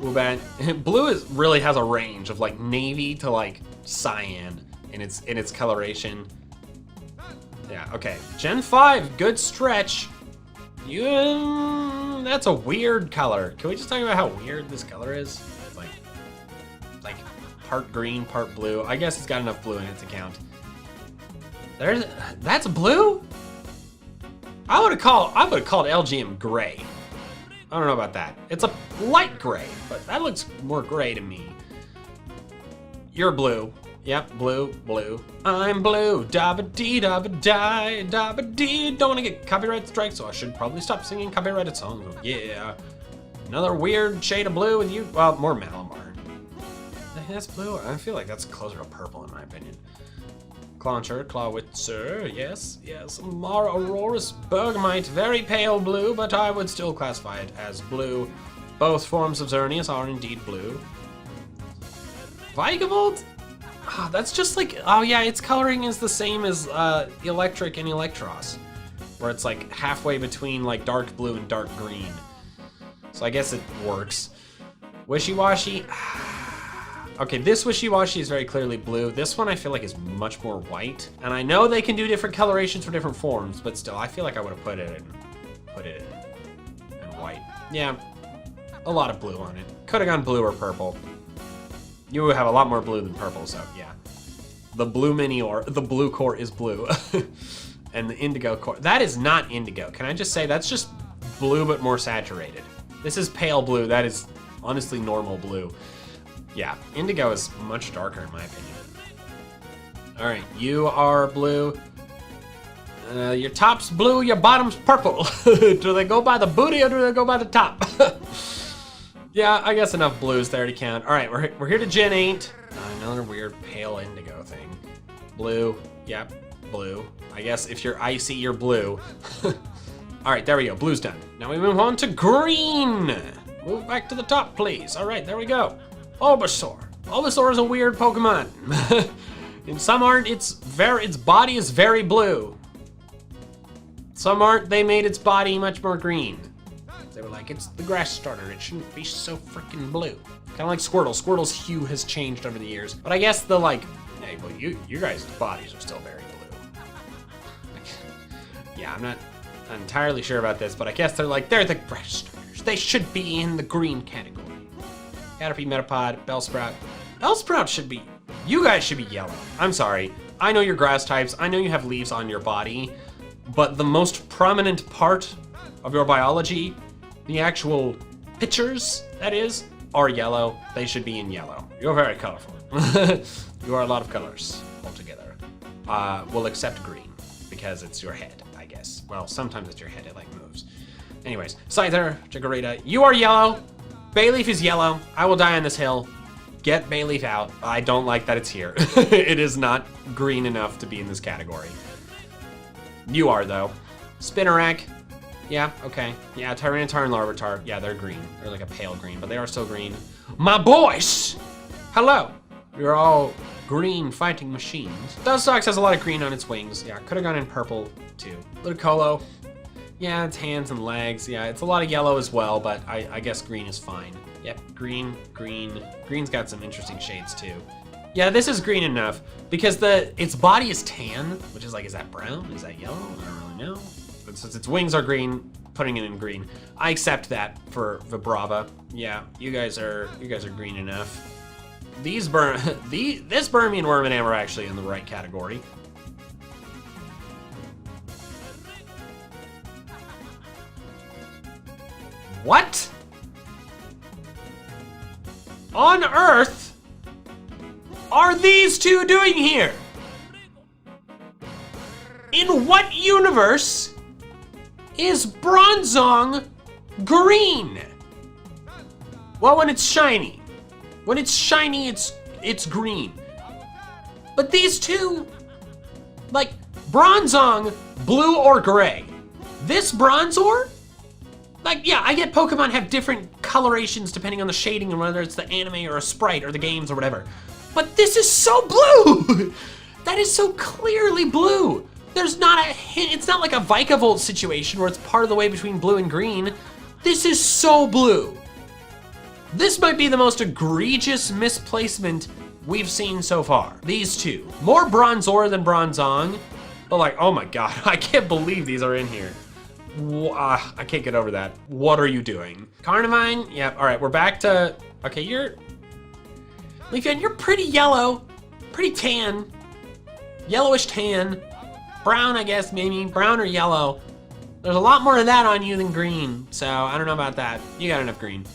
Woobat. Blue really has a range of like navy to like cyan in its coloration. Yeah, okay. Gen 5, good stretch. That's a weird color. Can we just talk about how weird this color is? Like part green, part blue. I guess it's got enough blue in its account. That's blue? I would have called LGM gray. I don't know about that. It's a light gray, but that looks more gray to me. You're blue. Yep, blue, blue. I'm blue. Dabba-dee, dabba-die, dabba-dee. Don't want to get copyright strike, so I should probably stop singing copyrighted songs. Oh, yeah. Another weird shade of blue with you. Well, more Malamar. That's blue. I feel like that's closer to purple in my opinion. Clauncher, Clawitzer, yes, yes. Aurorus, Bergmite, very pale blue, but I would still classify it as blue. Both forms of Xerneas are indeed blue. Vigavolt? Oh, that's just like, oh yeah, its coloring is the same as Electric and Electros, where it's like halfway between like dark blue and dark green. So I guess it works. Wishy-Washy? Okay, this Wishy-Washy is very clearly blue. This one I feel like is much more white. And I know they can do different colorations for different forms, but still, I feel like I would have put it in white. Yeah, a lot of blue on it. Could have gone blue or purple. You would have a lot more blue than purple, so yeah. The blue the blue core is blue. And the indigo core, that is not indigo. Can I just say that's just blue but more saturated. This is pale blue, that is honestly normal blue. Yeah, indigo is much darker in my opinion. All right, you are blue. Your top's blue, your bottom's purple. Do they go by the booty or do they go by the top? Yeah, I guess enough blues there to count. All right, we're here to Gen 8. Another weird pale indigo thing. Blue, yep, blue. I guess if you're icy, you're blue. All right, there we go, blue's done. Now we move on to green. Move back to the top, please. All right, there we go. Bulbasaur. Bulbasaur is a weird Pokemon. In some art, its body is very blue. Some art, they made its body much more green. They were like, it's the grass starter, it shouldn't be so freaking blue. Kind of like Squirtle. Squirtle's hue has changed over the years. But I guess the like, hey, well, you guys' bodies are still very blue. Yeah, I'm not entirely sure about this, but I guess they're the grass starters. They should be in the green category. Caterpie, Metapod, Bellsprout. Bellsprout should be, you guys should be yellow. I'm sorry. I know you're grass types. I know you have leaves on your body, but the most prominent part of your biology, the actual pictures, that is, are yellow. They should be in yellow. You're very colorful. You are a lot of colors altogether. We'll accept green because it's your head, I guess. Well, sometimes it's your head, it like moves. Anyways, Scyther, Chikorita, you are yellow. Bayleaf is yellow. I will die on this hill. Get Bayleaf out. I don't like that it's here. It is not green enough to be in this category. You are, though. Spinarak. Yeah, okay. Yeah, Tyranitar and Larvitar. Yeah, they're green. They're like a pale green, but they are still green. My boys! Hello. You're all green fighting machines. Dustox has a lot of green on its wings. Yeah, could have gone in purple, too. Ludicolo. Yeah, it's hands and legs. Yeah, it's a lot of yellow as well, but I guess green is fine. Yep, green. Green's got some interesting shades too. Yeah, this is green enough because its body is tan, which is like, is that brown? Is that yellow? I don't really know. But since its wings are green, putting it in green, I accept that for Vibrava. Yeah, you guys are green enough. This Burmy and Wormadam are actually in the right category. What on earth are these two doing here? In what universe is Bronzong green? Well, when it's shiny. When it's shiny, it's green. But these two, like Bronzong, blue or gray. This Bronzor, like, yeah, I get Pokemon have different colorations depending on the shading and whether it's the anime or a sprite or the games or whatever. But this is so blue! That is so clearly blue. There's not a hint, it's not like a Vikavolt situation where it's part of the way between blue and green. This is so blue. This might be the most egregious misplacement we've seen so far. These two. More Bronzor than Bronzong, but like, oh my god, I can't believe these are in here. I can't get over that. What are you doing? Carnivine, yep, all right, we're back to, okay, Leafeon, you're pretty yellow, pretty tan, yellowish tan, brown, I guess, maybe, brown or yellow. There's a lot more of that on you than green, so I don't know about that. You got enough green.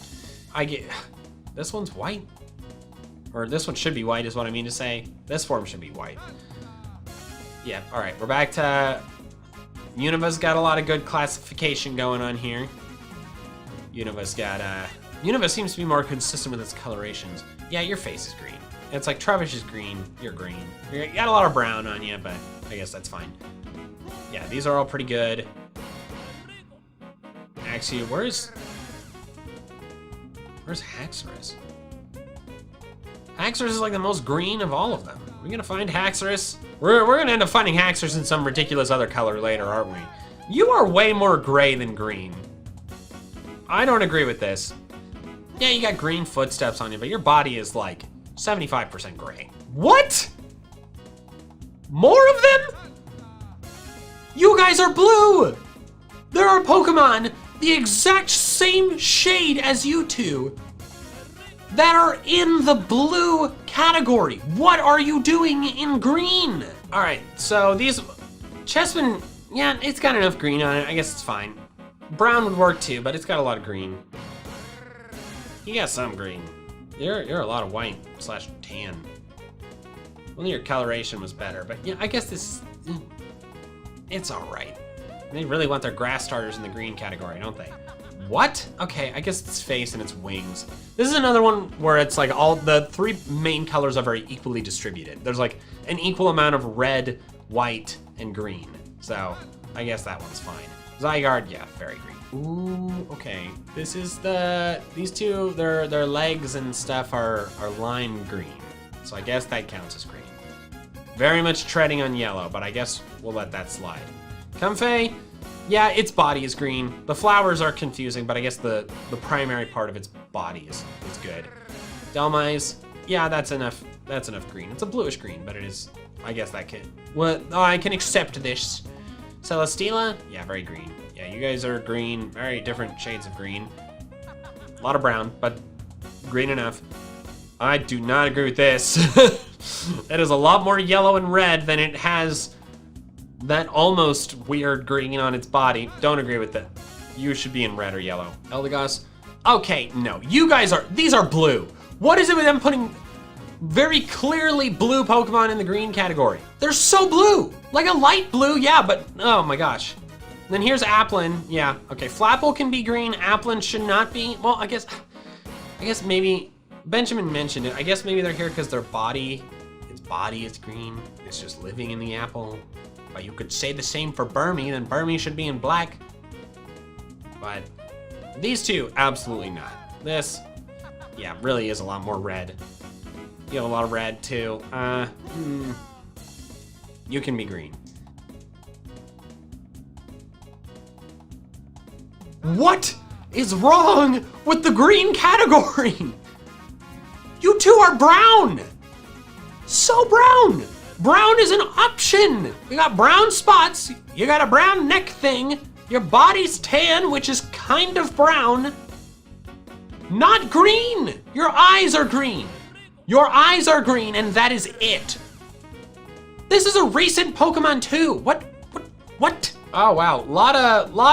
This one's white, or this one should be white is what I mean to say. This form should be white. Yeah, all right, we're back to, Univa's got a lot of good classification going on here. Unova seems to be more consistent with its colorations. Yeah, your face is green. It's like Trubbish is green, you're green. You got a lot of brown on you, but I guess that's fine. Yeah, these are all pretty good. Actually, where's Haxorus? Haxorus is like the most green of all of them. We're gonna find Haxorus. We're gonna end up finding Haxorus in some ridiculous other color later, aren't we? You are way more gray than green. I don't agree with this. Yeah, you got green footsteps on you, but your body is like 75% gray. What? More of them? You guys are blue! There are Pokemon the exact same shade as you two that are in the blue category. What are you doing in green? All right, so these, Chespin, yeah, it's got enough green on it. I guess it's fine. Brown would work too, but it's got a lot of green. You got some green. You're a lot of white / tan. Only your coloration was better, but yeah, I guess this, it's all right. They really want their grass starters in the green category, don't they? What? Okay, I guess it's face and its wings. This is another one where it's like all the three main colors are very equally distributed. There's like an equal amount of red, white, and green. So I guess that one's fine. Zygarde, yeah, very green. Ooh, okay. This is these two, their legs and stuff are lime green. So I guess that counts as green. Very much treading on yellow, but I guess we'll let that slide. Comfey, yeah, its body is green. The flowers are confusing, but I guess the primary part of its body is good. Delmise, yeah, that's enough green. It's a bluish green, but it is, I guess that can, well, oh, I can accept this. Celesteela, yeah, very green. Yeah, you guys are green, very different shades of green. A lot of brown, but green enough. I do not agree with this. That is a lot more yellow and red than it has that almost weird green on its body. Don't agree with that. You should be in red or yellow. Eldegoss, okay, no, you guys are, these are blue. What is it with them putting very clearly blue Pokemon in the green category? They're so blue, like a light blue, yeah, but oh my gosh. Then here's Applin, yeah, okay, Flapple can be green, Applin should not be. Well, I guess maybe, Benjamin mentioned it, I guess maybe they're here because their body, its body is green, it's just living in the apple. But you could say the same for Burmy, then Burmy should be in black. But these two, absolutely not. This, yeah, really is a lot more red. You have a lot of red too. You can be green. What is wrong with the green category? You two are brown. So brown. Brown is an option. You got brown spots. You got a brown neck thing. Your body's tan, which is kind of brown. Not green. Your eyes are green. Your eyes are green, and that is it. This is a recent Pokemon too. What? Oh wow, lot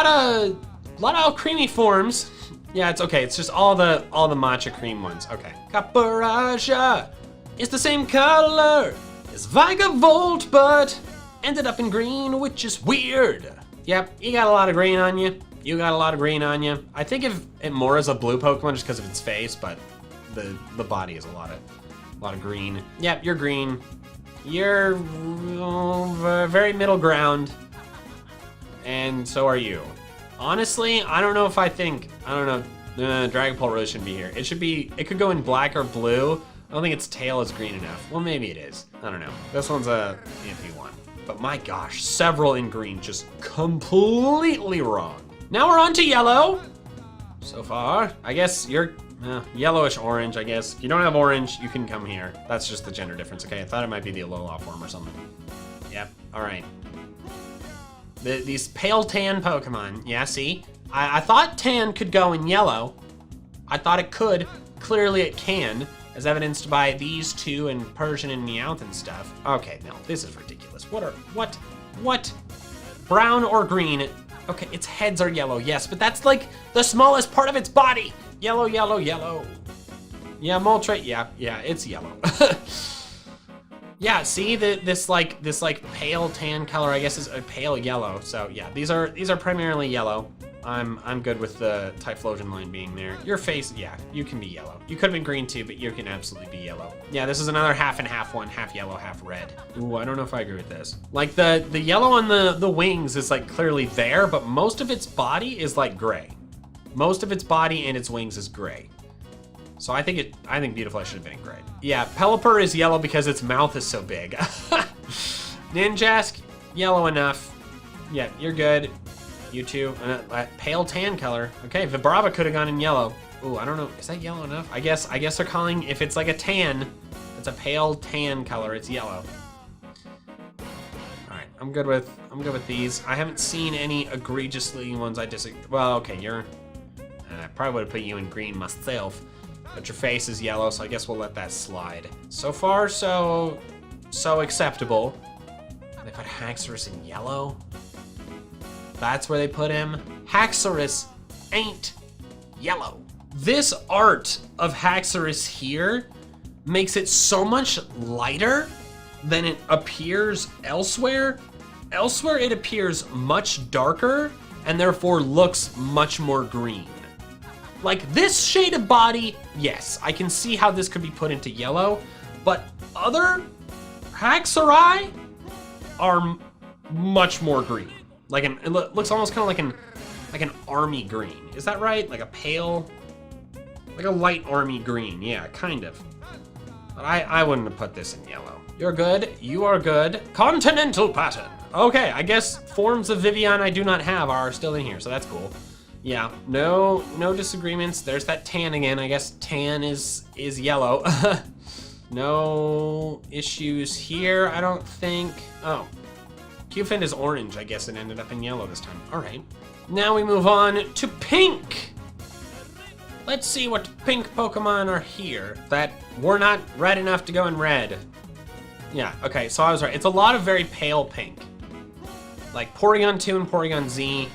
of creamy forms. Yeah, it's okay. It's just all the matcha cream ones. Okay. Caparaja is the same color as Vigavolt, but ended up in green, which is weird. Yep, you got a lot of green on you. You got a lot of green on you. I think of it more as a blue Pokemon just because of its face, but the body is a lot of green. Yep, you're green. You're very middle ground, and so are you. Honestly, I don't know. Dragapult really shouldn't be here. It could go in black or blue. I don't think its tail is green enough. Well, maybe it is. I don't know. This one's a iffy one. But my gosh, several in green, just completely wrong. Now we're on to yellow. So far, I guess you're yellowish orange, I guess. If you don't have orange, you can come here. That's just the gender difference. Okay, I thought it might be the Alola form or something. Yep, all right. These pale tan Pokemon, yeah, see? I thought tan could go in yellow. I thought it could. Clearly it can, as evidenced by these two and Persian and Meowth and stuff. Okay, no, this is ridiculous. What? Brown or green? Okay, its heads are yellow, yes, but that's like the smallest part of its body. Yellow. Yeah, Moltres, yeah, it's yellow. Yeah, see this pale tan color, I guess, is a pale yellow. So yeah, these are primarily yellow. I'm good with the Typhlosion line being there. Your face, yeah, you can be yellow. You could have been green too, but you can absolutely be yellow. Yeah, this is another half and half one, half yellow, half red. Ooh, I don't know if I agree with this. Like the yellow on the wings is like clearly there, but most of its body is like gray. Most of its body and its wings is gray. So I think Beautifly should have been gray. Yeah, Pelipper is yellow because its mouth is so big. Ninjask, yellow enough. Yeah, you're good. You two, pale tan color. Okay, Vibrava could have gone in yellow. Ooh, I don't know, is that yellow enough? I guess they're calling, if it's like a tan, it's a pale tan color, it's yellow. All right, I'm good with these. I haven't seen any egregiously ones I disagree. Well, okay, I probably would have put you in green myself, but your face is yellow, so I guess we'll let that slide. So far, so acceptable. They put Haxorus in yellow. That's where they put him. Haxorus ain't yellow. This art of Haxorus here makes it so much lighter than it appears elsewhere. Elsewhere, it appears much darker and therefore looks much more green. Like this shade of body, yes, I can see how this could be put into yellow, but other Haxori are much more green. It looks almost kind of like an army green. Is that right? Like a pale, like a light army green. Yeah, kind of. But I wouldn't have put this in yellow. You're good. You are good. Continental pattern. Okay, I guess forms of Vivian I do not have are still in here, so that's cool. Yeah, no disagreements. There's that tan again. I guess tan is yellow. No issues here, I don't think. Oh. Qfin is orange, I guess it ended up in yellow this time. All right. Now we move on to pink. Let's see what pink Pokemon are here that were not red enough to go in red. Yeah, okay, so I was right. It's a lot of very pale pink. Like Porygon 2 and Porygon Z,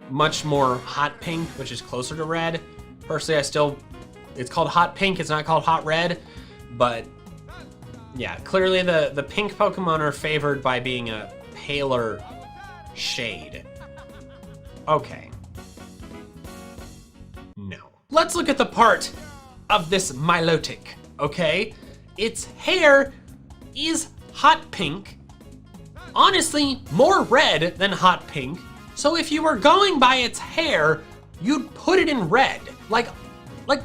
much more hot pink, which is closer to red. Personally, it's called hot pink, it's not called hot red, but yeah, clearly the pink Pokemon are favored by being a paler shade. Okay. No. Let's look at the part of this Milotic, okay? Its hair is hot pink. Honestly, more red than hot pink. So if you were going by its hair, you'd put it in red. Like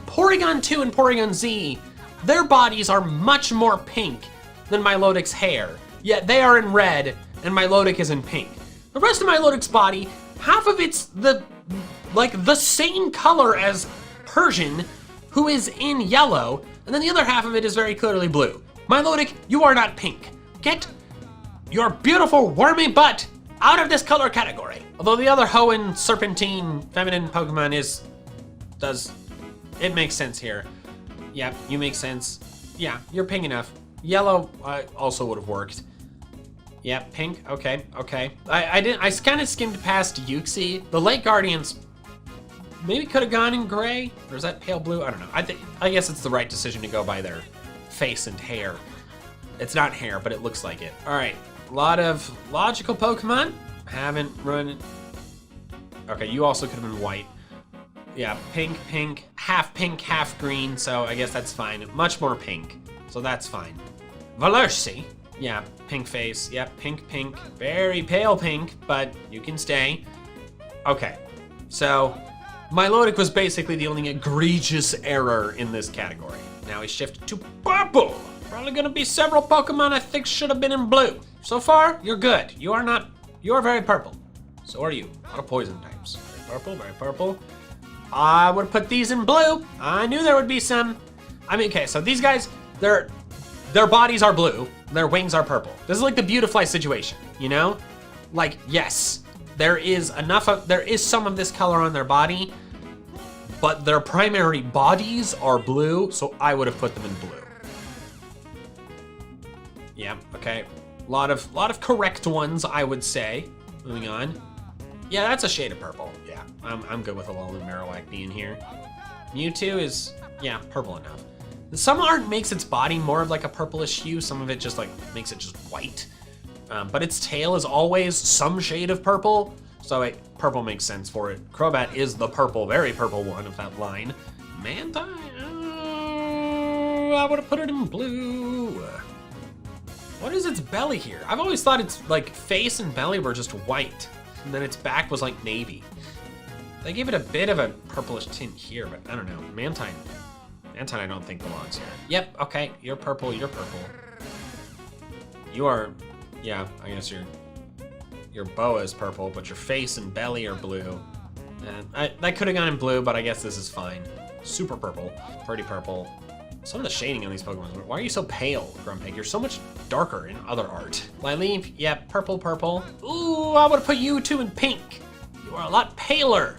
Porygon 2 and Porygon Z, their bodies are much more pink than Milotic's hair, yet they are in red and Milotic is in pink. The rest of Milotic's body, half of it's the like the same color as Persian, who is in yellow, and then the other half of it is very clearly blue. Milotic, you are not pink. Get your beautiful wormy butt out of this color category. Although the other Hoenn Serpentine feminine Pokemon it makes sense here. Yep, you make sense. Yeah, you're pink enough. Yellow also would have worked. Yep, pink, okay. I kind of skimmed past Uxie. The Lake Guardians maybe could have gone in gray, or is that pale blue? I don't know. I guess it's the right decision to go by their face and hair. It's not hair, but it looks like it. All right, a lot of logical Pokemon. Haven't run. Okay, you also could have been white. Yeah, pink, half green, so I guess that's fine. Much more pink, so that's fine. Valersi, yeah, pink face, yep, pink, very pale pink, but you can stay. Okay, so Milotic was basically the only egregious error in this category. Now we shift to purple. Probably gonna be several Pokemon I think should have been in blue. So far, you're good. You are very purple. So are you. A lot of poison types. Very purple. I would put these in blue. I knew there would be some. I mean, okay, so these guys, their bodies are blue, their wings are purple. This is like the Beautifly situation, you know? Like, yes, there is some of this color on their body, but their primary bodies are blue, so I would have put them in blue. Yeah, okay. A lot of correct ones, I would say. Moving on. Yeah, that's a shade of purple. Yeah, I'm good with a Alolan Marowak being here. Mewtwo is, yeah, purple enough. Some art makes its body more of like a purplish hue. Some of it just like makes it just white. But its tail is always some shade of purple. So purple makes sense for it. Crobat is the purple, very purple one of that line. Mantine, I would have put it in blue. What is its belly here? I've always thought its like face and belly were just white, and then its back was like navy. They gave it a bit of a purplish tint here, but I don't know. Mantine I don't think belongs here. Yep, okay, you're purple. You are, yeah, I guess your boa is purple, but your face and belly are blue. And that could have gone in blue, but I guess this is fine. Super purple, pretty purple. Some of the shading on these Pokemon, why are you so pale, Grumpig? You're so much darker in other art. Lileaf, yeah, purple. Ooh, I would've put you two in pink. You are a lot paler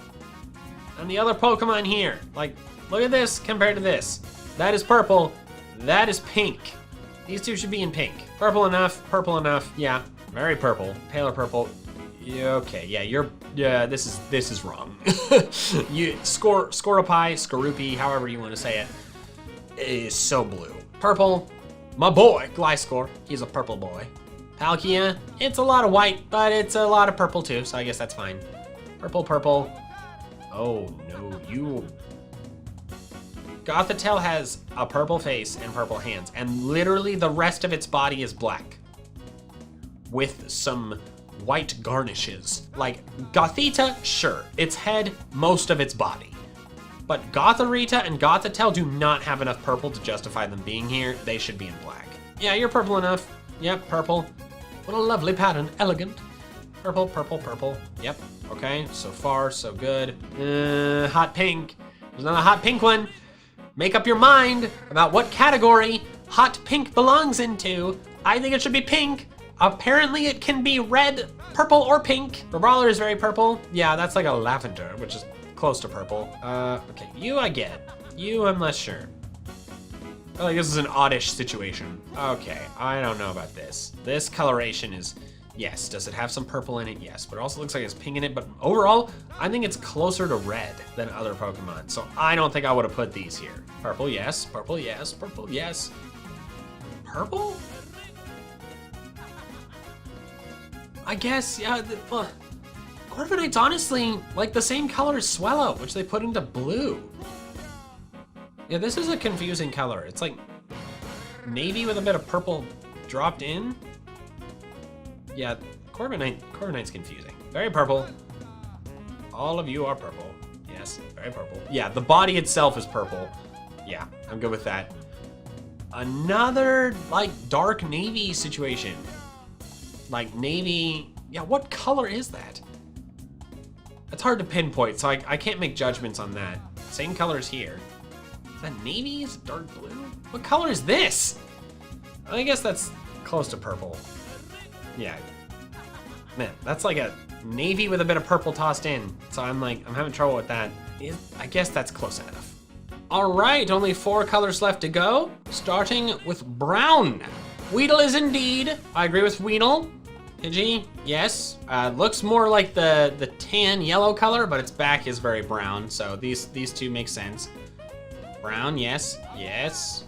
than the other Pokemon here. Like, look at this compared to this. That is purple, that is pink. These two should be in pink. Purple enough, yeah, very purple, paler purple. Yeah, okay, yeah, this is wrong. You, Skorupi, however you wanna say it, is so blue. Purple, my boy, Gliscor, he's a purple boy. Palkia, it's a lot of white, but it's a lot of purple too, so I guess that's fine. Purple. Oh no, you. Gothitelle has a purple face and purple hands, and literally the rest of its body is black. With some white garnishes. Like, Gothita, sure, its head, most of its body. But Gothorita and Gothitelle do not have enough purple to justify them being here. They should be in black. Yeah, you're purple enough. Yep, purple. What a lovely pattern, elegant. Purple. Yep, okay, so far, so good. Hot pink. There's another hot pink one. Make up your mind about what category hot pink belongs into. I think it should be pink. Apparently it can be red, purple, or pink. Brawler is very purple. Yeah, that's like a lavender, which is close to purple. Okay, you I get. You I'm less sure. I feel like this is an oddish situation. Okay, I don't know about this. This coloration is, yes, does it have some purple in it? Yes, but it also looks like it's pink in it, but overall, I think it's closer to red than other Pokemon, so I don't think I would have put these here. Purple, yes, purple, yes, purple, yes. Purple? I guess, yeah, Corviknight's honestly like the same color as Swellow, which they put into blue. Yeah, this is a confusing color. It's like navy with a bit of purple dropped in. Yeah, Corviknight's confusing. Very purple. All of you are purple. Yes, very purple. Yeah, the body itself is purple. Yeah, I'm good with that. Another like dark navy situation. Like navy, yeah, what color is that? It's hard to pinpoint, so I can't make judgments on that. Same colors here. Is that navy? Is it dark blue? What color is this? I guess that's close to purple. Yeah. Man, that's like a navy with a bit of purple tossed in. So I'm having trouble with that. I guess that's close enough. All right, only 4 colors left to go. Starting with brown. Weedle is indeed. I agree with Weedle. Pidgey, yes. Looks more like the tan yellow color, but its back is very brown. So these two make sense. Brown, yes, yes.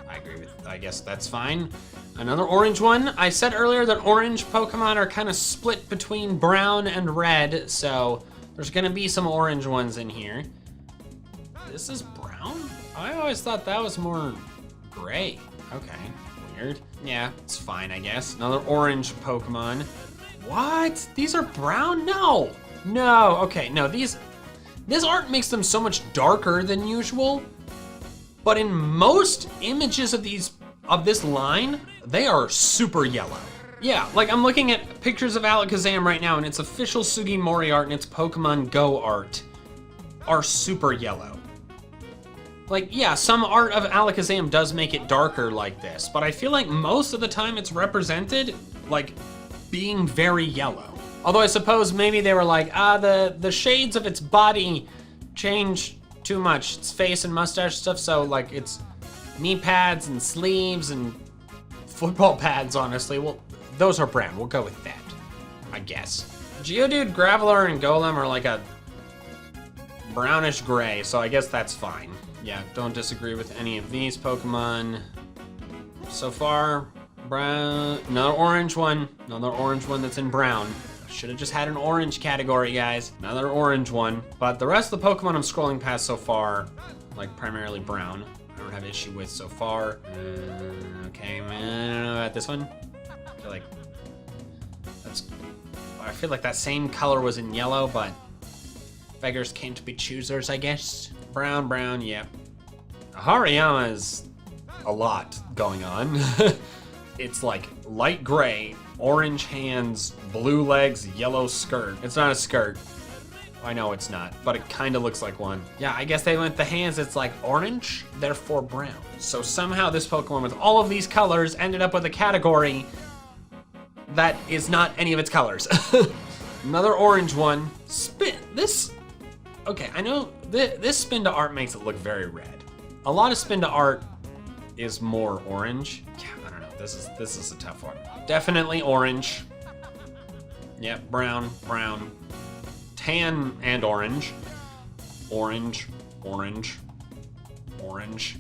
I agree with, I guess that's fine. Another orange one. I said earlier that orange Pokemon are kind of split between brown and red, so there's gonna be some orange ones in here. This is brown? I always thought that was more gray. Okay, weird. Yeah, it's fine, I guess. Another orange Pokemon. What? These are brown? No. No, okay, no, this art makes them so much darker than usual, but in most images of this line, they are super yellow. Yeah, like I'm looking at pictures of Alakazam right now, and its official Sugimori art and its Pokemon Go art are super yellow. Like, yeah, some art of Alakazam does make it darker like this, but I feel like most of the time it's represented like being very yellow. Although I suppose maybe they were like, the shades of its body change too much, its face and mustache stuff, so like its knee pads and sleeves and football pads, honestly, well, those are brown. We'll go with that, I guess. Geodude, Graveler, and Golem are like a brownish gray, so I guess that's fine. Yeah, don't disagree with any of these Pokemon. So far, brown, another orange one that's in brown. Should have just had an orange category, guys. Another orange one. But the rest of the Pokemon I'm scrolling past so far, like primarily brown, I don't have issue with so far. Okay, man, I don't know about this one. I feel like that same color was in yellow, but beggars can't be choosers, I guess. Brown, brown, yeah. Hariyama is a lot going on. It's like light gray, orange hands, blue legs, yellow skirt. It's not a skirt. I know it's not, but it kind of looks like one. Yeah, I guess they went the hands, it's like orange, therefore brown. So somehow this Pokemon with all of these colors ended up with a category that is not any of its colors. Another orange one. Okay, I know this spin to art makes it look very red. A lot of spin to art is more orange. Yeah, I don't know. This is a tough one. Definitely orange. Yep, brown, brown. Tan and orange. Orange, orange, orange.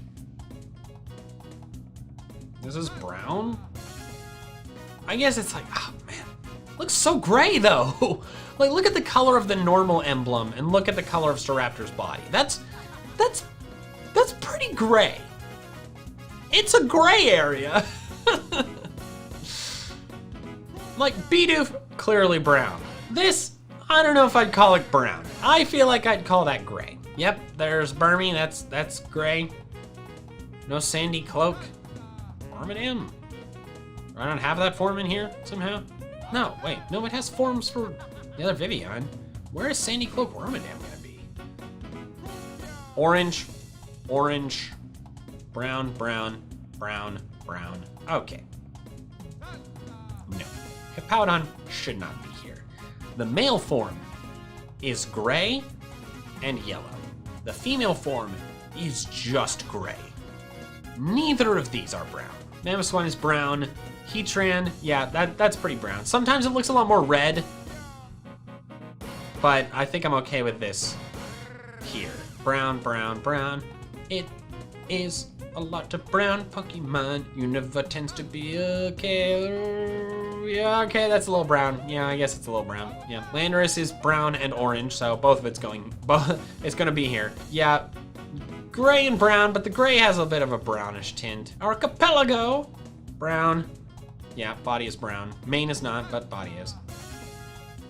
This is brown? I guess it's like, oh man. Looks so gray though. Like, look at the color of the normal emblem and look at the color of Staraptor's body. That's pretty gray. It's a gray area. Like Bidoof, clearly brown. This, I don't know if I'd call it brown. I feel like I'd call that gray. Yep, there's Burmy, that's gray. No Sandy Cloak. Wormadam? Do I not have that form in here somehow? No, wait, no, it has forms for the other Vivian. Where is Sandy Cloak Wormadam gonna be? Orange, orange, brown, brown, brown, brown. Okay. No. Hippowdon should not be here. The male form is gray and yellow. The female form is just gray. Neither of these are brown. Mamoswine is brown. Heatran, yeah, that's pretty brown. Sometimes it looks a lot more red, but I think I'm okay with this here. Brown, brown, brown. It is a lot of brown Pokemon. Unova tends to be okay. Yeah, okay, that's a little brown. Yeah, I guess it's a little brown. Yeah, Landorus is brown and orange, so both of it's gonna be here. Yeah, gray and brown, but the gray has a bit of a brownish tint. Archipelago, brown. Yeah, body is brown. Mane is not, but body is.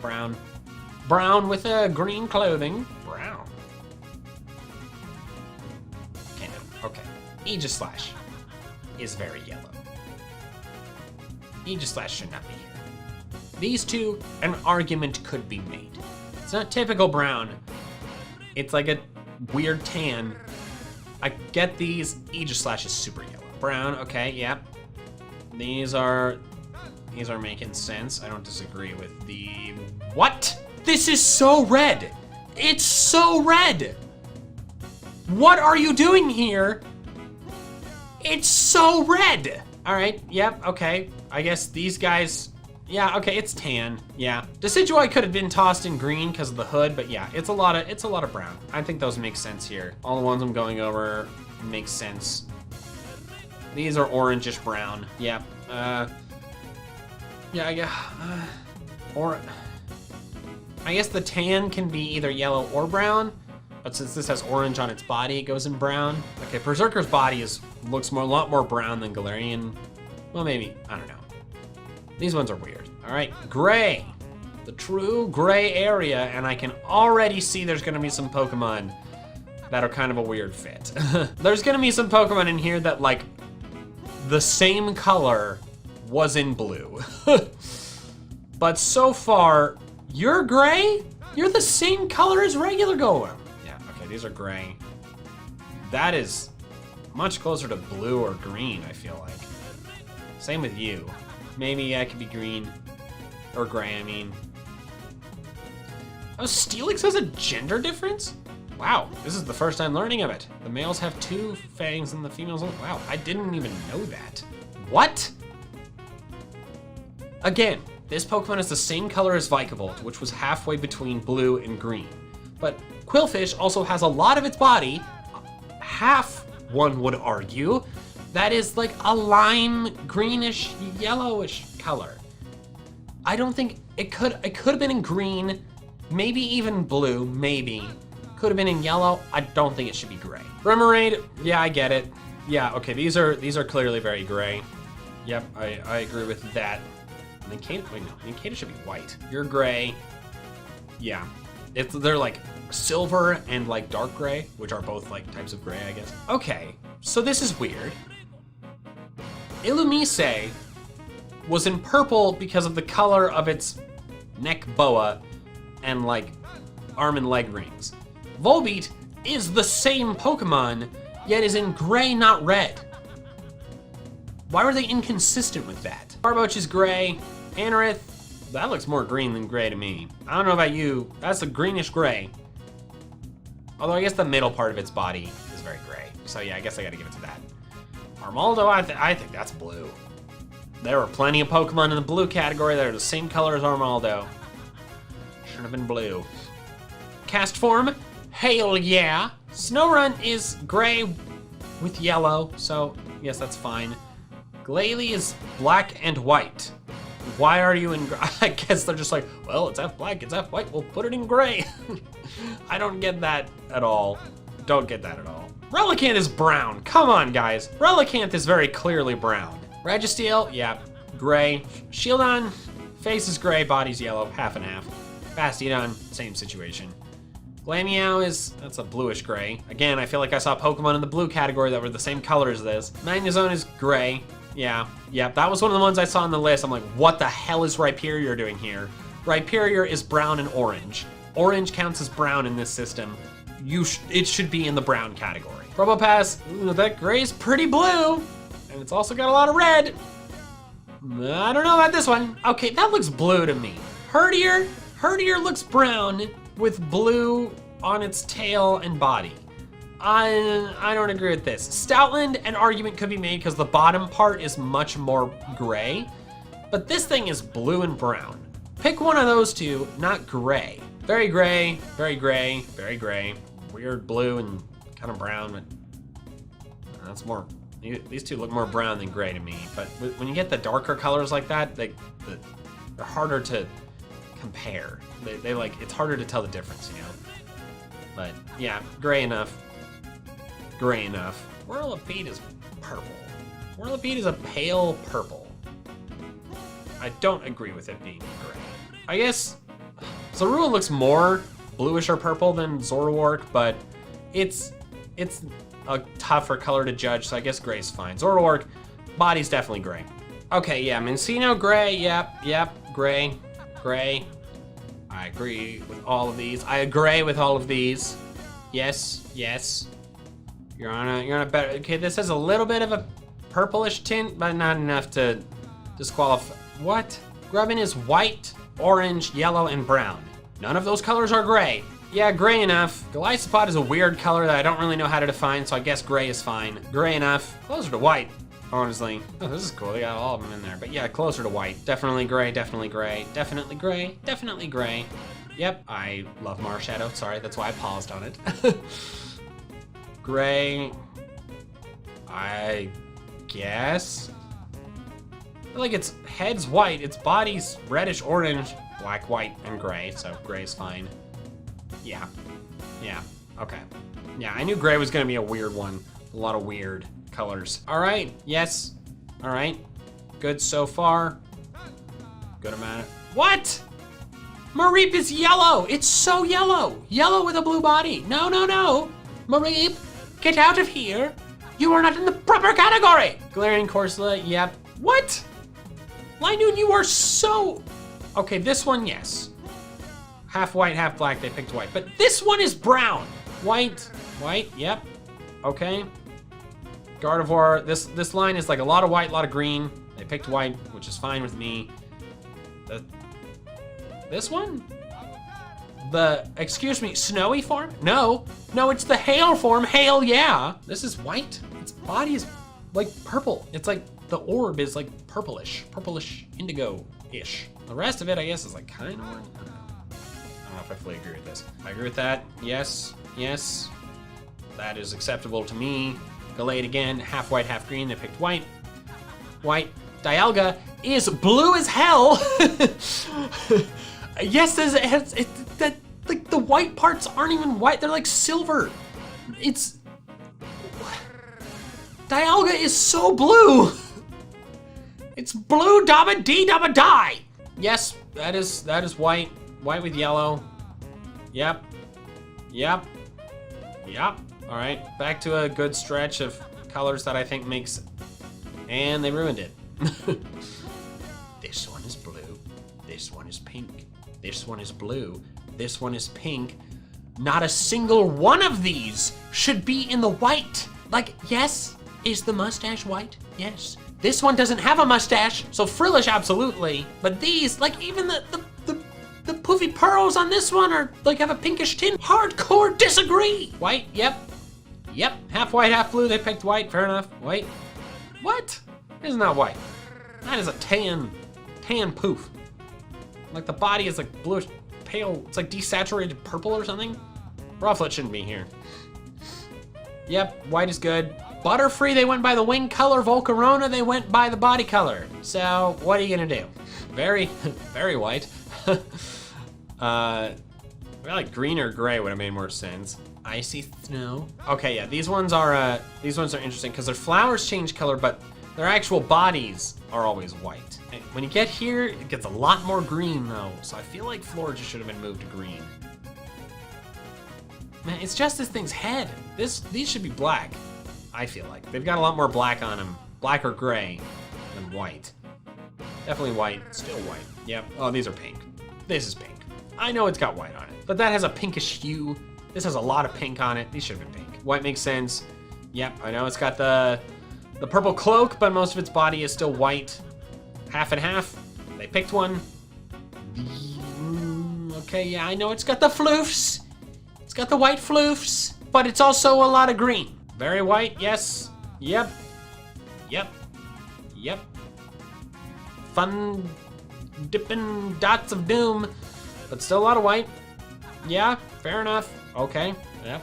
Brown. Brown with green clothing. Brown. Okay, no. Okay. Aegislash is very yellow. Aegislash should not be here. These two, an argument could be made. It's not typical brown. It's like a weird tan. I get these. Aegislash is super yellow. Brown, okay, yep. These are making sense. I don't disagree with the... What? This is so red. It's so red. What are you doing here? It's so red. All right, yep, okay. I guess these guys, yeah, okay, it's tan, yeah. Decidueye could have been tossed in green because of the hood, but yeah, it's a lot of brown. I think those make sense here. All the ones I'm going over make sense. These are orangish brown, yep. Yeah, I guess the tan can be either yellow or brown, but since this has orange on its body, it goes in brown. Okay, Berserker's body looks a lot more brown than Galarian. Well, maybe, I don't know. These ones are weird. All right, gray. The true gray area, and I can already see there's gonna be some Pokemon that are kind of a weird fit. There's gonna be some Pokemon in here that like the same color was in blue. But so far, you're gray? You're the same color as regular Golem. Yeah, okay, these are gray. That is much closer to blue or green, I feel like. Same with you. Maybe I could be green. Or gray, I mean. Oh, Steelix has a gender difference? Wow, this is the first time learning of it. The males have 2 fangs and the females don't. Wow, I didn't even know that. What? Again, this Pokemon is the same color as Vikavolt, which was halfway between blue and green. But Quillfish also has a lot of its body, half, one would argue, that is like a lime, greenish, yellowish color. I don't think it could have been in green, maybe even blue, maybe. Could have been in yellow. I don't think it should be gray. Remoraid, yeah, I get it. Yeah, okay, these are clearly very gray. Yep, I agree with that. Nincada, wait, no, Nincada should be white. You're gray. Yeah, they're like silver and like dark gray, which are both like types of gray, I guess. Okay, so this is weird. Illumise was in purple because of the color of its neck boa and like arm and leg rings. Volbeat is the same Pokemon, yet is in gray, not red. Why were they inconsistent with that? Barboach is gray. Anorith, that looks more green than gray to me. I don't know about you, that's a greenish gray. Although I guess the middle part of its body is very gray. So yeah, I guess I gotta give it to that. Armaldo, I think that's blue. There were plenty of Pokemon in the blue category that are the same color as Armaldo. Should have been blue. Cast form, hail yeah. Snorunt is gray with yellow, so yes, that's fine. Glalie is black and white. Why are you in gray? I guess they're just like, well, it's half black, it's half white, we'll put it in gray. I don't get that at all. Don't get that at all. Relicanth is brown. Come on, guys. Relicanth is very clearly brown. Registeel, yeah, gray. Shieldon, face is gray, body's yellow, half and half. Bastiodon, same situation. Glameow that's a bluish gray. Again, I feel like I saw Pokemon in the blue category that were the same color as this. Magnezone is gray. Yeah, that was one of the ones I saw on the list. I'm like, what the hell is Rhyperior doing here? Rhyperior is brown and orange. Orange counts as brown in this system. It should be in the brown category. Probopass, ooh, that gray is pretty blue. And it's also got a lot of red. I don't know about this one. Okay, that looks blue to me. Herdier looks brown with blue on its tail and body. I don't agree with this. Stoutland, an argument could be made because the bottom part is much more gray, but this thing is blue and brown. Pick one of those two, not gray. Very gray, very gray, very gray. Weird blue and kind of brown, but that's more, these two look more brown than gray to me. But when you get the darker colors like that, they're harder to compare. They like, it's harder to tell the difference, you know? But yeah, gray enough. Gray enough. Whirlipede is purple. Whirlipede is a pale purple. I don't agree with it being gray. I guess Zorua looks more bluish or purple than Zoroark, but it's a tougher color to judge, so I guess gray's fine. Zoroark, body's definitely gray. Okay, yeah, Minccino gray, yep, gray. I agree with all of these. I agree with all of these. Yes, yes. You're on a better, okay, this has a little bit of a purplish tint, but not enough to disqualify. What? Grubbin is white, orange, yellow, and brown. None of those colors are gray. Yeah, gray enough. Glycopod is a weird color that I don't really know how to define, so I guess gray is fine. Gray enough. Closer to white, honestly. Oh, this is cool. They got all of them in there. But yeah, closer to white. Definitely gray, definitely gray, definitely gray, definitely gray. Yep, I love Marshadow. Sorry, that's why I paused on it. Gray. I guess. I feel like its head's white, its body's reddish orange, black, white, and gray, so gray's fine. Yeah. Yeah. Okay. Yeah, I knew gray was gonna be a weird one. A lot of weird colors. All right. Yes. All right. Good so far. Good amount of... What? Mareep is yellow. It's so yellow. Yellow with a blue body. No, no, no. Mareep, get out of here. You are not in the proper category. Glaring Corsola. Yep. What? Linoon, you are so... Okay, this one, yes. Half white, half black, they picked white. But this one is brown. White, white, yep. Okay. Gardevoir, this line is like a lot of white, a lot of green. They picked white, which is fine with me. This one? The, excuse me, snowy form? No, no, it's the hail form, hail, yeah. This is white, its body is like purple. It's like the orb is like purplish indigo-ish. The rest of it, I guess, is like kind of orange. I don't know if I fully agree with this. I agree with that. Yes, yes. That is acceptable to me. Gallade again, half white, half green. They picked white. White. Dialga is blue as hell. Yes, like the white parts aren't even white. They're like silver. It's... Dialga is so blue. It's blue dabba dee dabba die. Yes, that is white. White with yellow. Yep. Yep. Yep. All right, back to a good stretch of colors that I think makes... And they ruined it. This one is blue. This one is pink. This one is blue. This one is pink. Not a single one of these should be in the white. Like, yes, is the mustache white? Yes. This one doesn't have a mustache, so Frillish, absolutely. But these, like even the poofy pearls on this one are like have a pinkish tint. Hardcore disagree. White, yep. Yep, half white, half blue. They picked white, fair enough. White. What? It's not white. That is a tan poof. Like the body is like bluish, pale, it's like desaturated purple or something. Rufflet shouldn't be here. Yep, white is good. Butterfree, they went by the wing color. Volcarona, they went by the body color. So, what are you gonna do? Very, very white. I feel like green or gray would have made more sense. Icy snow. Okay, yeah, these ones are interesting because their flowers change color, but their actual bodies are always white. And when you get here, it gets a lot more green though. So I feel like Florida should have been moved to green. Man, it's just this thing's head. These should be black, I feel like. They've got a lot more black on them. Black or gray than white. Definitely white, still white. Yep, oh, these are pink. This is pink. I know it's got white on it, but that has a pinkish hue. This has a lot of pink on it. These should have been pink. White makes sense. Yep, I know it's got the purple cloak, but most of its body is still white. Half and half. They picked one. Okay, yeah, I know it's got the floofs. It's got the white floofs, but it's also a lot of green. Very white, yes. Yep. Yep. Yep. Fun dipping dots of doom, but still a lot of white. Yeah, fair enough. Okay, yep.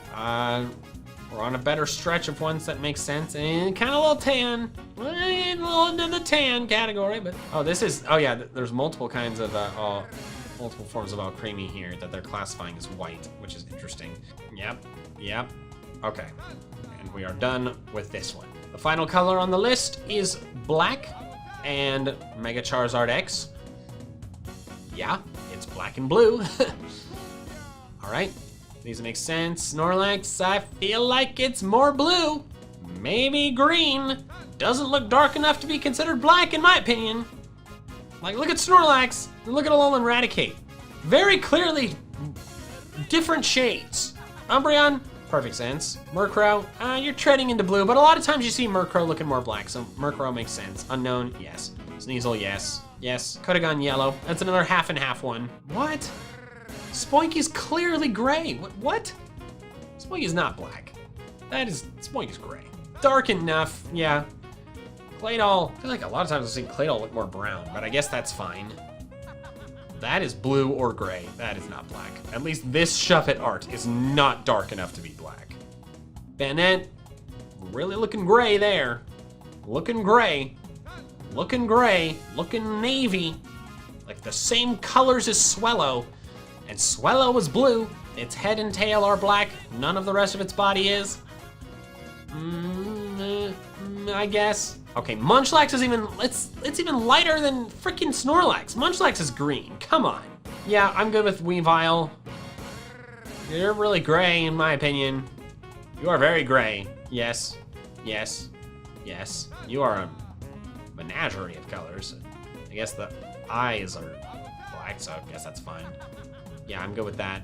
We're on a better stretch of ones that make sense, and kind of a little tan. A little into the tan category, but oh, this is, oh yeah, there's multiple kinds of multiple forms of Alcremie here that they're classifying as white, which is interesting. Yep, yep. Okay, and we are done with this one. The final color on the list is black and Mega Charizard X. Yeah, it's black and blue. All right, these make sense. Snorlax, I feel like it's more blue. Maybe green. Doesn't look dark enough to be considered black in my opinion. Like, look at Snorlax, and look at Alolan Raticate. very clearly different shades. Umbreon, perfect sense. Murkrow, you're treading into blue, but a lot of times you see Murkrow looking more black, so Murkrow makes sense. Unknown, yes. Sneasel, yes. Yes, could have gone yellow. That's another half and half one. What? Spoinky's clearly gray. What? Spoinky's not black. Spoinky's gray. Dark enough, yeah. Claydol, I feel like a lot of times I've seen Claydol look more brown, but I guess that's fine. That is blue or gray. That is not black. At least this Shuffit art is not dark enough to be black. Bennett, really looking gray there. Looking gray. Looking gray. Looking navy. Like the same colors as Swellow. And Swellow is blue. Its head and tail are black. None of the rest of its body is. I guess. Okay, Munchlax is it's even lighter than freaking Snorlax. Munchlax is green, come on. Yeah, I'm good with Weavile. You're really gray in my opinion. You are very gray. Yes, yes, yes. You are a menagerie of colors. I guess the eyes are black, so I guess that's fine. Yeah, I'm good with that.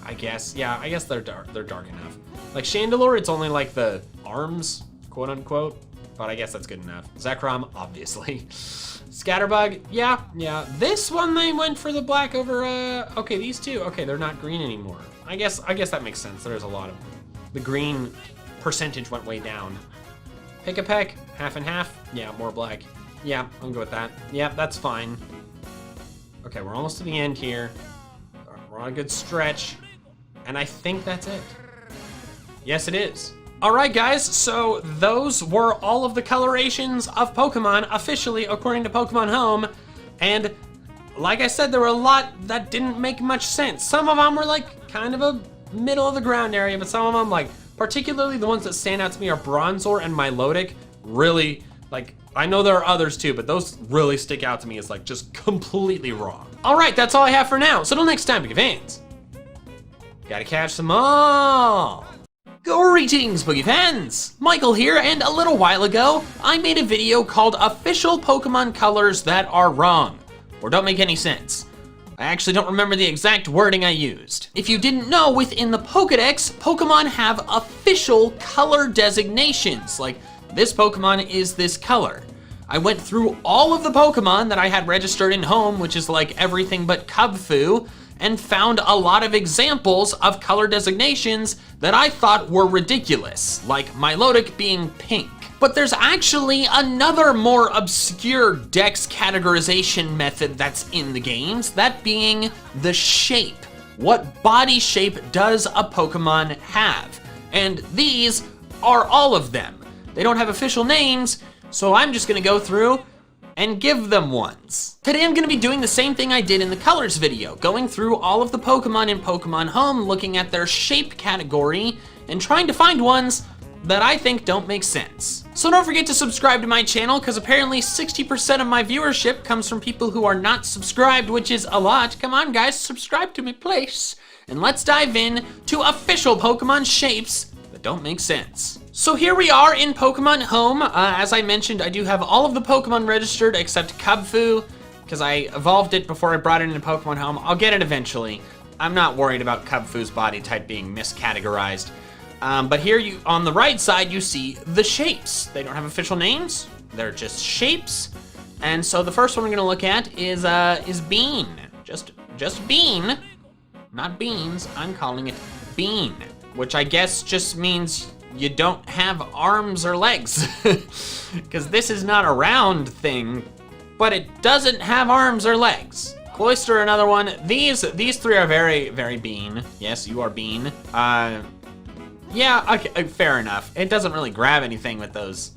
I guess, yeah, I guess they're dark enough. Like Chandelure, it's only like the arms, quote unquote. But I guess that's good enough. Zekrom, obviously. Scatterbug, yeah. This one they went for the black over, okay, these two. Okay, they're not green anymore. I guess that makes sense. There's a lot of, the green percentage went way down. Pick-a-peck, half and half. Yeah, more black. Yeah, I'm good with that. Yeah, that's fine. Okay, we're almost to the end here. We're on a good stretch. And I think that's it. Yes, it is. All right, guys, so those were all of the colorations of Pokemon officially according to Pokemon Home. And like I said, there were a lot that didn't make much sense. Some of them were like kind of a middle of the ground area, but some of them, like particularly the ones that stand out to me are Bronzor and Milotic. Really, like, I know there are others too, but those really stick out to me as like just completely wrong. All right, that's all I have for now. So till next time, big fans, gotta catch them all. Greetings, Boogie fans! Michael here, and a little while ago, I made a video called Official Pokemon Colors That Are Wrong, or Don't Make Any Sense. I actually don't remember the exact wording I used. If you didn't know, within the Pokedex, Pokemon have official color designations, like this Pokemon is this color. I went through all of the Pokemon that I had registered in Home, which is like everything but Cubfu, and found a lot of examples of color designations that I thought were ridiculous, like Milotic being pink. But there's actually another more obscure dex categorization method that's in the games, that being the shape. What body shape does a Pokemon have? And these are all of them. They don't have official names, so I'm just gonna go through and give them ones. Today I'm gonna be doing the same thing I did in the colors video, going through all of the Pokemon in Pokemon Home, looking at their shape category, and trying to find ones that I think don't make sense. So don't forget to subscribe to my channel, because apparently 60% of my viewership comes from people who are not subscribed, which is a lot. Come on guys, subscribe to me, please. And let's dive in to official Pokemon shapes that don't make sense. So here we are in Pokemon Home. As I mentioned, I do have all of the Pokemon registered except Cubfu, because I evolved it before I brought it into Pokemon Home. I'll get it eventually. I'm not worried about Cubfu's body type being miscategorized. But here on the right side, you see the shapes. They don't have official names. They're just shapes. And so the first one we're gonna look at is Bean. Just Bean, not beans. I'm calling it Bean, which I guess just means you don't have arms or legs, because this is not a round thing, but it doesn't have arms or legs. Cloyster, another one. These three are very, very Bean. Yes, you are Bean. Yeah, okay, fair enough. It doesn't really grab anything with those,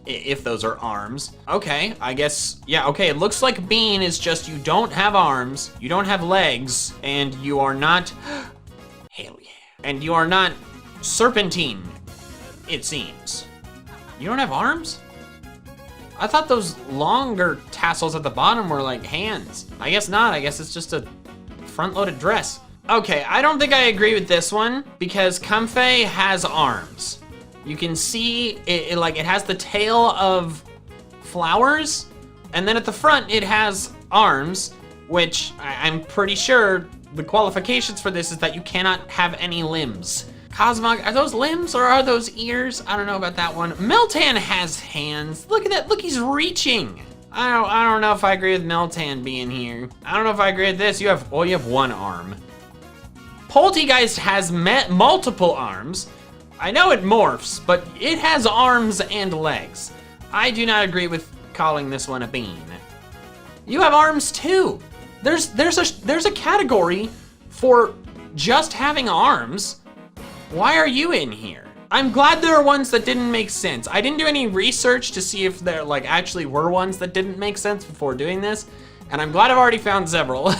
if those are arms. Okay, I guess, yeah, okay, it looks like Bean is just you don't have arms, you don't have legs, and you are not, hell yeah, and you are not Serpentine, it seems. You don't have arms? I thought those longer tassels at the bottom were like hands. I guess not, I guess it's just a front-loaded dress. Okay, I don't think I agree with this one, because Comfey has arms. You can see it like it has the tail of flowers, and then at the front it has arms, which I'm pretty sure the qualifications for this is that you cannot have any limbs. Cosmog, are those limbs or are those ears? I don't know about that one. Meltan has hands. Look at that, look, he's reaching. I don't know if I agree with Meltan being here. I don't know if I agree with this. You have one arm. Poltegeist has multiple arms. I know it morphs, but it has arms and legs. I do not agree with calling this one a bean. You have arms too. There's a category for just having arms. Why are you in here? I'm glad there are ones that didn't make sense. I didn't do any research to see if there like actually were ones that didn't make sense before doing this, and I'm glad I've already found several.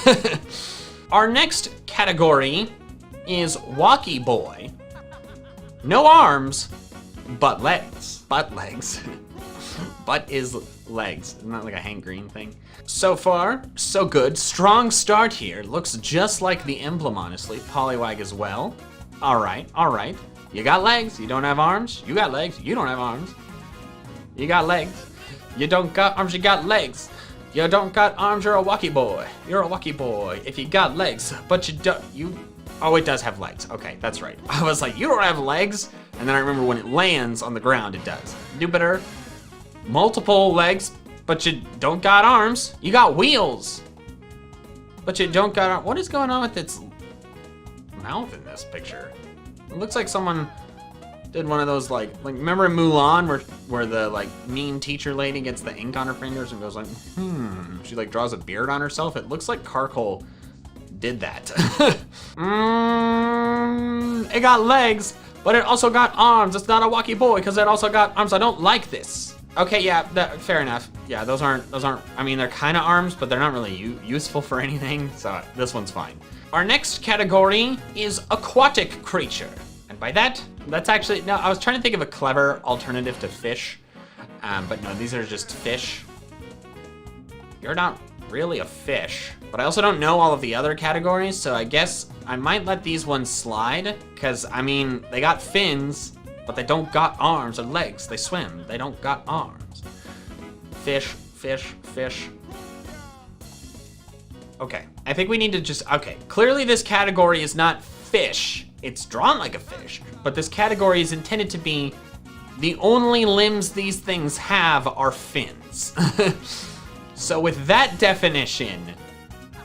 Our next category is Walkie Boy. No arms, but legs. Butt legs. Butt is legs. Isn't that like a Hank Green thing? So far, so good. Strong start here. Looks just like the emblem, honestly. Poliwag as well. All right, all right. You got legs, you don't have arms. You got legs, you don't have arms. You got legs. You don't got arms, you got legs. You don't got arms, you're a walkie boy. You're a walkie boy. If you got legs, but you don't, oh, it does have legs. Okay, that's right. I was like, you don't have legs. And then I remember when it lands on the ground, it does. Jupiter, multiple legs, but you don't got arms. You got wheels, but you don't got arms. What is going on with its mouth in this picture? It looks like someone did one of those like remember in Mulan where the like mean teacher lady gets the ink on her fingers and goes like, she like draws a beard on herself. It looks like Carkol did that. It got legs, but it also got arms. It's not a walkie boy because it also got arms. I don't like this. Okay, yeah, fair enough. Yeah, those aren't, I mean, they're kind of arms, but they're not really useful for anything, so this one's fine. Our next category is aquatic creature. And by that, that's actually, no, I was trying to think of a clever alternative to fish, but no, these are just fish. You're not really a fish, but I also don't know all of the other categories, so I guess I might let these ones slide, because, I mean, they got fins, but they don't got arms or legs. They swim, they don't got arms. Fish, fish, fish. Okay, I think we need to just, okay, clearly this category is not fish. It's drawn like a fish, but this category is intended to be the only limbs these things have are fins. So with that definition,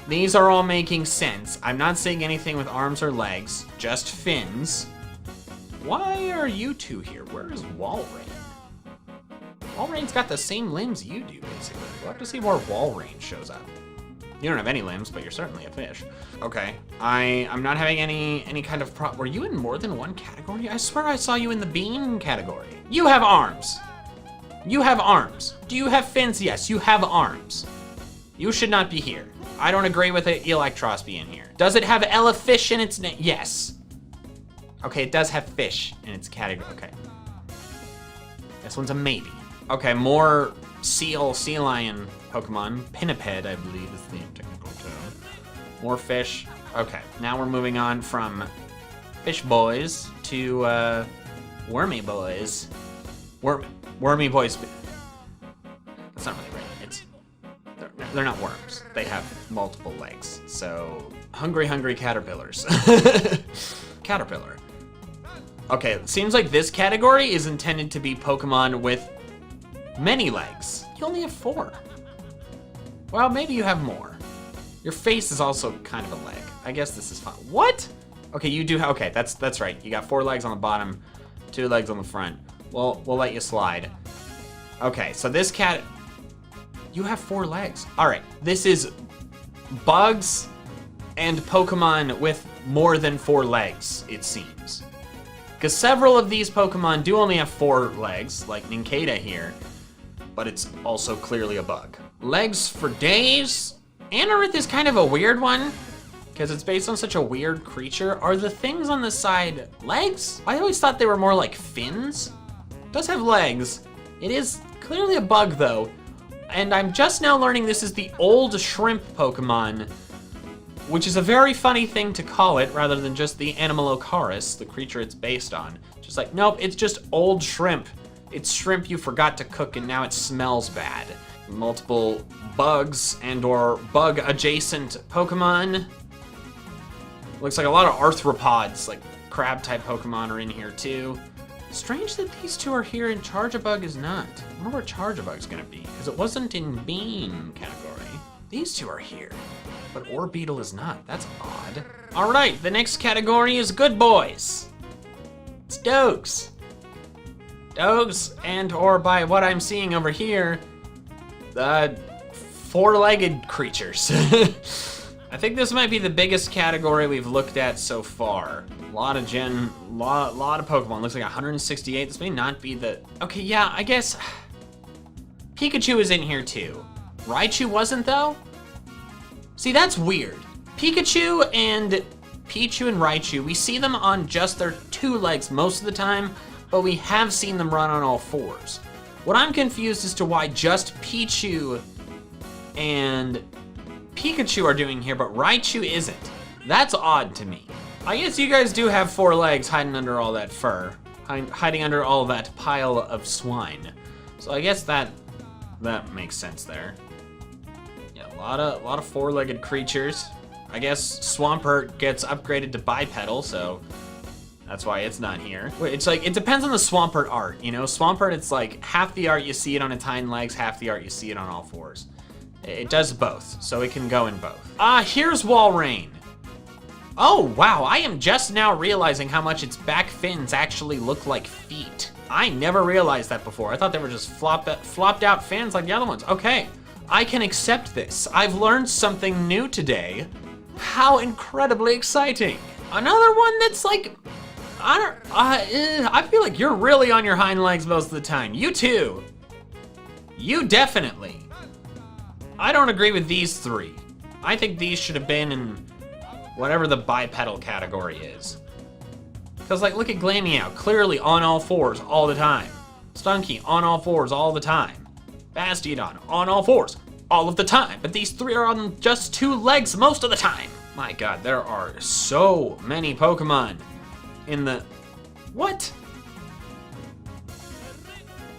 these are all making sense. I'm not saying anything with arms or legs, just fins. Why are you two here? Where is Walrein? Walrein's got the same limbs you do, basically. We'll have to see where Walrein shows up. You don't have any limbs, but you're certainly a fish. Okay, I'm not having any kind of were you in more than one category? I swear I saw you in the bean category. You have arms. You have arms. Do you have fins? Yes, you have arms. You should not be here. I don't agree with Electros being here. Does it have Elefish in its name? Yes. Okay, it does have fish in its category. Okay. This one's a maybe. Okay, more sea lion Pokemon. Pinniped, I believe, is the technical term. More fish. Okay, now we're moving on from fish boys to wormy boys. Wormy boys. That's not really right. They're not worms. They have multiple legs. So hungry caterpillars. Caterpillar. Okay, it seems like this category is intended to be Pokemon with many legs. You only have 4. Well, maybe you have more. Your face is also kind of a leg. I guess this is fine. What? Okay, you do. Okay, that's right. You got 4 legs on the bottom, 2 legs on the front. Well, we'll let you slide. Okay, so this cat, you have 4 legs. All right, this is bugs and Pokemon with more than 4 legs, it seems. Because several of these Pokemon do only have 4 legs, like Nincada here, but it's also clearly a bug. Legs for days. Anorith is kind of a weird one, because it's based on such a weird creature. Are the things on the side legs? I always thought they were more like fins. It does have legs. It is clearly a bug though, and I'm just now learning this is the old shrimp Pokemon, which is a very funny thing to call it rather than just the Animalocaris, the creature it's based on. Just like, nope, it's just old shrimp. It's shrimp you forgot to cook and now it smells bad. multiple bugs and or bug adjacent Pokemon. Looks like a lot of arthropods, like crab type Pokemon are in here too. Strange that these two are here and Charjabug is not. I wonder where Charjabug's gonna be, because it wasn't in Bean category. These two are here, but Orbeetle is not. That's odd. All right, the next category is good boys. It's Dogs. Dogs and or by what I'm seeing over here, four-legged creatures. I think this might be the biggest category we've looked at so far. A lot of Pokemon. Looks like 168. This may not be the... Okay, yeah, I guess Pikachu is in here too. Raichu wasn't though? See, that's weird. Pikachu and Pichu and Raichu, we see them on just their 2 legs most of the time, but we have seen them run on all 4s. What I'm confused as to why just Pichu and Pikachu are doing here, but Raichu isn't. That's odd to me. I guess you guys do have 4 legs hiding under all that fur, hiding under all that pile of swine. So I guess that makes sense there. Yeah, a lot of 4-legged creatures. I guess Swampert gets upgraded to bipedal, so that's why it's not here. It's like, it depends on the Swampert art, you know? Swampert, it's like half the art you see it on its hind legs, half the art you see it on all 4s. It does both, so it can go in both. Here's Walrein. Oh, wow, I am just now realizing how much its back fins actually look like feet. I never realized that before. I thought they were just flopped out fins like the other ones. Okay, I can accept this. I've learned something new today. How incredibly exciting. Another one that's like, I feel like you're really on your hind legs most of the time. You too. You definitely. I don't agree with these 3. I think these should have been in whatever the bipedal category is. Because, like, look at Glameow, clearly on all 4s all the time. Stunky on all 4s all the time. Bastiodon on all 4s all of the time. But these 3 are on just 2 legs most of the time. My god, there are so many Pokemon in the... What?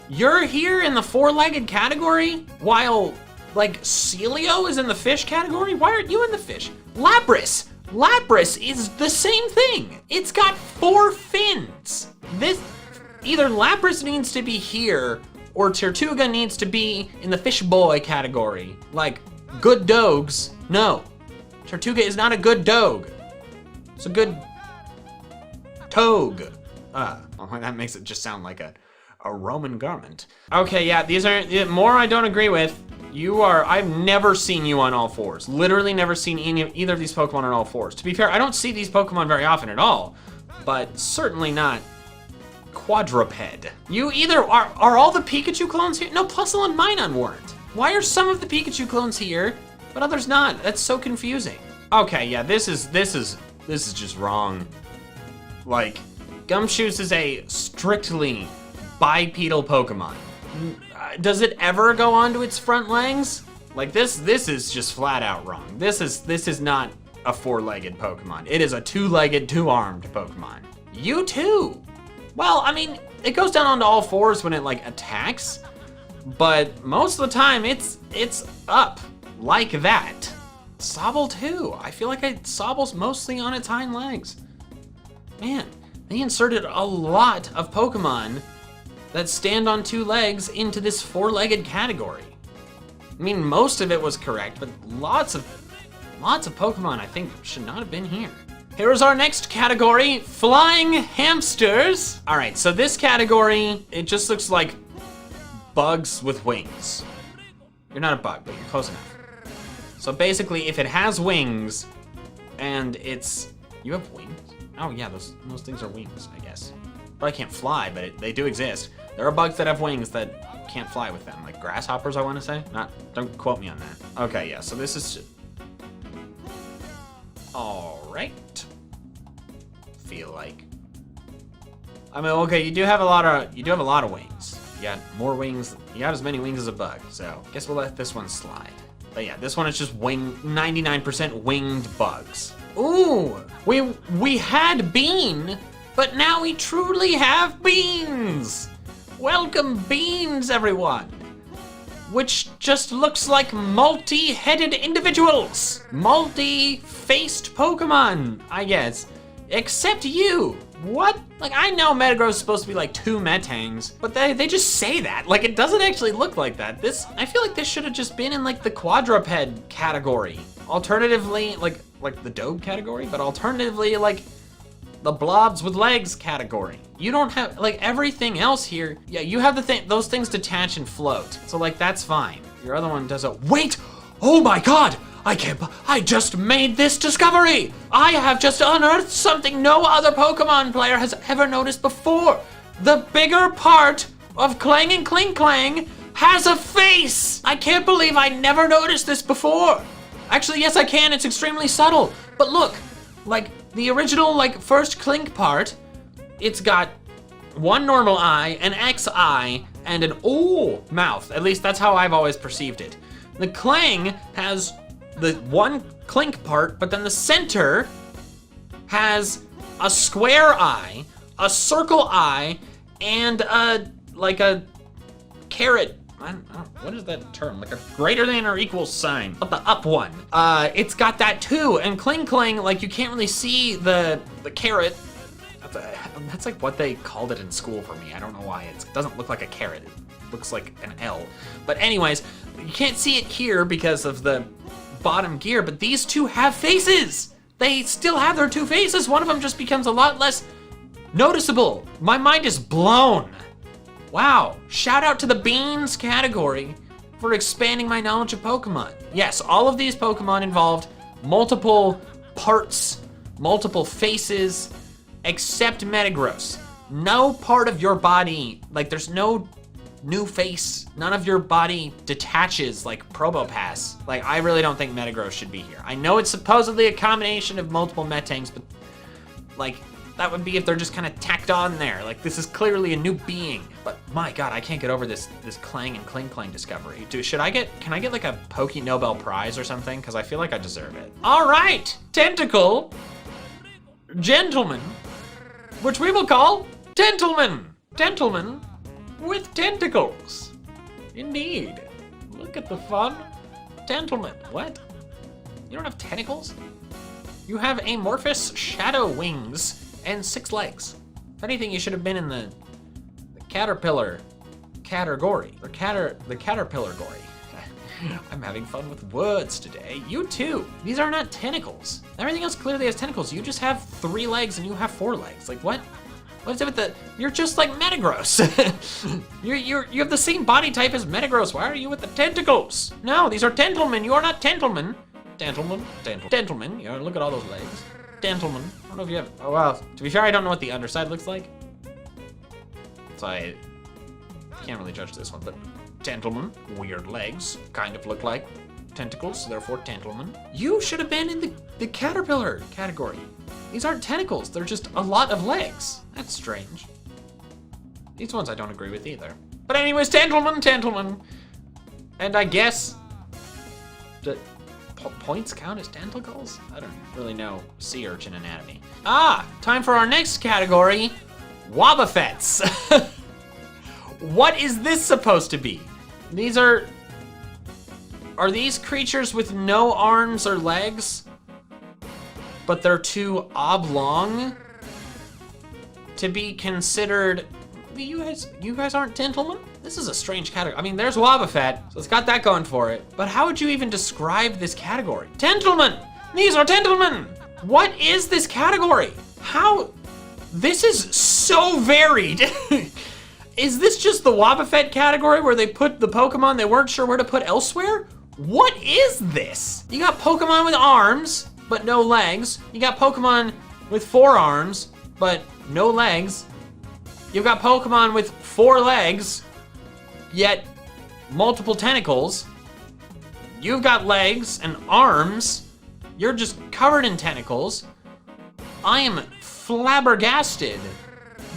You're here in the 4-legged category while, like, Celio is in the fish category? Why aren't you in the fish? Lapras! Lapras is the same thing. It's got 4 fins. Either Lapras needs to be here or Tortuga needs to be in the fish boy category. Like, good dogs. No. Tortuga is not a good dog. It's a good togue. That makes it just sound like a Roman garment. Okay, yeah, these are more I don't agree with. I've never seen you on all 4s. Literally never seen either of these Pokemon on all 4s. To be fair, I don't see these Pokemon very often at all, but certainly not quadruped. You either are all the Pikachu clones here? No, Plusle and Minun weren't. Why are some of the Pikachu clones here, but others not? That's so confusing. Okay, yeah, this is just wrong. Like, Gumshoos is a strictly bipedal Pokemon. Does it ever go onto its front legs? Like this is just flat out wrong. This is not a 4-legged Pokemon. It is a 2-legged, 2-armed Pokemon. You too. Well, I mean, it goes down onto all 4s when it like attacks, but most of the time it's up like that. Sobble too. I feel like Sobble's mostly on its hind legs. Man, they inserted a lot of Pokemon that stand on 2 legs into this 4-legged category. I mean, most of it was correct, but lots of Pokemon I think should not have been here. Here's our next category, flying hamsters. All right, so this category, it just looks like bugs with wings. You're not a bug, but you're close enough. So basically, if it has wings and you have wings? Oh yeah, those things are wings, I guess. Probably can't fly, but they do exist. There are bugs that have wings that can't fly with them, like grasshoppers, I want to say. Don't quote me on that. Okay, yeah. So this is. All right. Feel like. I mean, okay, you do have a lot of wings. You got more wings. You got as many wings as a bug. So I guess we'll let this one slide. But yeah, this one is just 99% winged bugs. Ooh, we had Bean. But now we truly have beans! Welcome beans, everyone! which just looks like multi-headed individuals. Multi-faced Pokemon, I guess. Except you. What? Like, I know Metagross is supposed to be like 2 Metangs, but they just say that. Like, it doesn't actually look like that. I feel like this should have just been in like the quadruped category. Alternatively, like the Doge category, but alternatively, like the blobs with legs category. You don't have, like, everything else here. Yeah, you have those things detach and float. So like, that's fine. Your other one doesn't. Wait, oh my God. I just made this discovery! I have just unearthed something no other Pokemon player has ever noticed before. The bigger part of Clang and Kling has a face! I can't believe I never noticed this before. Actually, yes I can, it's extremely subtle. But look, like the original first Clink part, it's got one normal eye, an X eye, and an O mouth. At least that's how I've always perceived it. The Clang has the one Clink part, but then the center has a square eye, a circle eye, and a carrot. I don't, what is that term? Like a greater than or equal sign, but the up one. It's got that too, and Kling, like you can't really see the carrot. That's like what they called it in school for me. I don't know why. It doesn't look like a carrot. It looks like an L. But anyways, you can't see it here because of the bottom gear, but these two have faces. They still have their 2 faces. One of them just becomes a lot less noticeable. My mind is blown. Wow, shout out to the Beans category for expanding my knowledge of Pokemon. Yes, all of these Pokemon involved multiple parts, multiple faces, except Metagross. No part of your body, like there's no new face, none of your body detaches like Probopass. Like, I really don't think Metagross should be here. I know it's supposedly a combination of multiple Metangs, but like, that would be if they're just kind of tacked on there. Like, this is clearly a new being. But my God, I can't get over this Clang and Kling discovery. Dude, can I get like a Poke Nobel Prize or something? Because I feel like I deserve it. All right, Tentacle Gentleman, which we will call Tentleman. Tentleman with tentacles. Indeed. Look at the fun. Tentleman. What? You don't have tentacles? You have amorphous shadow wings and 6 legs. If anything, you should have been in the caterpillar category. Or the caterpillar gory. I'm having fun with words today. You too. These are not tentacles. Everything else clearly has tentacles. You just have 3 legs and you have 4 legs. Like, what? What is it with you're just like Metagross. you have the same body type as Metagross. Why are you with the tentacles? No, these are Tentlemen. You are not Tentlemen. Tentlemen. You know, look at all those legs. Tentlemen. I don't know if you have, oh well, to be fair, I don't know what the underside looks like. So I can't really judge this one, but Tentlemen, weird legs, kind of look like tentacles, so therefore Tentlemen. You should have been in the caterpillar category. These aren't tentacles, they're just a lot of legs. That's strange. These ones I don't agree with either. But anyways, Tentlemen. And I guess, points count as tentacles? I don't really know sea urchin anatomy. Time for our next category, Wobbuffets. What is this supposed to be? These are these creatures with no arms or legs? But they're too oblong to be considered. You guys aren't Tentlemen? This is a strange category. I mean, there's Wobbuffet, so it's got that going for it. But how would you even describe this category? Tentlemen! These are Tentlemen! What is this category? How? This is so varied. Is this just the Wobbuffet category where they put the Pokemon they weren't sure where to put elsewhere? What is this? You got Pokemon with arms, but no legs. You got Pokemon with 4 arms, but no legs. You've got Pokemon with 4 legs, yet multiple tentacles. You've got legs and arms. You're just covered in tentacles. I am flabbergasted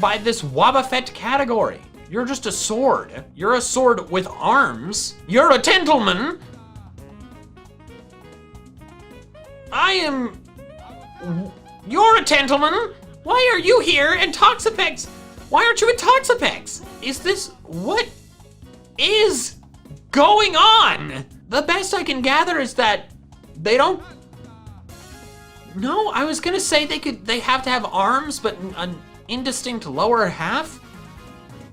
by this Wobbuffet category. You're just a sword. You're a sword with arms. You're a Tentleman. You're a Tentleman. Why are you here in Toxapex? Why aren't you in Toxapex? What is going on? The best I can gather is that they don't. No, I was gonna say they have to have arms, but an indistinct lower half.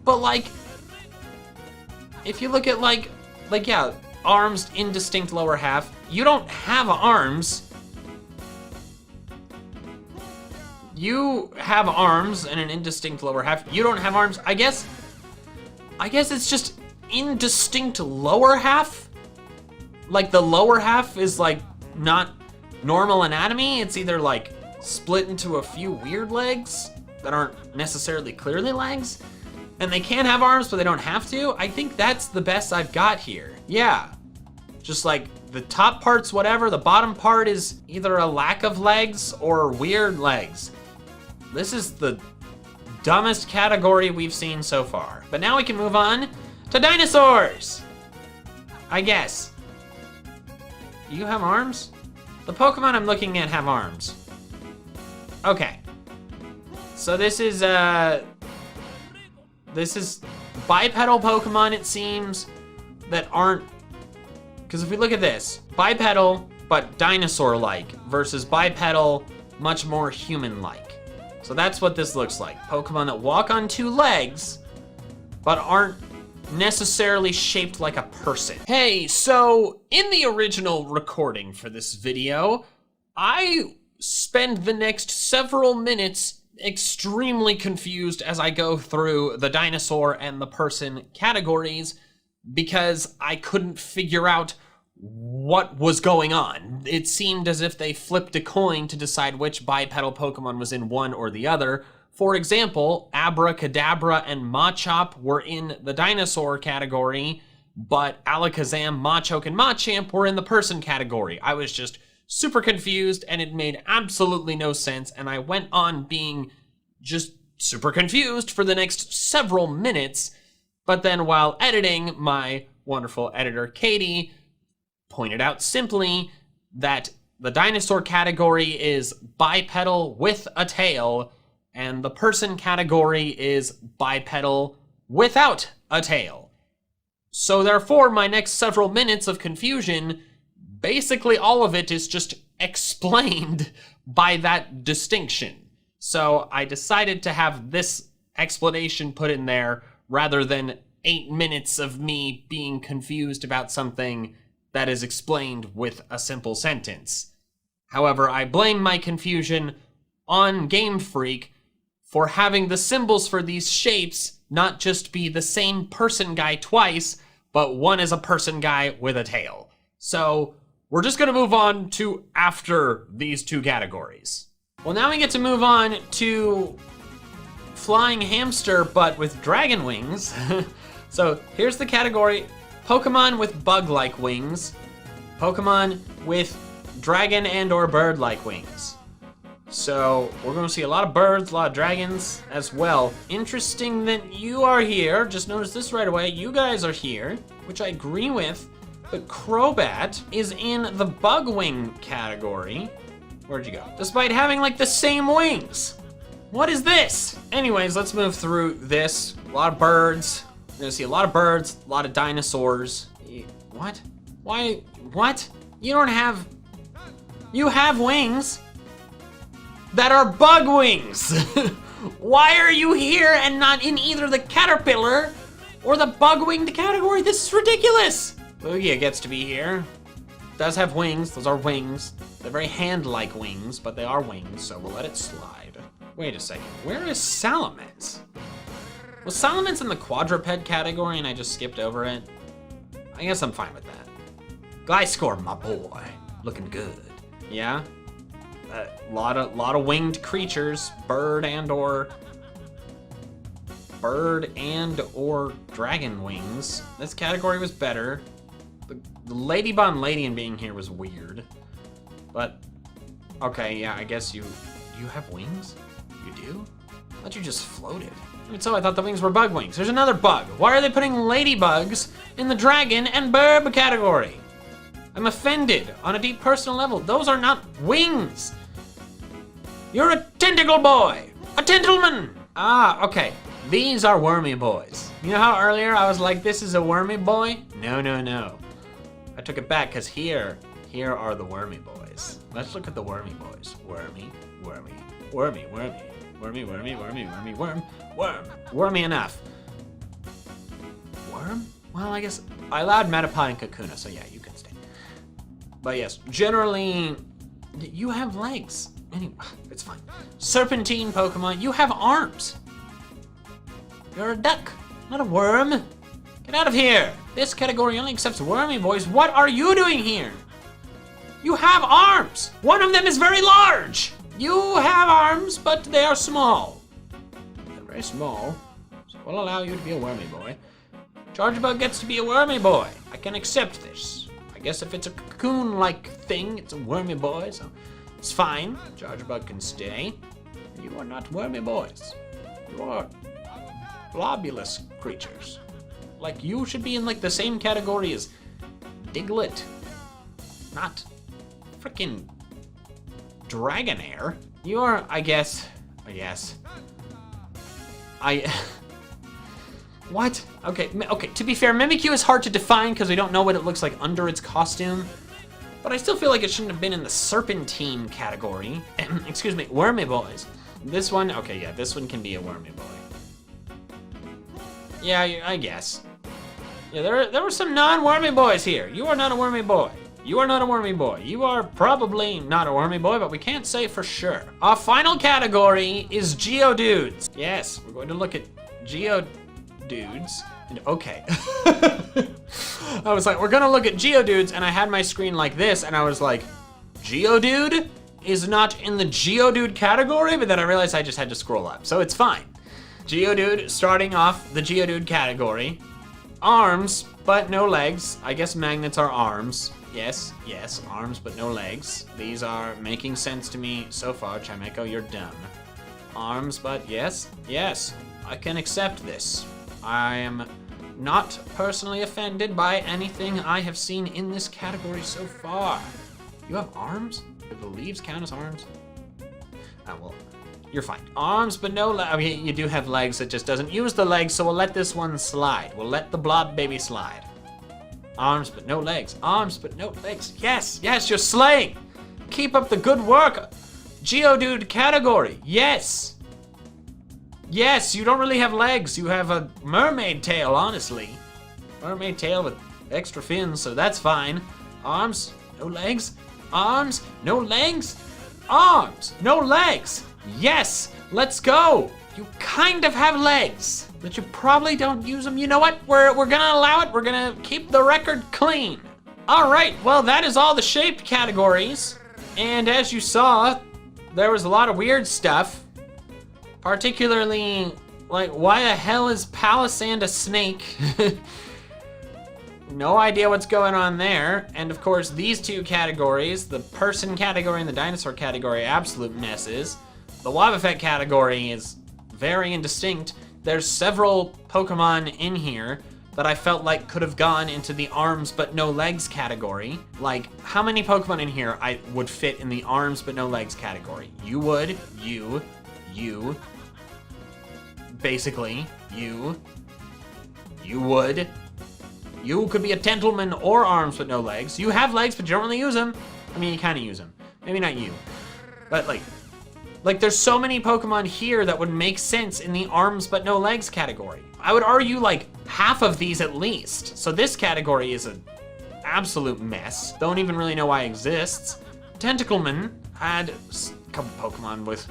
But like, if you look at like yeah, arms, indistinct lower half. You don't have arms. You have arms and an indistinct lower half. You don't have arms. I guess it's just indistinct lower half. Like the lower half is like not normal anatomy. It's either like split into a few weird legs that aren't necessarily clearly legs. And they can have arms, but they don't have to. I think that's the best I've got here. Yeah, just like the top part's whatever. The bottom part is either a lack of legs or weird legs. This is the dumbest category we've seen so far. But now we can move on to dinosaurs, I guess. Do you have arms? The Pokemon I'm looking at have arms. Okay. So this is bipedal Pokemon, it seems, that aren't, because if we look at this, bipedal but dinosaur-like versus bipedal, much more human-like. So that's what this looks like. Pokemon that walk on two legs, but aren't necessarily shaped like a person. Hey, so in the original recording for this video, I spend the next several minutes extremely confused as I go through the dinosaur and the person categories because I couldn't figure out what was going on. It seemed as if they flipped a coin to decide which bipedal Pokemon was in one or the other. For example, Abracadabra and Machop were in the dinosaur category, but Alakazam, Machoke, and Machamp were in the person category. I was just super confused, and it made absolutely no sense, and I went on being just super confused for the next several minutes, but then while editing, my wonderful editor, Katie, pointed out simply that the dinosaur category is bipedal with a tail, and the person category is bipedal without a tail. So therefore, my next several minutes of confusion, basically all of it is just explained by that distinction. So I decided to have this explanation put in there rather than 8 minutes of me being confused about something that is explained with a simple sentence. However, I blame my confusion on Game Freak for having the symbols for these shapes not just be the same person guy twice, but one is a person guy with a tail. So we're just gonna move on to after these two categories. Well, now we get to move on to flying hamster, but with dragon wings. So here's the category: Pokemon with bug-like wings, Pokemon with dragon and or bird-like wings. So we're gonna see a lot of birds, a lot of dragons as well. Interesting that you are here. Just notice this right away. You guys are here, which I agree with, but Crobat is in the bug wing category. Where'd you go? Despite having like the same wings. What is this? Anyways, let's move through this. A lot of birds. We're gonna see a lot of birds, a lot of dinosaurs. What? Why? What? You don't have... You have wings that are bug wings. Why are you here and not in either the caterpillar or the bug-winged category? This is ridiculous. Lugia gets to be here. Does have wings. Those are wings. They're very hand-like wings, but they are wings, so we'll let it slide. Wait a second. Where is Salamence? Was Salamence in the quadruped category and I just skipped over it? I guess I'm fine with that. Gliscor, my boy. Looking good. Yeah? A lot of winged creatures, bird and or dragon wings. This category was better. The Lady Bon Ladian being here was weird, but okay, yeah, I guess you have wings. You do? I thought you just floated. Even so, I thought the wings were bug wings. There's another bug. Why are they putting ladybugs in the dragon and bird category? I'm offended on a deep personal level. Those are not wings. You're a tentacle boy, a gentleman. Ah, okay. These are wormy boys. You know how earlier I was like, this is a wormy boy? No, no, no. I took it back because here are the wormy boys. Let's look at the wormy boys. Wormy, wormy, wormy, wormy, wormy, wormy, wormy, wormy, worm, worm. Wormy enough. Worm? Well, I guess I allowed Metapod and Kakuna, so yeah, you can stay. But yes, generally, you have legs. Anyway, it's fine. Serpentine Pokemon, you have arms. You're a duck, not a worm. Get out of here. This category only accepts wormy boys. What are you doing here? You have arms. One of them is very large. You have arms, but they are small. They're very small, so we'll allow you to be a wormy boy. Chargebug gets to be a wormy boy. I can accept this. I guess if it's a cocoon-like thing, it's a wormy boy, so it's fine. Chargebug can stay. You are not wormy boys. You are globulous creatures. Like, you should be in, like, the same category as Diglett. Not freaking Dragonair. You are, I guess. What? Okay, to be fair, Mimikyu is hard to define because we don't know what it looks like under its costume. But I still feel like it shouldn't have been in the Serpentine category. Excuse me, wormy boys. This one, okay, yeah, this one can be a wormy boy. Yeah, I guess. Yeah, there were some non-wormy boys here. You are not a wormy boy. You are not a wormy boy. You are probably not a wormy boy, but we can't say for sure. Our final category is Geodudes. Yes, we're going to look at Geodudes. And okay. I was like, we're gonna look at Geodudes, and I had my screen like this, and I was like, Geodude is not in the Geodude category, but then I realized I just had to scroll up, so it's fine. Geodude, starting off the Geodude category. Arms, but no legs. I guess magnets are arms. Yes, arms, but no legs. These are making sense to me so far. Chimecho, you're dumb. Arms, but yes, I can accept this. I am not personally offended by anything I have seen in this category so far. You have arms? Do the leaves count as arms? Oh, well, you're fine. Arms, but no legs. I mean, you do have legs, it just doesn't use the legs, so we'll let this one slide. We'll let the blob baby slide. Arms, but no legs. Arms, but no legs. Yes, you're slaying. Keep up the good work. Geodude category, yes. Yes, you don't really have legs. You have a mermaid tail, honestly. Mermaid tail with extra fins, so that's fine. Arms, no legs. Arms, no legs. Arms, no legs. Yes, let's go. You kind of have legs, but you probably don't use them. You know what? We're gonna allow it. We're gonna keep the record clean. All right, well, that is all the shaped categories. And as you saw, there was a lot of weird stuff. Particularly, like, why the hell is Palisand a snake? No idea what's going on there. And of course, these two categories, the person category and the dinosaur category, absolute messes. The Wobbuffet category is very indistinct. There's several Pokemon in here that I felt like could have gone into the arms but no legs category. Like, how many Pokemon in here I would fit in the arms but no legs category? You would, you, basically, you would. You could be a Tentleman or arms but no legs. You have legs, but you don't really use them. I mean, you kind of use them. Maybe not you. But like there's so many Pokemon here that would make sense in the arms but no legs category. I would argue like half of these at least. So this category is an absolute mess. Don't even really know why it exists. Tentacleman had a couple Pokemon with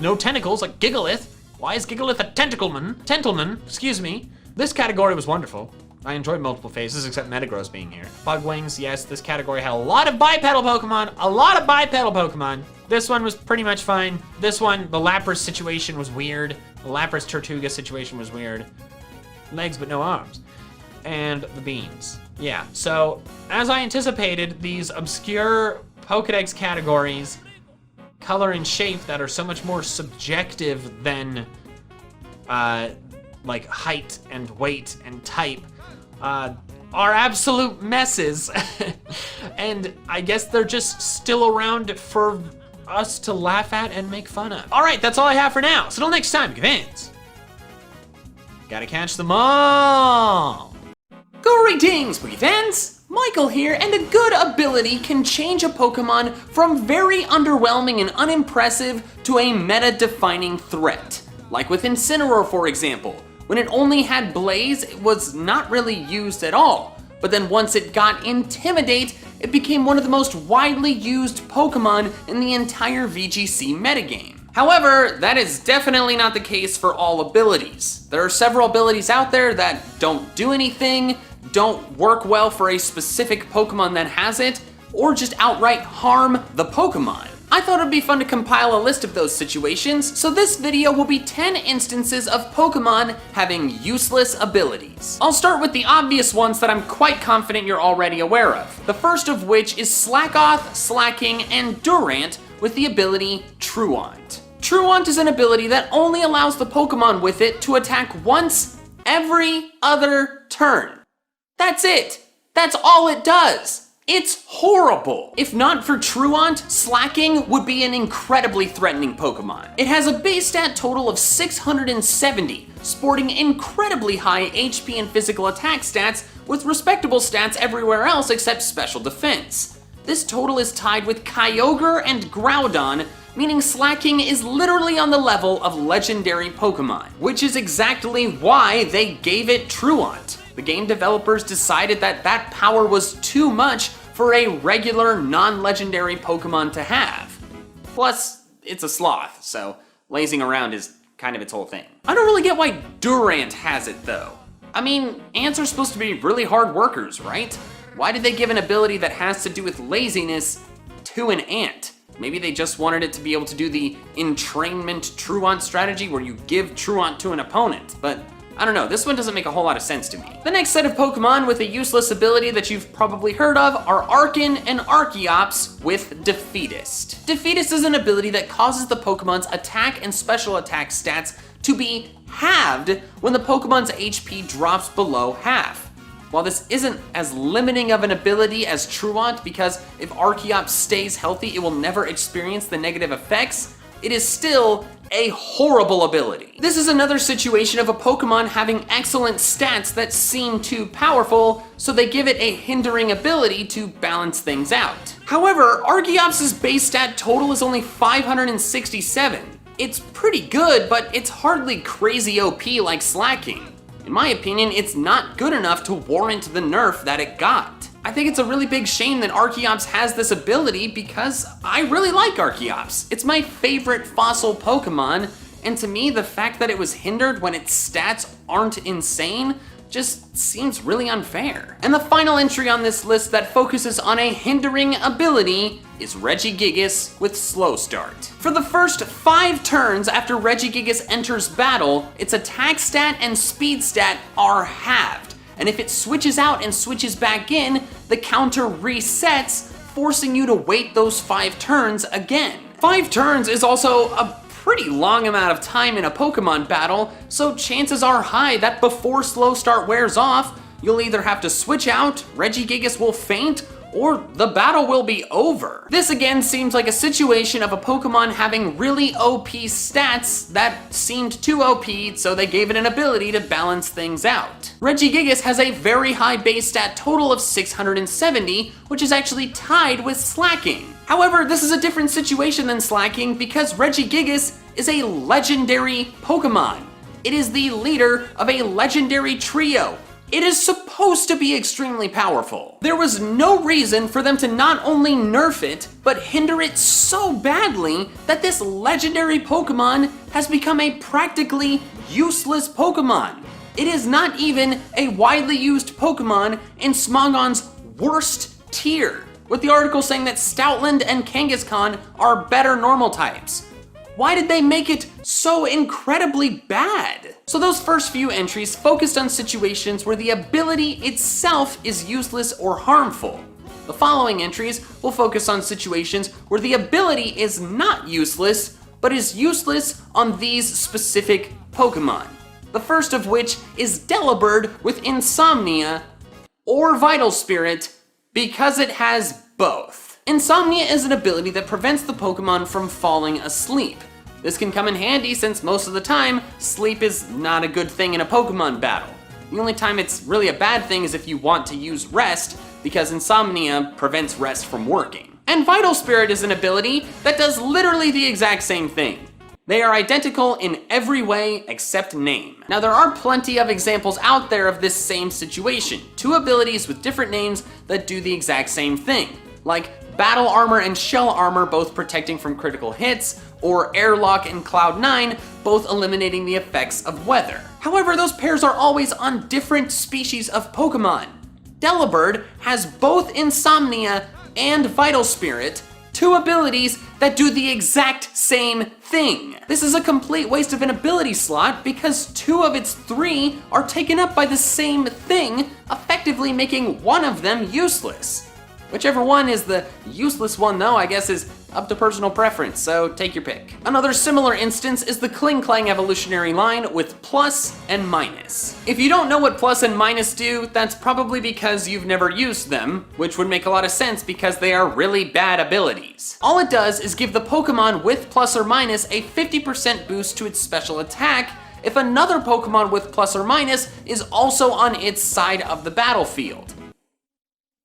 no tentacles, like Gigalith. Why is Gigalith a Tentleman, excuse me. This category was wonderful. I enjoyed multiple phases, except Metagross being here. Bugwings, yes, this category had a lot of bipedal Pokemon. This one was pretty much fine. This one, the Lapras situation was weird. The Lapras Tortuga situation was weird. Legs but no arms. And the beans. Yeah, so as I anticipated, these obscure Pokedex categories, color and shape that are so much more subjective than like height and weight and type, are absolute messes. And I guess they're just still around for us to laugh at and make fun of. All right, that's all I have for now. So till next time, Gavins. Gotta catch them all. Greetings, Spooky fans! Michael here, and a good ability can change a Pokemon from very underwhelming and unimpressive to a meta-defining threat. Like with Incineroar, for example. When it only had Blaze, it was not really used at all. But then once it got Intimidate, it became one of the most widely used Pokemon in the entire VGC metagame. However, that is definitely not the case for all abilities. There are several abilities out there that don't do anything, don't work well for a specific Pokemon that has it, or just outright harm the Pokemon. I thought it'd be fun to compile a list of those situations, so this video will be 10 instances of Pokemon having useless abilities. I'll start with the obvious ones that I'm quite confident you're already aware of. The first of which is Slackoth, Slacking, and Durant with the ability Truant. Truant is an ability that only allows the Pokemon with it to attack once every other turn. That's it. That's all it does. It's horrible. If not for Truant, Slacking would be an incredibly threatening Pokemon. It has a base stat total of 670, sporting incredibly high HP and physical attack stats with respectable stats everywhere else except special defense. This total is tied with Kyogre and Groudon, meaning Slacking is literally on the level of legendary Pokemon, which is exactly why they gave it Truant. The game developers decided that that power was too much for a regular, non-legendary Pokemon to have. Plus, it's a sloth, so lazing around is kind of its whole thing. I don't really get why Durant has it though. I mean, ants are supposed to be really hard workers, right? Why did they give an ability that has to do with laziness to an ant? Maybe they just wanted it to be able to do the entrainment Truant strategy where you give Truant to an opponent, but I don't know, this one doesn't make a whole lot of sense to me. The next set of Pokemon with a useless ability that you've probably heard of are Arcan and Archeops with Defeatist. Defeatist is an ability that causes the Pokemon's attack and special attack stats to be halved when the Pokemon's HP drops below half. While this isn't as limiting of an ability as Truant, because if Archeops stays healthy, it will never experience the negative effects, it is still a horrible ability. This is another situation of a Pokemon having excellent stats that seem too powerful, so they give it a hindering ability to balance things out. However, Archeops' base stat total is only 567. It's pretty good, but it's hardly crazy OP like Slacking. In my opinion, it's not good enough to warrant the nerf that it got. I think it's a really big shame that Archeops has this ability because I really like Archeops. It's my favorite fossil Pokemon, and to me, the fact that it was hindered when its stats aren't insane just seems really unfair. And the final entry on this list that focuses on a hindering ability is Regigigas with Slow Start. For the first 5 turns after Regigigas enters battle, its attack stat and speed stat are halved. And if it switches out and switches back in, the counter resets, forcing you to wait those 5 turns again. 5 turns is also a pretty long amount of time in a Pokemon battle, so chances are high that before Slow Start wears off, you'll either have to switch out, Regigigas will faint, or the battle will be over. This again seems like a situation of a Pokemon having really OP stats that seemed too OP, so they gave it an ability to balance things out. Regigigas has a very high base stat total of 670, which is actually tied with Slacking. However, this is a different situation than Slacking because Regigigas is a legendary Pokemon. It is the leader of a legendary trio. It is supposed to be extremely powerful. There was no reason for them to not only nerf it, but hinder it so badly that this legendary Pokemon has become a practically useless Pokemon. It is not even a widely used Pokemon in Smogon's worst tier, with the article saying that Stoutland and Kangaskhan are better normal types. Why did they make it so incredibly bad? So those first few entries focused on situations where the ability itself is useless or harmful. The following entries will focus on situations where the ability is not useless, but is useless on these specific Pokemon. The first of which is Delibird with Insomnia or Vital Spirit because it has both. Insomnia is an ability that prevents the Pokemon from falling asleep. This can come in handy since most of the time, sleep is not a good thing in a Pokemon battle. The only time it's really a bad thing is if you want to use rest, because insomnia prevents rest from working. And Vital Spirit is an ability that does literally the exact same thing. They are identical in every way except name. Now there are plenty of examples out there of this same situation. Two abilities with different names that do the exact same thing. Like Battle Armor and Shell Armor both protecting from critical hits, or Airlock and Cloud 9 both eliminating the effects of weather. However, those pairs are always on different species of Pokemon. Delibird has both Insomnia and Vital Spirit, two abilities that do the exact same thing. This is a complete waste of an ability slot because two of its three are taken up by the same thing, effectively making one of them useless. Whichever one is the useless one though, I guess is up to personal preference, so take your pick. Another similar instance is the Kling Klang evolutionary line with plus and minus. If you don't know what plus and minus do, that's probably because you've never used them, which would make a lot of sense because they are really bad abilities. All it does is give the Pokemon with plus or minus a 50% boost to its special attack if another Pokemon with plus or minus is also on its side of the battlefield.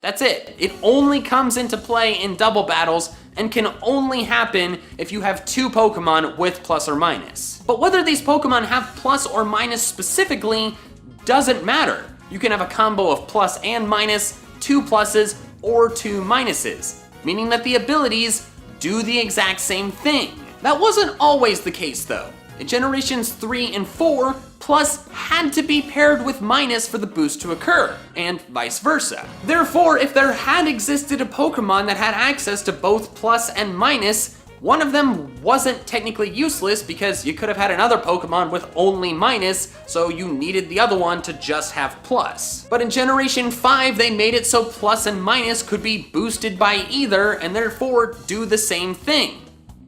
That's it. It only comes into play in double battles and can only happen if you have two Pokemon with plus or minus. But whether these Pokemon have plus or minus specifically doesn't matter. You can have a combo of plus and minus, two pluses, or two minuses, meaning that the abilities do the exact same thing. That wasn't always the case though. In generations 3 and 4, plus had to be paired with minus for the boost to occur, and vice versa. Therefore, if there had existed a Pokemon that had access to both plus and minus, one of them wasn't technically useless because you could have had another Pokemon with only minus, so you needed the other one to just have plus. But in Generation 5, they made it so plus and minus could be boosted by either, and therefore do the same thing.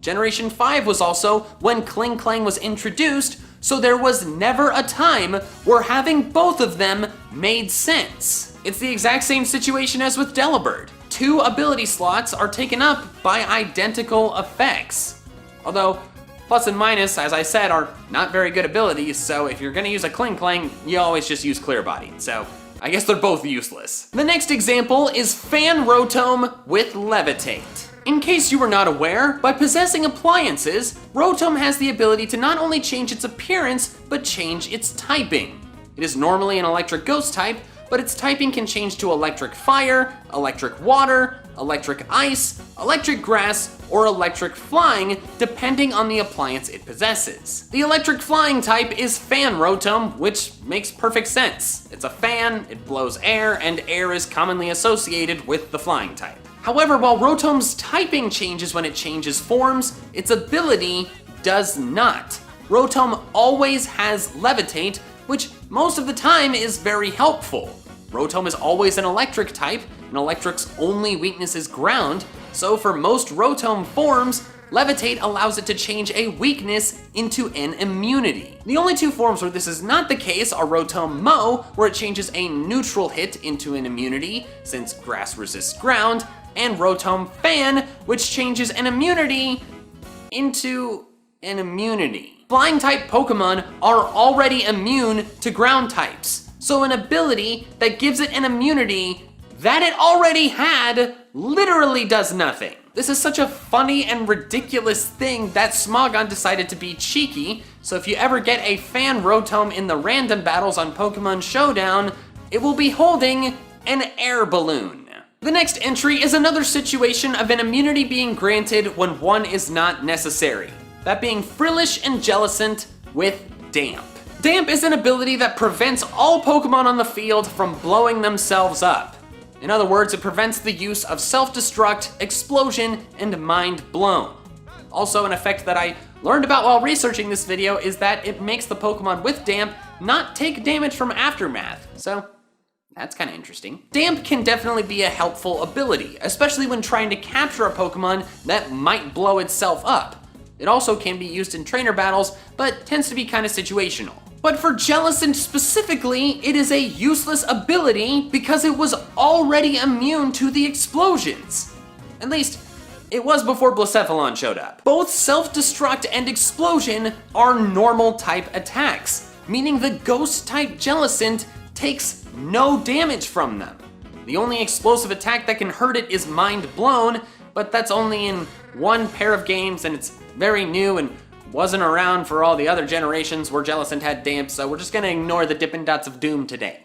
Generation 5 was also when Kling Klang was introduced, so there was never a time where having both of them made sense. It's the exact same situation as with Delibird. Two ability slots are taken up by identical effects. Although, plus and minus, as I said, are not very good abilities, so if you're gonna use a Kling Klang, you always just use Clear Body. So I guess they're both useless. The next example is Fan Rotom with Levitate. In case you were not aware, by possessing appliances, Rotom has the ability to not only change its appearance, but change its typing. It is normally an electric ghost type, but its typing can change to electric fire, electric water, electric ice, electric grass, or electric flying, depending on the appliance it possesses. The electric flying type is Fan Rotom, which makes perfect sense. It's a fan, it blows air, and air is commonly associated with the flying type. However, while Rotom's typing changes when it changes forms, its ability does not. Rotom always has Levitate, which most of the time is very helpful. Rotom is always an electric type, and electric's only weakness is ground, so for most Rotom forms, Levitate allows it to change a weakness into an immunity. The only two forms where this is not the case are Rotom Mow, where it changes a neutral hit into an immunity, since grass resists ground, and Rotom Fan, which changes an immunity into an immunity. Flying type Pokemon are already immune to ground types, so an ability that gives it an immunity that it already had literally does nothing. This is such a funny and ridiculous thing that Smogon decided to be cheeky, so if you ever get a Fan Rotom in the random battles on Pokemon Showdown, it will be holding an air balloon. The next entry is another situation of an immunity being granted when one is not necessary. That being Frillish and Jellicent with Damp. Damp is an ability that prevents all Pokemon on the field from blowing themselves up. In other words, it prevents the use of self-destruct, explosion, and mind blown. Also, an effect that I learned about while researching this video is that it makes the Pokemon with Damp not take damage from Aftermath. So, that's kind of interesting. Damp can definitely be a helpful ability, especially when trying to capture a Pokemon that might blow itself up. It also can be used in trainer battles, but tends to be kind of situational. But for Jellicent specifically, it is a useless ability because it was already immune to the explosions. At least, It was before Blacephalon showed up. Both Self-Destruct and Explosion are normal type attacks, meaning the Ghost type Jellicent takes no damage from them. The only explosive attack that can hurt it is Mind Blown, but that's only in one pair of games and it's very new and wasn't around for all the other generations where Jellicent had damp, so we're just gonna ignore the Dippin' Dots of Doom today.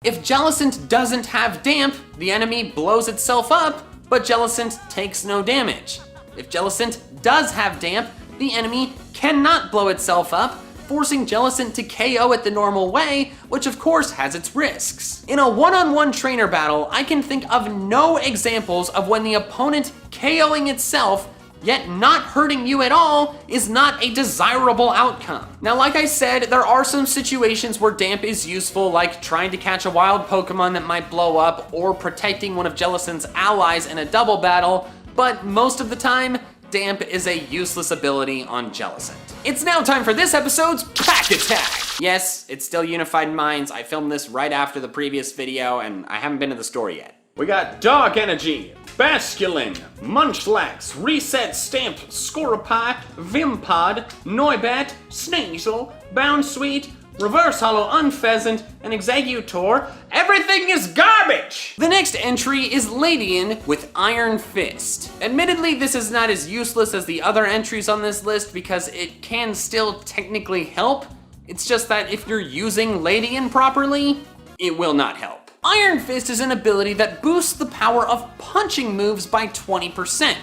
If Jellicent doesn't have damp, the enemy blows itself up, but Jellicent takes no damage. If Jellicent does have damp, the enemy cannot blow itself up, forcing Jellicent to KO it the normal way, which of course has its risks. In a one-on-one trainer battle, I can think of no examples of when the opponent KOing itself yet not hurting you at all is not a desirable outcome. Now, like I said, there are some situations where damp is useful, like trying to catch a wild Pokemon that might blow up or protecting one of Jellicent's allies in a double battle, but most of the time, damp is a useless ability on Jellicent. It's now time for this episode's Pack Attack! Yes, it's still Unified Minds. I filmed this right after the previous video, and I haven't been to the store yet. We got Dog Energy, Basculin, Munchlax, Reset Stamp, Scoropie, Vimpod, Noibat, Sneasel, Bounsweet, Reverse Hollow Unpheasant, and Executor. Everything is garbage! The next entry is Ladian with Iron Fist. Admittedly, this is not as useless as the other entries on this list because it can still technically help. It's just that if you're using Ladian properly, it will not help. Iron Fist is an ability that boosts the power of punching moves by 20%.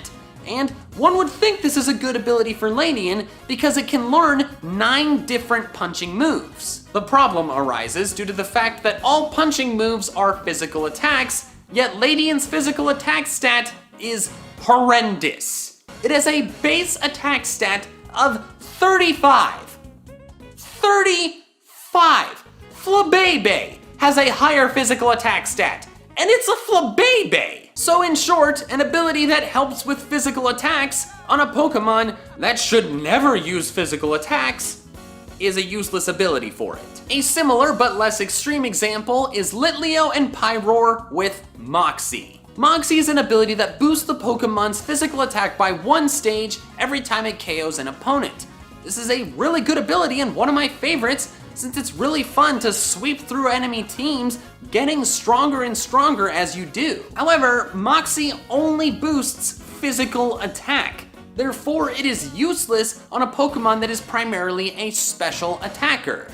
And one would think this is a good ability for Ladian because it can learn 9 different punching moves. The problem arises due to the fact that all punching moves are physical attacks, yet Ladian's physical attack stat is horrendous. It has a base attack stat of 35. 35! Flabébé has a higher physical attack stat, and it's a Flabébé! So in short, an ability that helps with physical attacks on a Pokemon that should never use physical attacks is a useless ability for it. A similar but less extreme example is Litleo and Pyroar with Moxie. Moxie is an ability that boosts the Pokemon's physical attack by 1 stage every time it KOs an opponent. This is a really good ability and one of my favorites, since it's really fun to sweep through enemy teams, getting stronger and stronger as you do. However, Moxie only boosts physical attack. Therefore, it is useless on a Pokemon that is primarily a special attacker.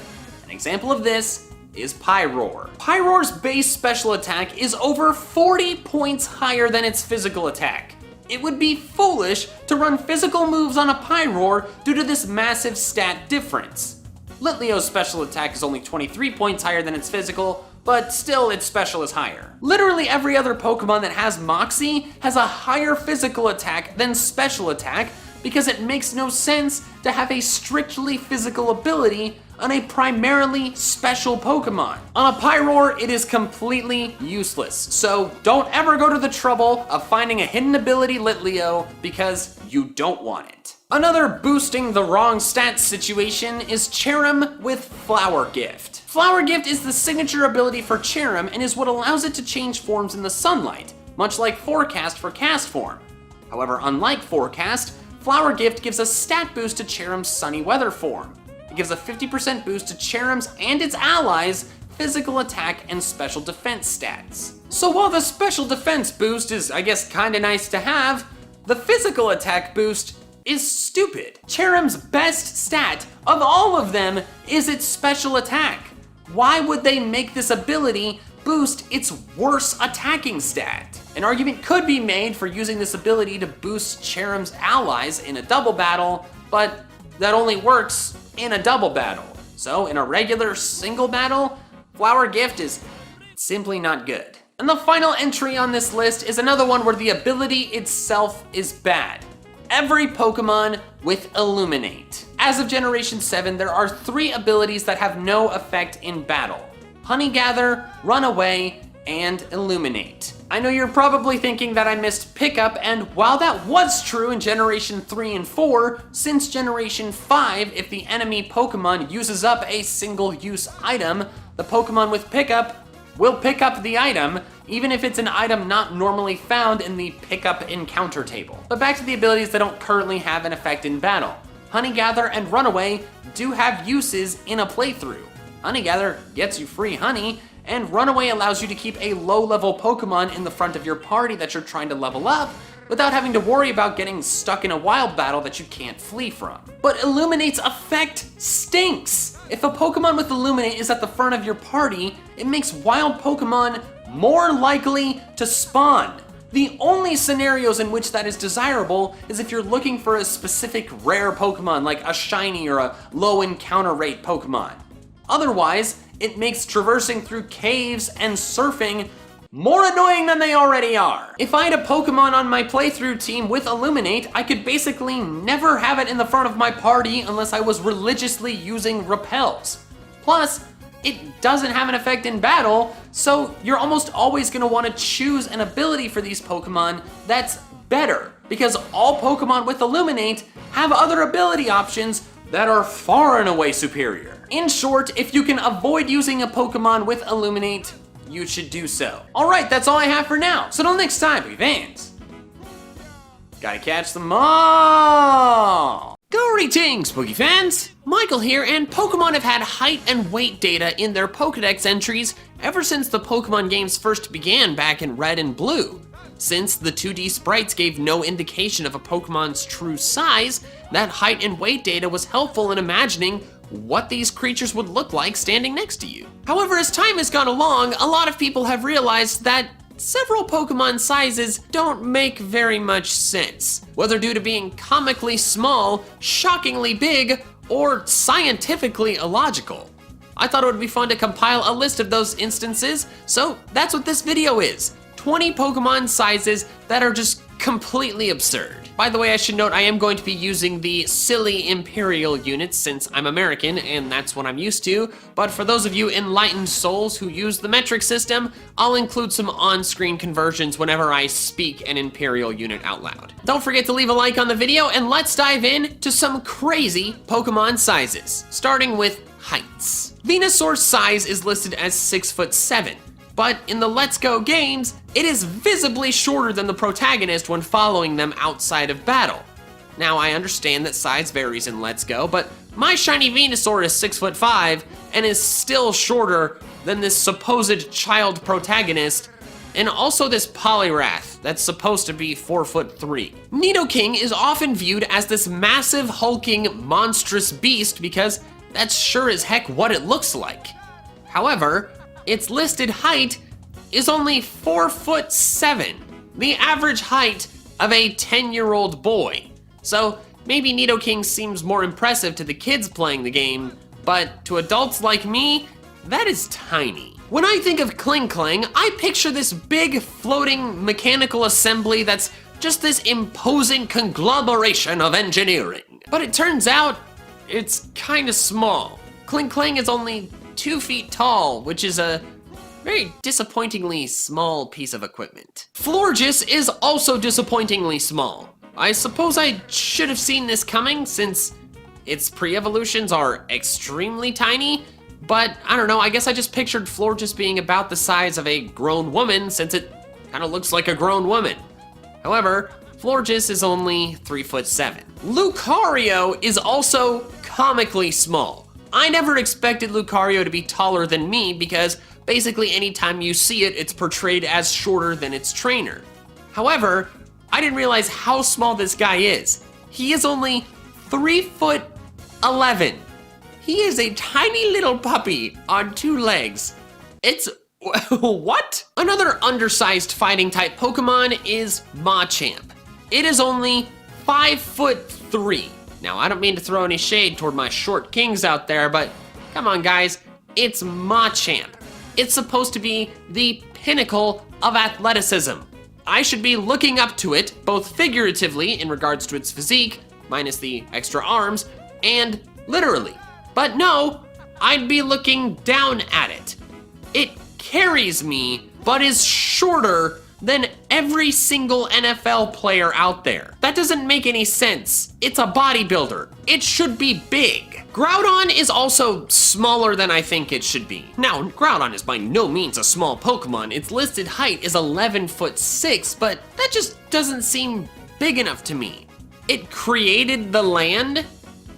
An example of this is Pyroar. Pyroar's base special attack is over 40 points higher than its physical attack. It would be foolish to run physical moves on a Pyroar due to this massive stat difference. Litleo's special attack is only 23 points higher than its physical, but still its special is higher. Literally every other Pokemon that has Moxie has a higher physical attack than special attack because it makes no sense to have a strictly physical ability on a primarily special Pokemon. On a Pyroar, it is completely useless, so don't ever go to the trouble of finding a hidden ability Litleo because you don't want it. Another boosting the wrong stats situation is Cherrim with Flower Gift. Flower Gift is the signature ability for Cherrim and is what allows it to change forms in the sunlight, much like Forecast for Cast Form. However, unlike Forecast, Flower Gift gives a stat boost to Cherrim's sunny weather form. It gives a 50% boost to Cherrim's and its allies' physical attack and special defense stats. So while the special defense boost is, I guess, kinda nice to have, the physical attack boost is stupid. Cherrim's best stat of all of them is its special attack. Why would they make this ability boost its worst attacking stat? An argument could be made for using this ability to boost Cherrim's allies in a double battle, but that only works in a double battle. So in a regular single battle, Flower Gift is simply not good. And the final entry on this list is another one where the ability itself is bad. Every Pokemon with Illuminate. As of Generation 7, there are 3 abilities that have no effect in battle: Honey Gather, Run Away, and Illuminate. I know you're probably thinking that I missed Pickup, and while that was true in Generation 3 and 4, since Generation 5, if the enemy Pokemon uses up a single-use item, the Pokemon with Pickup will pick up the item, even if it's an item not normally found in the pickup encounter table. But back to the abilities that don't currently have an effect in battle. Honey Gather and Runaway do have uses in a playthrough. Honey Gather gets you free honey, and Runaway allows you to keep a low-level Pokemon in the front of your party that you're trying to level up without having to worry about getting stuck in a wild battle that you can't flee from. But Illuminate's effect stinks! If a Pokemon with Illuminate is at the front of your party, it makes wild Pokemon more likely to spawn. The only scenarios in which that is desirable is if you're looking for a specific rare Pokemon like a shiny or a low encounter rate Pokemon. Otherwise, it makes traversing through caves and surfing more annoying than they already are. If I had a Pokemon on my playthrough team with Illuminate, I could basically never have it in the front of my party unless I was religiously using repels. Plus, it doesn't have an effect in battle, so you're almost always gonna wanna choose an ability for these Pokemon that's better, because all Pokemon with Illuminate have other ability options that are far and away superior. In short, if you can avoid using a Pokemon with Illuminate, you should do so. All right, that's all I have for now. So until next time, fans, gotta catch them all. Greetings, Spooky fans! Michael here, and Pokemon have had height and weight data in their Pokedex entries ever since the Pokemon games first began back in Red and Blue. Since the 2D sprites gave no indication of a Pokemon's true size, that height and weight data was helpful in imagining what these creatures would look like standing next to you. However, as time has gone along, a lot of people have realized that several Pokemon sizes don't make very much sense, whether due to being comically small, shockingly big, or scientifically illogical. I thought it would be fun to compile a list of those instances, so that's what this video is. 20 Pokemon sizes that are just completely absurd. By the way, I should note I am going to be using the silly Imperial units since I'm American and that's what I'm used to, but for those of you enlightened souls who use the metric system, I'll include some on-screen conversions whenever I speak an Imperial unit out loud. Don't forget to leave a like on the video, and let's dive in to some crazy Pokemon sizes, starting with heights. Venusaur's size is listed as 6'7". But in the Let's Go games, it is visibly shorter than the protagonist when following them outside of battle. Now, I understand that size varies in Let's Go, but my shiny Venusaur is 6'5" and is still shorter than this supposed child protagonist, and also this Poliwrath that's supposed to be 4'3". Nidoking is often viewed as this massive, hulking, monstrous beast because that's sure as heck what it looks like. However, its listed height is only 4'7", the average height of a 10-year-old boy. So maybe Nidoking seems more impressive to the kids playing the game, but to adults like me, that is tiny. When I think of Kling Kling, I picture this big floating mechanical assembly that's just this imposing conglomeration of engineering. But it turns out it's kinda small. Kling Kling is only 2 feet tall, which is a very disappointingly small piece of equipment. Florges is also disappointingly small. I suppose I should have seen this coming since its pre-evolutions are extremely tiny, but I don't know, I guess I just pictured Florges being about the size of a grown woman since it kind of looks like a grown woman. However, Florges is only 3'7". Lucario is also comically small. I never expected Lucario to be taller than me because basically anytime you see it, it's portrayed as shorter than its trainer. However, I didn't realize how small this guy is. He is only 3'11". He is a tiny little puppy on 2 legs. It's what? Another undersized fighting type Pokemon is Machamp. It is only 5'3". Now, I don't mean to throw any shade toward my short kings out there, but come on guys, it's Machamp. It's supposed to be the pinnacle of athleticism. I should be looking up to it, both figuratively in regards to its physique, minus the extra arms, and literally. But no, I'd be looking down at it. It carries me, but is shorter than every single NFL player out there. That doesn't make any sense. It's a bodybuilder. It should be big. Groudon is also smaller than I think it should be. Now, Groudon is by no means a small Pokemon. Its listed height is 11'6", but that just doesn't seem big enough to me. It created the land,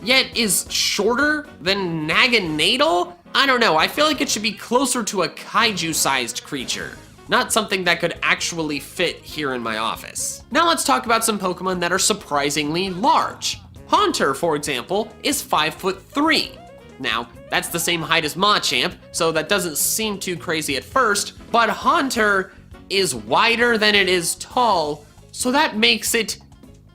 yet is shorter than Naganadel? I don't know, I feel like it should be closer to a kaiju-sized creature, not something that could actually fit here in my office. Now let's talk about some Pokemon that are surprisingly large. Haunter, for example, is 5'3". Now, that's the same height as Machamp, so that doesn't seem too crazy at first, but Haunter is wider than it is tall, so that makes it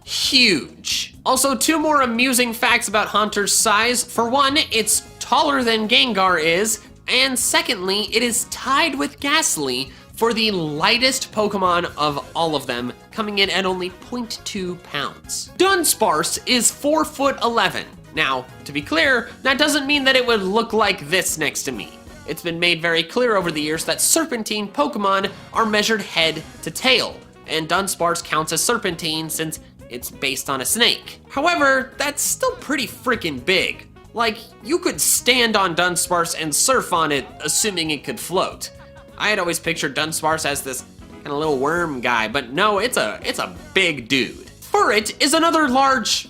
huge. Also, 2 more amusing facts about Haunter's size. For one, it's taller than Gengar is, and secondly, it is tied with Ghastly for the lightest Pokemon of all of them, coming in at only 0.2 pounds. Dunsparce is 4'11". Now, to be clear, that doesn't mean that it would look like this next to me. It's been made very clear over the years that Serpentine Pokemon are measured head to tail, and Dunsparce counts as Serpentine since it's based on a snake. However, that's still pretty freaking big. Like, you could stand on Dunsparce and surf on it, assuming it could float. I had always pictured Dunsparce as this kind of little worm guy, but no, it's a big dude. Furret is another large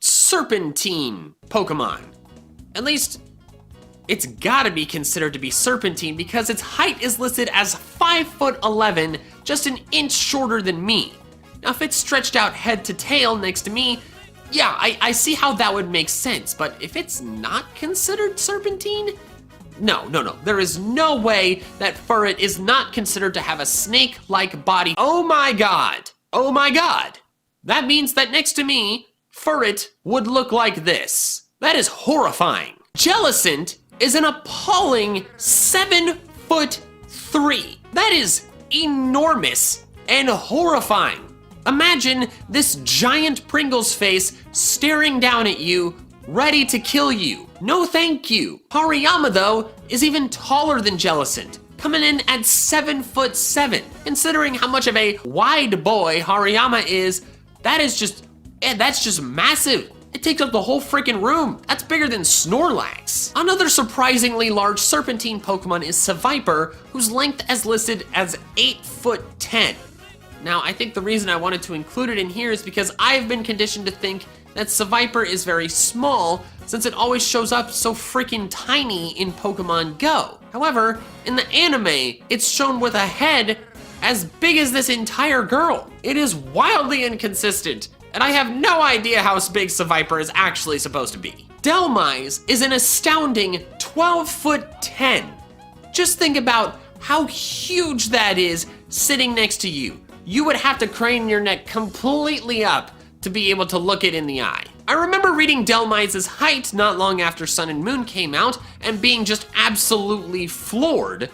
Serpentine Pokemon. At least, it's gotta be considered to be Serpentine because its height is listed as 5'11", just an inch shorter than me. Now, if it's stretched out head to tail next to me, yeah, I see how that would make sense, but if it's not considered Serpentine, no, there is no way that Furret is not considered to have a snake-like body. Oh my god. That means that next to me, Furret would look like this. That is horrifying. Jellicent is an appalling 7'3". That is enormous and horrifying. Imagine this giant Pringles face staring down at you, ready to kill you. No thank you. Hariyama, though, is even taller than Jellicent, coming in at 7'7". Considering how much of a wide boy Hariyama is, that's just massive. It takes up the whole freaking room. That's bigger than Snorlax. Another surprisingly large Serpentine Pokemon is Seviper, whose length is listed as 8'10". Now, I think the reason I wanted to include it in here is because I've been conditioned to think that Seviper is very small since it always shows up so freaking tiny in Pokemon Go. However, in the anime, it's shown with a head as big as this entire girl. It is wildly inconsistent, and I have no idea how big Seviper is actually supposed to be. Dhelmise is an astounding 12'10". Just think about how huge that is sitting next to you. You would have to crane your neck completely up to be able to look it in the eye. I remember reading Dhelmise's height not long after Sun and Moon came out and being just absolutely floored.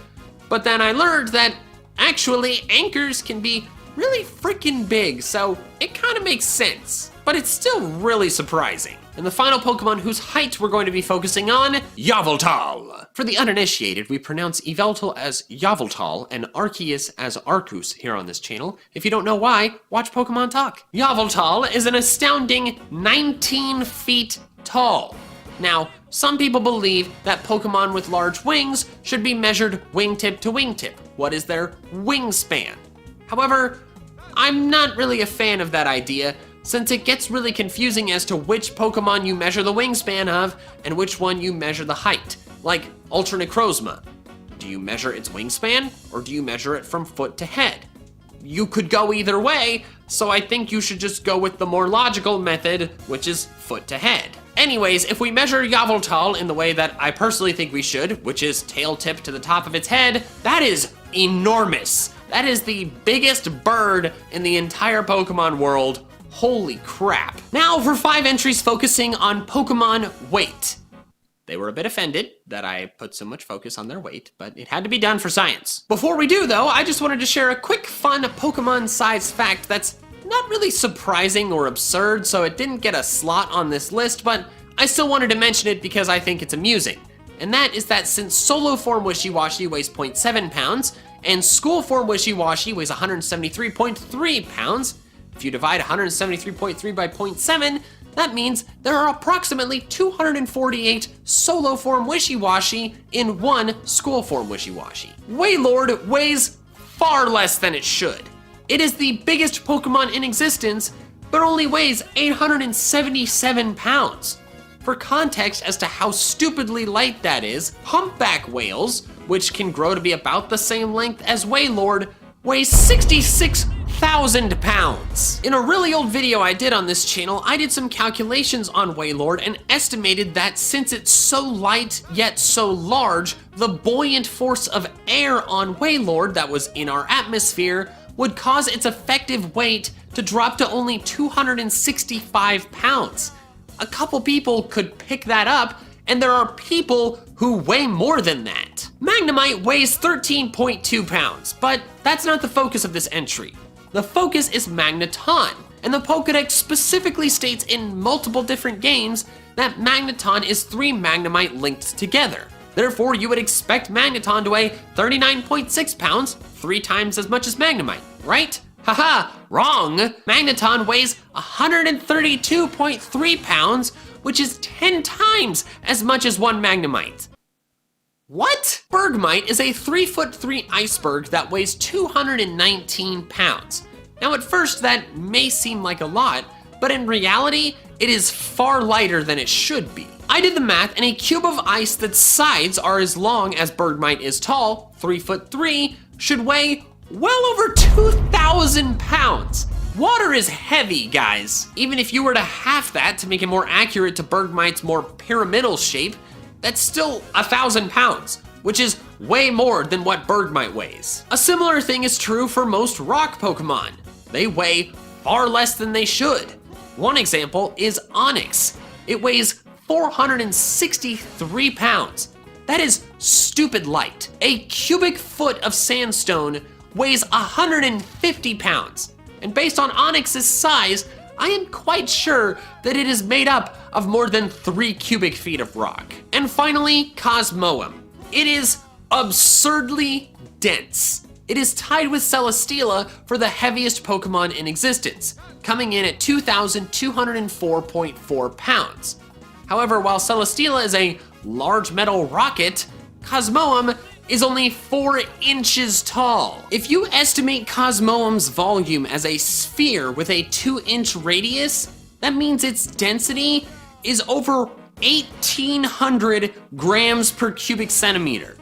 But then I learned that actually anchors can be really freaking big, so it kind of makes sense. But it's still really surprising. And the final Pokemon whose height we're going to be focusing on, Yveltal. For the uninitiated, we pronounce Yveltal as Yveltal and Arceus as Arceus here on this channel. If you don't know why, watch Pokemon Talk. Yveltal is an astounding 19 feet tall. Now, some people believe that Pokemon with large wings should be measured wingtip to wingtip. What is their wingspan? However, I'm not really a fan of that idea, since it gets really confusing as to which Pokemon you measure the wingspan of and which one you measure the height. Like Ultra Necrozma. Do you measure its wingspan or do you measure it from foot to head? You could go either way, so I think you should just go with the more logical method, which is foot to head. Anyways, if we measure Yveltal in the way that I personally think we should, which is tail tip to the top of its head, that is enormous. That is the biggest bird in the entire Pokemon world. Holy crap. Now for 5 entries focusing on Pokemon weight. They were a bit offended that I put so much focus on their weight, but it had to be done for science. Before we do though, I just wanted to share a quick fun Pokemon size fact that's not really surprising or absurd, so it didn't get a slot on this list, but I still wanted to mention it because I think it's amusing. And that is that since solo form Wishiwashi weighs 0.7 pounds, and school form Wishiwashi weighs 173.3 pounds, if you divide 173.3 by 0.7, That means there are approximately 248 solo form Wishy-Washy in one school form Wishy-Washy. Wailord weighs far less than it should. It is the biggest Pokemon in existence, but only weighs 877 pounds. For context as to how stupidly light that is, humpback whales, which can grow to be about the same length as Wailord, weighs 66,000 pounds. In a really old video I did on this channel, I did some calculations on Wailord and estimated that since it's so light yet so large, the buoyant force of air on Wailord that was in our atmosphere would cause its effective weight to drop to only 265 pounds. A couple people could pick that up, and there are people who weigh more than that. Magnemite weighs 13.2 pounds, but that's not the focus of this entry. The focus is Magneton, and the Pokédex specifically states in multiple different games that Magneton is 3 Magnemite linked together. Therefore, you would expect Magneton to weigh 39.6 pounds, 3 times as much as Magnemite, right? Haha, wrong! Magneton weighs 132.3 pounds, which is 10 times as much as 1 Magnemite. What? Bergmite is a 3'3" iceberg that weighs 219 pounds. Now at first that may seem like a lot, but in reality, it is far lighter than it should be. I did the math, and a cube of ice that's sides are as long as Bergmite is tall, 3'3", should weigh well over 2,000 pounds. Water is heavy, guys. Even if you were to half that to make it more accurate to Bergmite's more pyramidal shape, that's still 1,000 pounds, which is way more than what Bergmite weighs. A similar thing is true for most rock Pokemon. They weigh far less than they should. One example is Onix. It weighs 463 pounds. That is stupid light. A cubic foot of sandstone weighs 150 pounds. And based on Onix's size, I am quite sure that it is made up of more than 3 cubic feet of rock. And finally, Cosmoem. It is absurdly dense. It is tied with Celesteela for the heaviest Pokemon in existence, coming in at 2,204.4 pounds. However, while Celesteela is a large metal rocket, Cosmoem is only 4 inches tall. If you estimate Cosmoem's volume as a sphere with a 2-inch radius, that means its density is over 1,800 grams per cubic centimeter.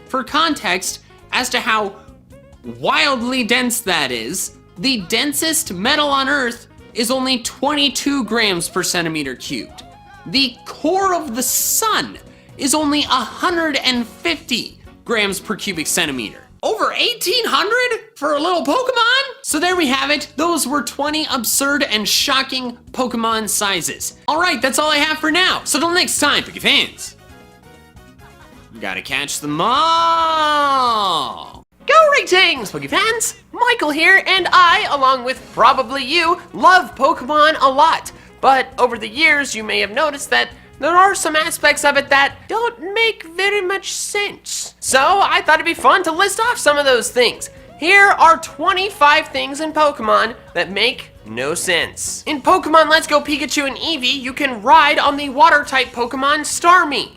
For context as to how wildly dense that is, the densest metal on Earth is only 22 grams per centimeter cubed. The core of the sun is only 150 grams per cubic centimeter. Over 1,800 for a little Pokemon? So there we have it. Those were 20 absurd and shocking Pokemon sizes. All right, that's all I have for now. So till next time, Poke fans, you gotta catch them all. Go ratings, Poke fans! Michael here, and I, along with probably you, love Pokemon a lot. But over the years, you may have noticed that there are some aspects of it that don't make very much sense. So I thought it'd be fun to list off some of those things. Here are 25 things in Pokemon that make no sense. In Pokemon Let's Go Pikachu and Eevee, you can ride on the water-type Pokemon Starmie,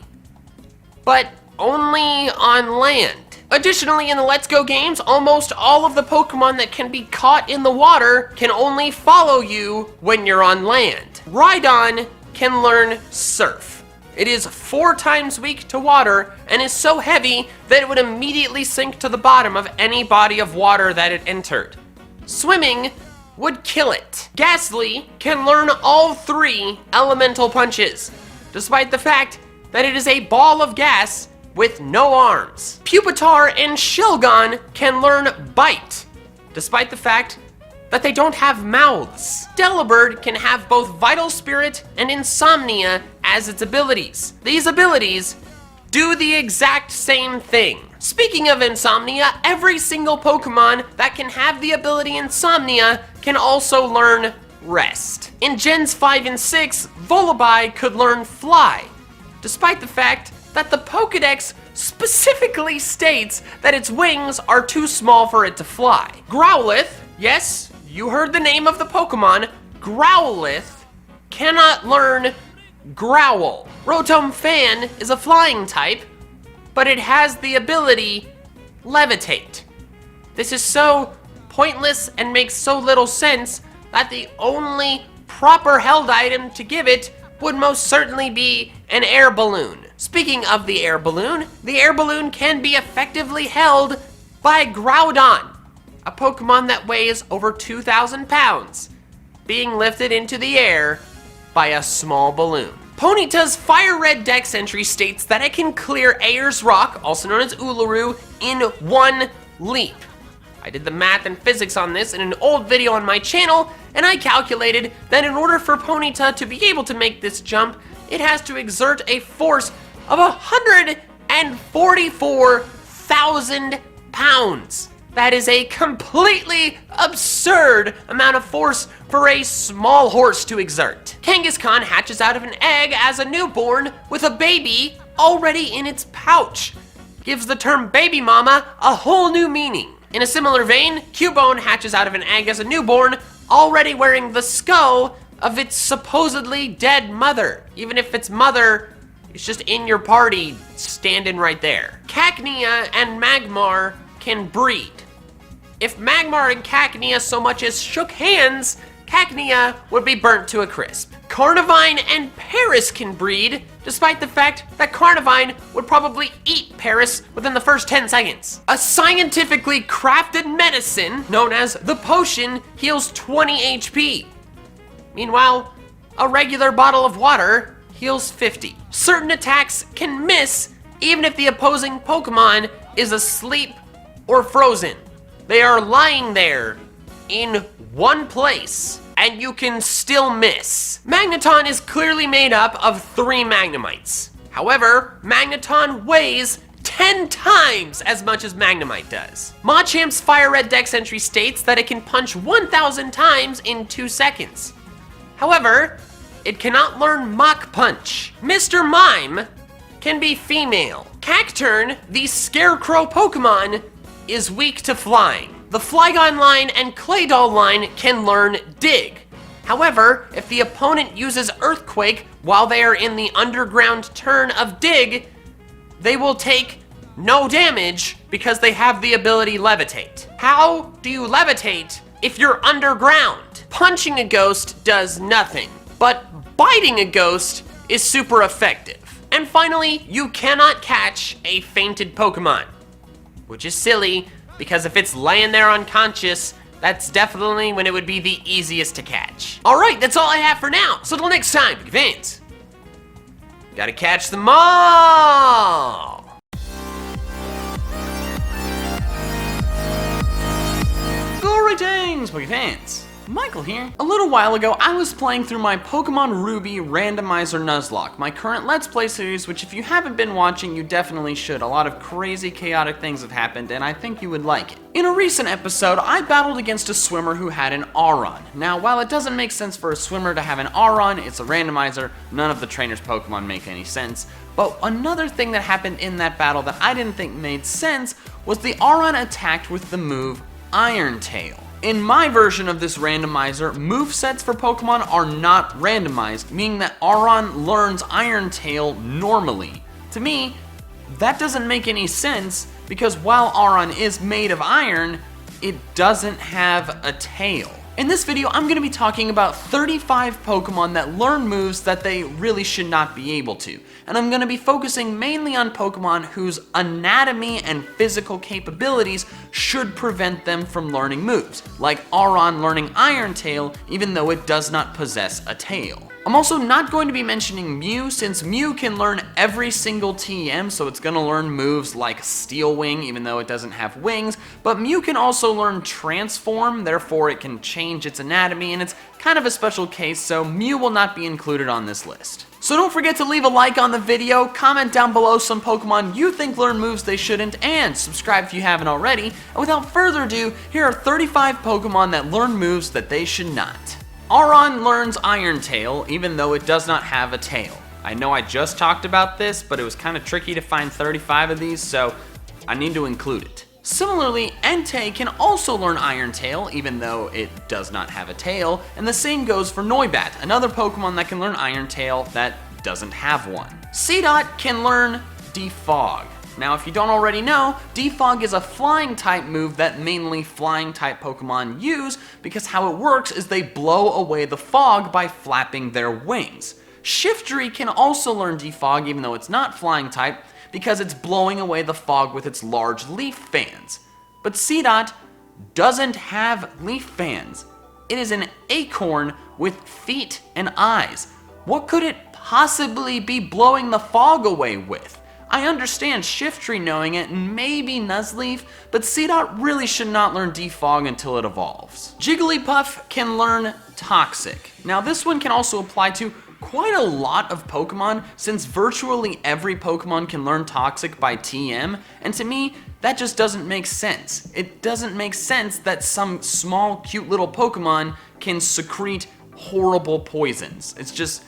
but only on land. Additionally, in the Let's Go games, almost all of the Pokemon that can be caught in the water can only follow you when you're on land. Rhydon can learn Surf. It is 4 times weak to water and is so heavy that it would immediately sink to the bottom of any body of water that it entered. Swimming would kill it. Ghastly can learn all 3 elemental punches, despite the fact that it is a ball of gas with no arms. Pupitar and Shelgon can learn Bite, despite the fact that they don't have mouths. Delibird can have both Vital Spirit and Insomnia as its abilities. These abilities do the exact same thing. Speaking of Insomnia, every single Pokemon that can have the ability Insomnia can also learn Rest. In Gens 5 and 6, Volibee could learn Fly, despite the fact that the Pokédex specifically states that its wings are too small for it to fly. Growlithe, yes, you heard the name of the Pokemon, Growlithe, cannot learn Growl. Rotom Fan is a flying type, but it has the ability Levitate. This is so pointless and makes so little sense that the only proper held item to give it would most certainly be an air balloon. Speaking of the air balloon can be effectively held by Groudon, a Pokemon that weighs over 2,000 pounds, being lifted into the air by a small balloon. Ponyta's Fire Red Dex entry states that it can clear Ayers Rock, also known as Uluru, in one leap. I did the math and physics on this in an old video on my channel, and I calculated that in order for Ponyta to be able to make this jump, it has to exert a force of 144,000 pounds. That is a completely absurd amount of force for a small horse to exert. Kangaskhan hatches out of an egg as a newborn with a baby already in its pouch. Gives the term baby mama a whole new meaning. In a similar vein, Cubone hatches out of an egg as a newborn, already wearing the skull of its supposedly dead mother, even if its mother is just in your party, standing right there. Cacnea and Magmar can breed. If Magmar and Cacnea so much as shook hands, Cacnea would be burnt to a crisp. Carnivine and Paris can breed, despite the fact that Carnivine would probably eat Paris within the first 10 seconds. A scientifically crafted medicine known as the potion heals 20 HP. Meanwhile, a regular bottle of water heals 50. Certain attacks can miss even if the opposing Pokemon is asleep or frozen. They are lying there in one place, and you can still miss. Magneton is clearly made up of 3 Magnemites. However, Magneton weighs 10 times as much as Magnemite does. Machamp's Fire Red Dex entry states that it can punch 1,000 times in 2 seconds. However, it cannot learn Mach Punch. Mr. Mime can be female. Cacturn, the Scarecrow Pokemon, is weak to flying. The Flygon line and Claydol line can learn Dig. However, if the opponent uses Earthquake while they are in the underground turn of Dig, they will take no damage because they have the ability Levitate. How do you levitate if you're underground? Punching a ghost does nothing, but biting a ghost is super effective. And finally, you cannot catch a fainted Pokemon, which is silly because if it's laying there unconscious, that's definitely when it would be the easiest to catch. All right, that's all I have for now. So till next time, big fans, gotta catch them all. Greetings, Poke fans! Michael here. A little while ago, I was playing through my Pokemon Ruby Randomizer Nuzlocke, my current Let's Play series, which if you haven't been watching, you definitely should. A lot of crazy, chaotic things have happened, and I think you would like it. In a recent episode, I battled against a swimmer who had an Aron. Now, while it doesn't make sense for a swimmer to have an Aron, it's a randomizer, none of the trainer's Pokemon make any sense. But another thing that happened in that battle that I didn't think made sense was the Aron attacked with the move Iron Tail. In my version of this randomizer, movesets for Pokemon are not randomized, meaning that Aron learns Iron Tail normally. To me, that doesn't make any sense because while Aron is made of iron, it doesn't have a tail. In this video, I'm going to be talking about 35 Pokemon that learn moves that they really should not be able to. And I'm going to be focusing mainly on Pokemon whose anatomy and physical capabilities should prevent them from learning moves, like Aron learning Iron Tail even though it does not possess a tail. I'm also not going to be mentioning Mew, since Mew can learn every single TM, so it's going to learn moves like Steel Wing, even though it doesn't have wings, but Mew can also learn Transform, therefore it can change its anatomy, and it's kind of a special case, so Mew will not be included on this list. So don't forget to leave a like on the video, comment down below some Pokemon you think learn moves they shouldn't, and subscribe if you haven't already, and without further ado, here are 35 Pokemon that learn moves that they should not. Aron learns Iron Tail, even though it does not have a tail. I know I just talked about this, but it was kind of tricky to find 35 of these, so I need to include it. Similarly, Entei can also learn Iron Tail, even though it does not have a tail, and the same goes for Noibat, another Pokemon that can learn Iron Tail that doesn't have one. Seedot can learn Defog. Now, if you don't already know, Defog is a flying type move that mainly flying type Pokemon use, because how it works is they blow away the fog by flapping their wings. Shiftry can also learn Defog even though it's not flying type, because it's blowing away the fog with its large leaf fans. But Seedot doesn't have leaf fans. It is an acorn with feet and eyes. What could it possibly be blowing the fog away with? I understand Shiftry knowing it and maybe Nuzleaf, but Seedot really should not learn Defog until it evolves. Jigglypuff can learn Toxic. Now this one can also apply to quite a lot of Pokemon, since virtually every Pokemon can learn Toxic by TM, and to me, that just doesn't make sense. It doesn't make sense that some small, cute little Pokemon can secrete horrible poisons. It's just,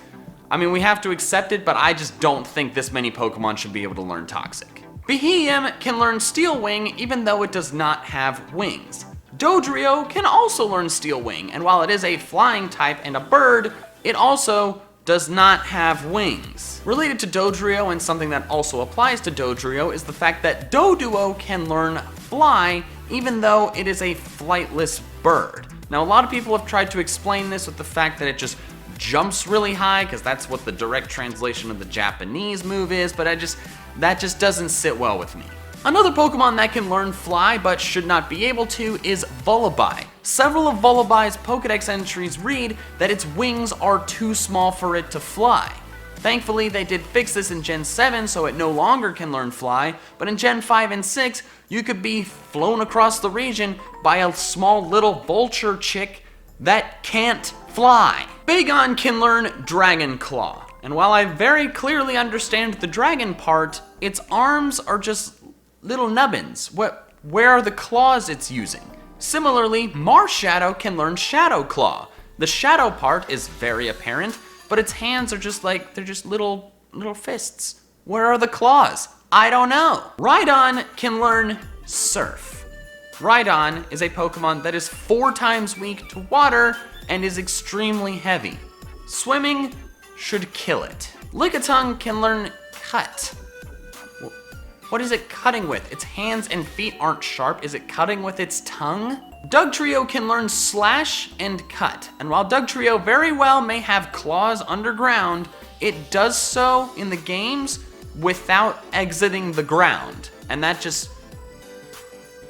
I mean, we have to accept it, but I just don't think this many Pokemon should be able to learn Toxic. Beheeyem can learn Steel Wing even though it does not have wings. Dodrio can also learn Steel Wing, and while it is a flying type and a bird, it also does not have wings. Related to Dodrio, and something that also applies to Dodrio, is the fact that Doduo can learn Fly even though it is a flightless bird. Now, a lot of people have tried to explain this with the fact that it just jumps really high, because that's what the direct translation of the Japanese move is, but that just doesn't sit well with me. Another Pokemon that can learn Fly but should not be able to is Vullaby. Several of Vullabai's Pokedex entries read that its wings are too small for it to fly. Thankfully, they did fix this in Gen 7 so it no longer can learn Fly, but in Gen 5 and 6, you could be flown across the region by a small little vulture chick that can't fly. Bagon can dragon Dragonclaw, and while I very clearly understand the dragon part, its arms are just little nubbins. Where are the claws it's using? Similarly, Marshadow can learn Shadow Claw. The shadow part is very apparent, but its hands are just like, they're just little fists. Where are the claws? I don't know. Rhydon can learn Surf. Rhydon is a Pokemon that is 4 times weak to water and is extremely heavy. Swimming should kill it. Lickitung can learn Cut. What is it cutting with? Its hands and feet aren't sharp. Is it cutting with its tongue? Dugtrio can learn Slash and Cut. And while Dugtrio very well may have claws underground, it does so in the games without exiting the ground. And that just...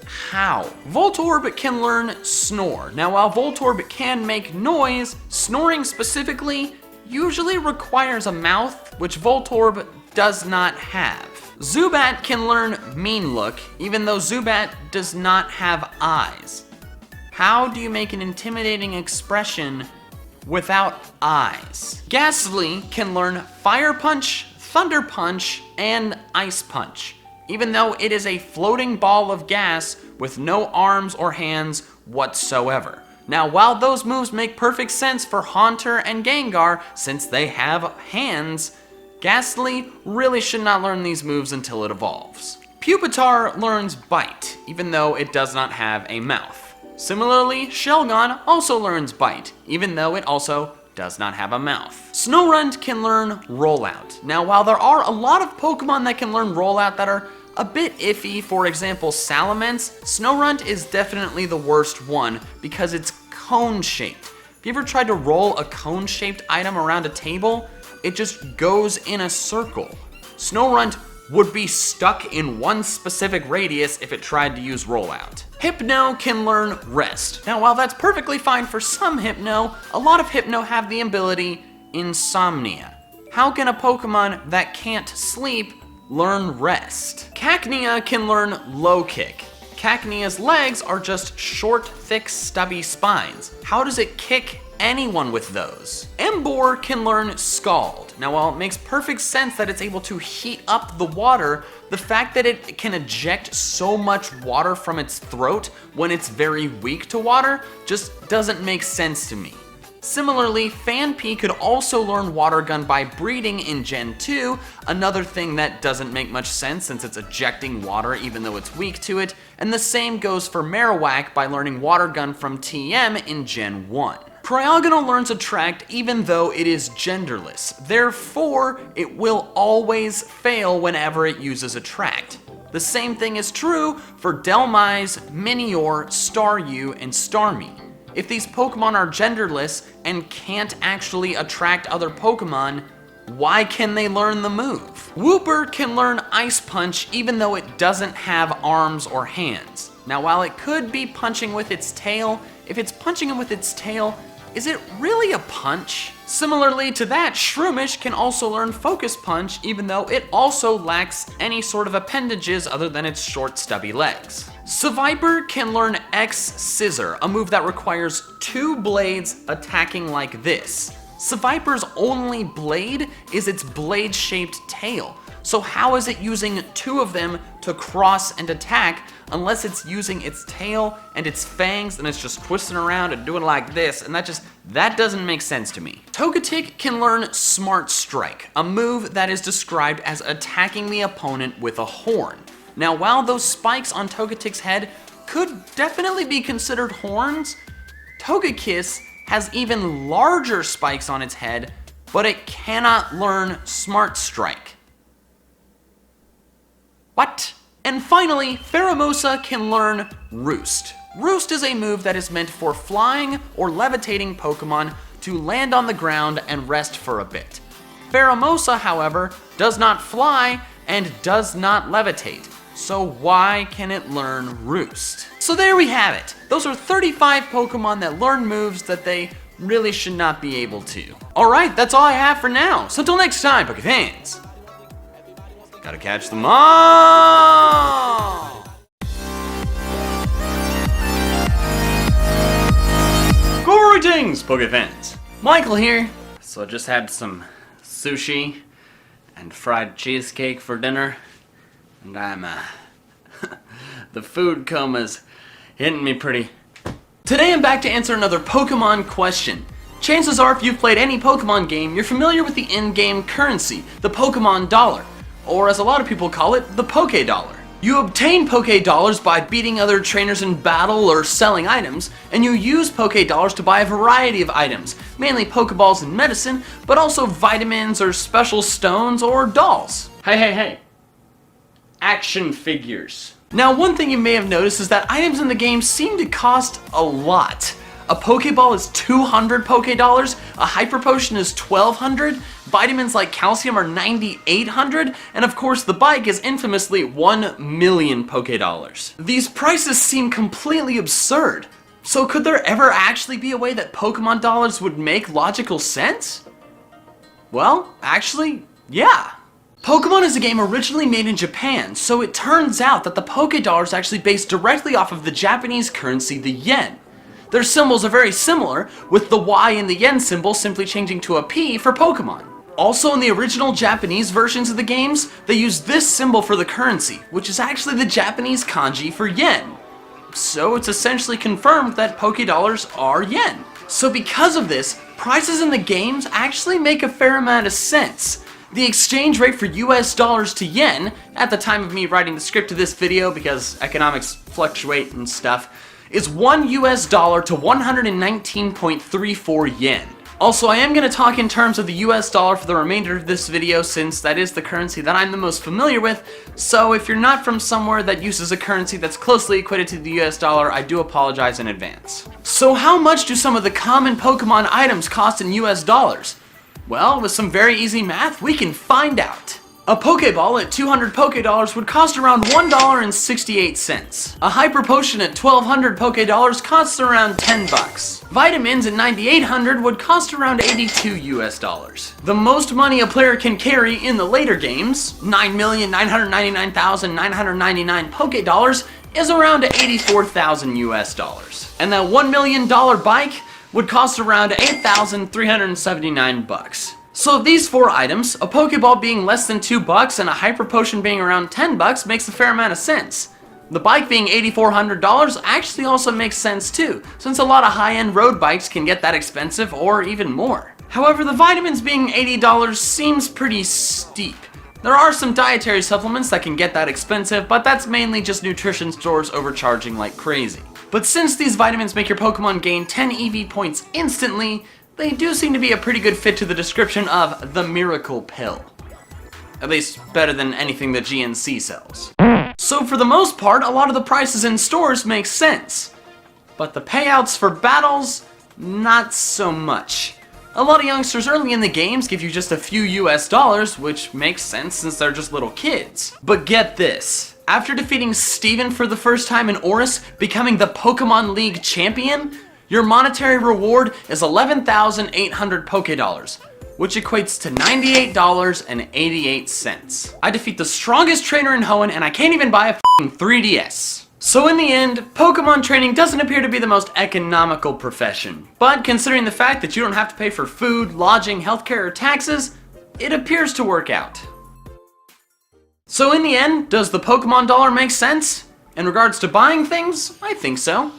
how? Voltorb can learn Snore. Now, while Voltorb can make noise, snoring specifically usually requires a mouth, which Voltorb does not have. Zubat can learn Mean Look, even though Zubat does not have eyes. How do you make an intimidating expression without eyes? Ghastly can learn Fire Punch, Thunder Punch, and Ice Punch, even though it is a floating ball of gas with no arms or hands whatsoever. Now, while those moves make perfect sense for Haunter and Gengar, since they have hands, Ghastly really should not learn these moves until it evolves. Pupitar learns Bite, even though it does not have a mouth. Similarly, Shelgon also learns Bite, even though it also does not have a mouth. Snorunt can learn Rollout. Now, while there are a lot of Pokemon that can learn Rollout that are a bit iffy, for example Salamence, Snorunt is definitely the worst one because it's cone-shaped. Have you ever tried to roll a cone-shaped item around a table? It just goes in a circle. Snorunt would be stuck in one specific radius if it tried to use Rollout. Hypno can learn Rest. Now, while that's perfectly fine for some Hypno, a lot of Hypno have the ability Insomnia. How can a Pokemon that can't sleep learn Rest? Cacnea can learn Low Kick. Cacnea's legs are just short, thick, stubby spines. How does it kick anyone with those? Emboar can learn Scald. Now, while it makes perfect sense that it's able to heat up the water, the fact that it can eject so much water from its throat when it's very weak to water just doesn't make sense to me. Similarly, Phanpy could also learn Water Gun by breeding in Gen 2, another thing that doesn't make much sense since it's ejecting water even though it's weak to it, and the same goes for Marowak by learning Water Gun from TM in Gen 1. Cryogonal learns Attract even though it is genderless, therefore it will always fail whenever it uses Attract. The same thing is true for Dhelmise, Minior, Staryu, and Starmie. If these Pokemon are genderless and can't actually attract other Pokemon, why can they learn the move? Wooper can learn Ice Punch even though it doesn't have arms or hands. Now while it could be punching with its tail, if it's punching him with its tail, is it really a punch? Similarly to that, Shroomish can also learn Focus Punch even though it also lacks any sort of appendages other than its short stubby legs. Seviper can learn X Scissor, a move that requires 2 blades attacking like this. Seviper's only blade is its blade-shaped tail, so how is it using 2 of them to cross and attack unless it's using its tail and its fangs and it's just twisting around and doing like this, and that doesn't make sense to me. Togetic can learn Smart Strike, a move that is described as attacking the opponent with a horn. Now while those spikes on Togetic's head could definitely be considered horns, Togekiss has even larger spikes on its head, but it cannot learn Smart Strike. What? And finally, Pheromosa can learn Roost. Roost is a move that is meant for flying or levitating Pokemon to land on the ground and rest for a bit. Pheromosa, however, does not fly and does not levitate. So why can it learn Roost? So there we have it. Those are 35 Pokemon that learn moves that they really should not be able to. Alright, that's all I have for now. So until next time, Pokefans, gotta catch them all! Greetings, Pokefans! Michael here. So I just had some sushi and fried cheesecake for dinner. And I'm, the food coma's hitting me pretty. Today I'm back to answer another Pokemon question. Chances are if you've played any Pokemon game, you're familiar with the in-game currency, the Pokemon Dollar, or as a lot of people call it, the Poke Dollar. You obtain Poke Dollars by beating other trainers in battle or selling items, and you use Poke Dollars to buy a variety of items, mainly Pokeballs and medicine, but also vitamins or special stones or dolls. Hey. Action figures. Now, one thing you may have noticed is that items in the game seem to cost a lot. A Pokeball is 200 Poke Dollars, a Hyper Potion is 1200, vitamins like calcium are 9800, and of course the bike is infamously 1 million Poke Dollars. These prices seem completely absurd. So could there ever actually be a way that Pokemon Dollars would make logical sense? Well, actually, yeah. Pokemon is a game originally made in Japan, so it turns out that the Poke Dollar is actually based directly off of the Japanese currency, the yen. Their symbols are very similar, with the Y in the yen symbol simply changing to a P for Pokemon. Also in the original Japanese versions of the games, they use this symbol for the currency, which is actually the Japanese kanji for yen. So it's essentially confirmed that Poke Dollars are yen. So because of this, prices in the games actually make a fair amount of sense. The exchange rate for US dollars to yen, at the time of me writing the script to this video because economics fluctuate and stuff, is 1 US dollar to 119.34 yen. Also, I am going to talk in terms of the US dollar for the remainder of this video since that is the currency that I'm the most familiar with, so if you're not from somewhere that uses a currency that's closely equated to the US dollar, I do apologize in advance. So how much do some of the common Pokemon items cost in US dollars? Well, with some very easy math, we can find out. A Pokeball at 200 Poke Dollars would cost around $1.68. A Hyper Potion at 1200 Poke Dollars costs around 10 bucks. Vitamins at 9800 would cost around 82 US dollars. The most money a player can carry in the later games, 9,999,999 Poke Dollars, is around 84,000 US dollars. And that $1 million bike would cost around 8,379 bucks. So of these 4 items, a Pokeball being less than 2 bucks and a Hyper Potion being around 10 bucks makes a fair amount of sense. The bike being $8,400 actually also makes sense too, since a lot of high-end road bikes can get that expensive or even more. However, the vitamins being $80 seems pretty steep. There are some dietary supplements that can get that expensive, but that's mainly just nutrition stores overcharging like crazy. But since these vitamins make your Pokemon gain 10 EV points instantly, they do seem to be a pretty good fit to the description of the Miracle Pill. At least better than anything that GNC sells. So for the most part, a lot of the prices in stores make sense. But the payouts for battles, not so much. A lot of youngsters early in the games give you just a few US dollars, which makes sense since they're just little kids. But get this. After defeating Steven for the first time in Oris, becoming the Pokemon League champion, your monetary reward is 11,800 Pokédollars, which equates to $98.88. I defeat the strongest trainer in Hoenn and I can't even buy a f***ing 3DS. So in the end, Pokemon training doesn't appear to be the most economical profession. But considering the fact that you don't have to pay for food, lodging, healthcare, or taxes, it appears to work out. So in the end, does the Pokemon dollar make sense? In regards to buying things, I think so.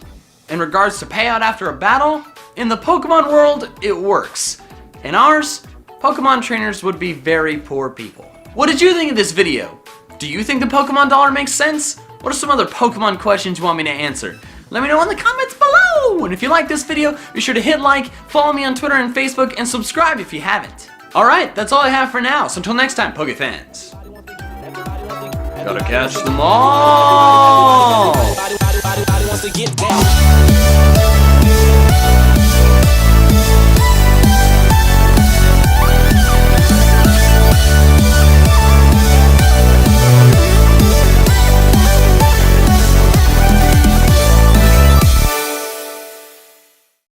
In regards to payout after a battle, in the Pokemon world, it works. In ours, Pokemon trainers would be very poor people. What did you think of this video? Do you think the Pokemon dollar makes sense? What are some other Pokemon questions you want me to answer? Let me know in the comments below! And if you like this video, be sure to hit like, follow me on Twitter and Facebook, and subscribe if you haven't. Alright, that's all I have for now, so until next time, Pokefans. Gotta catch them all!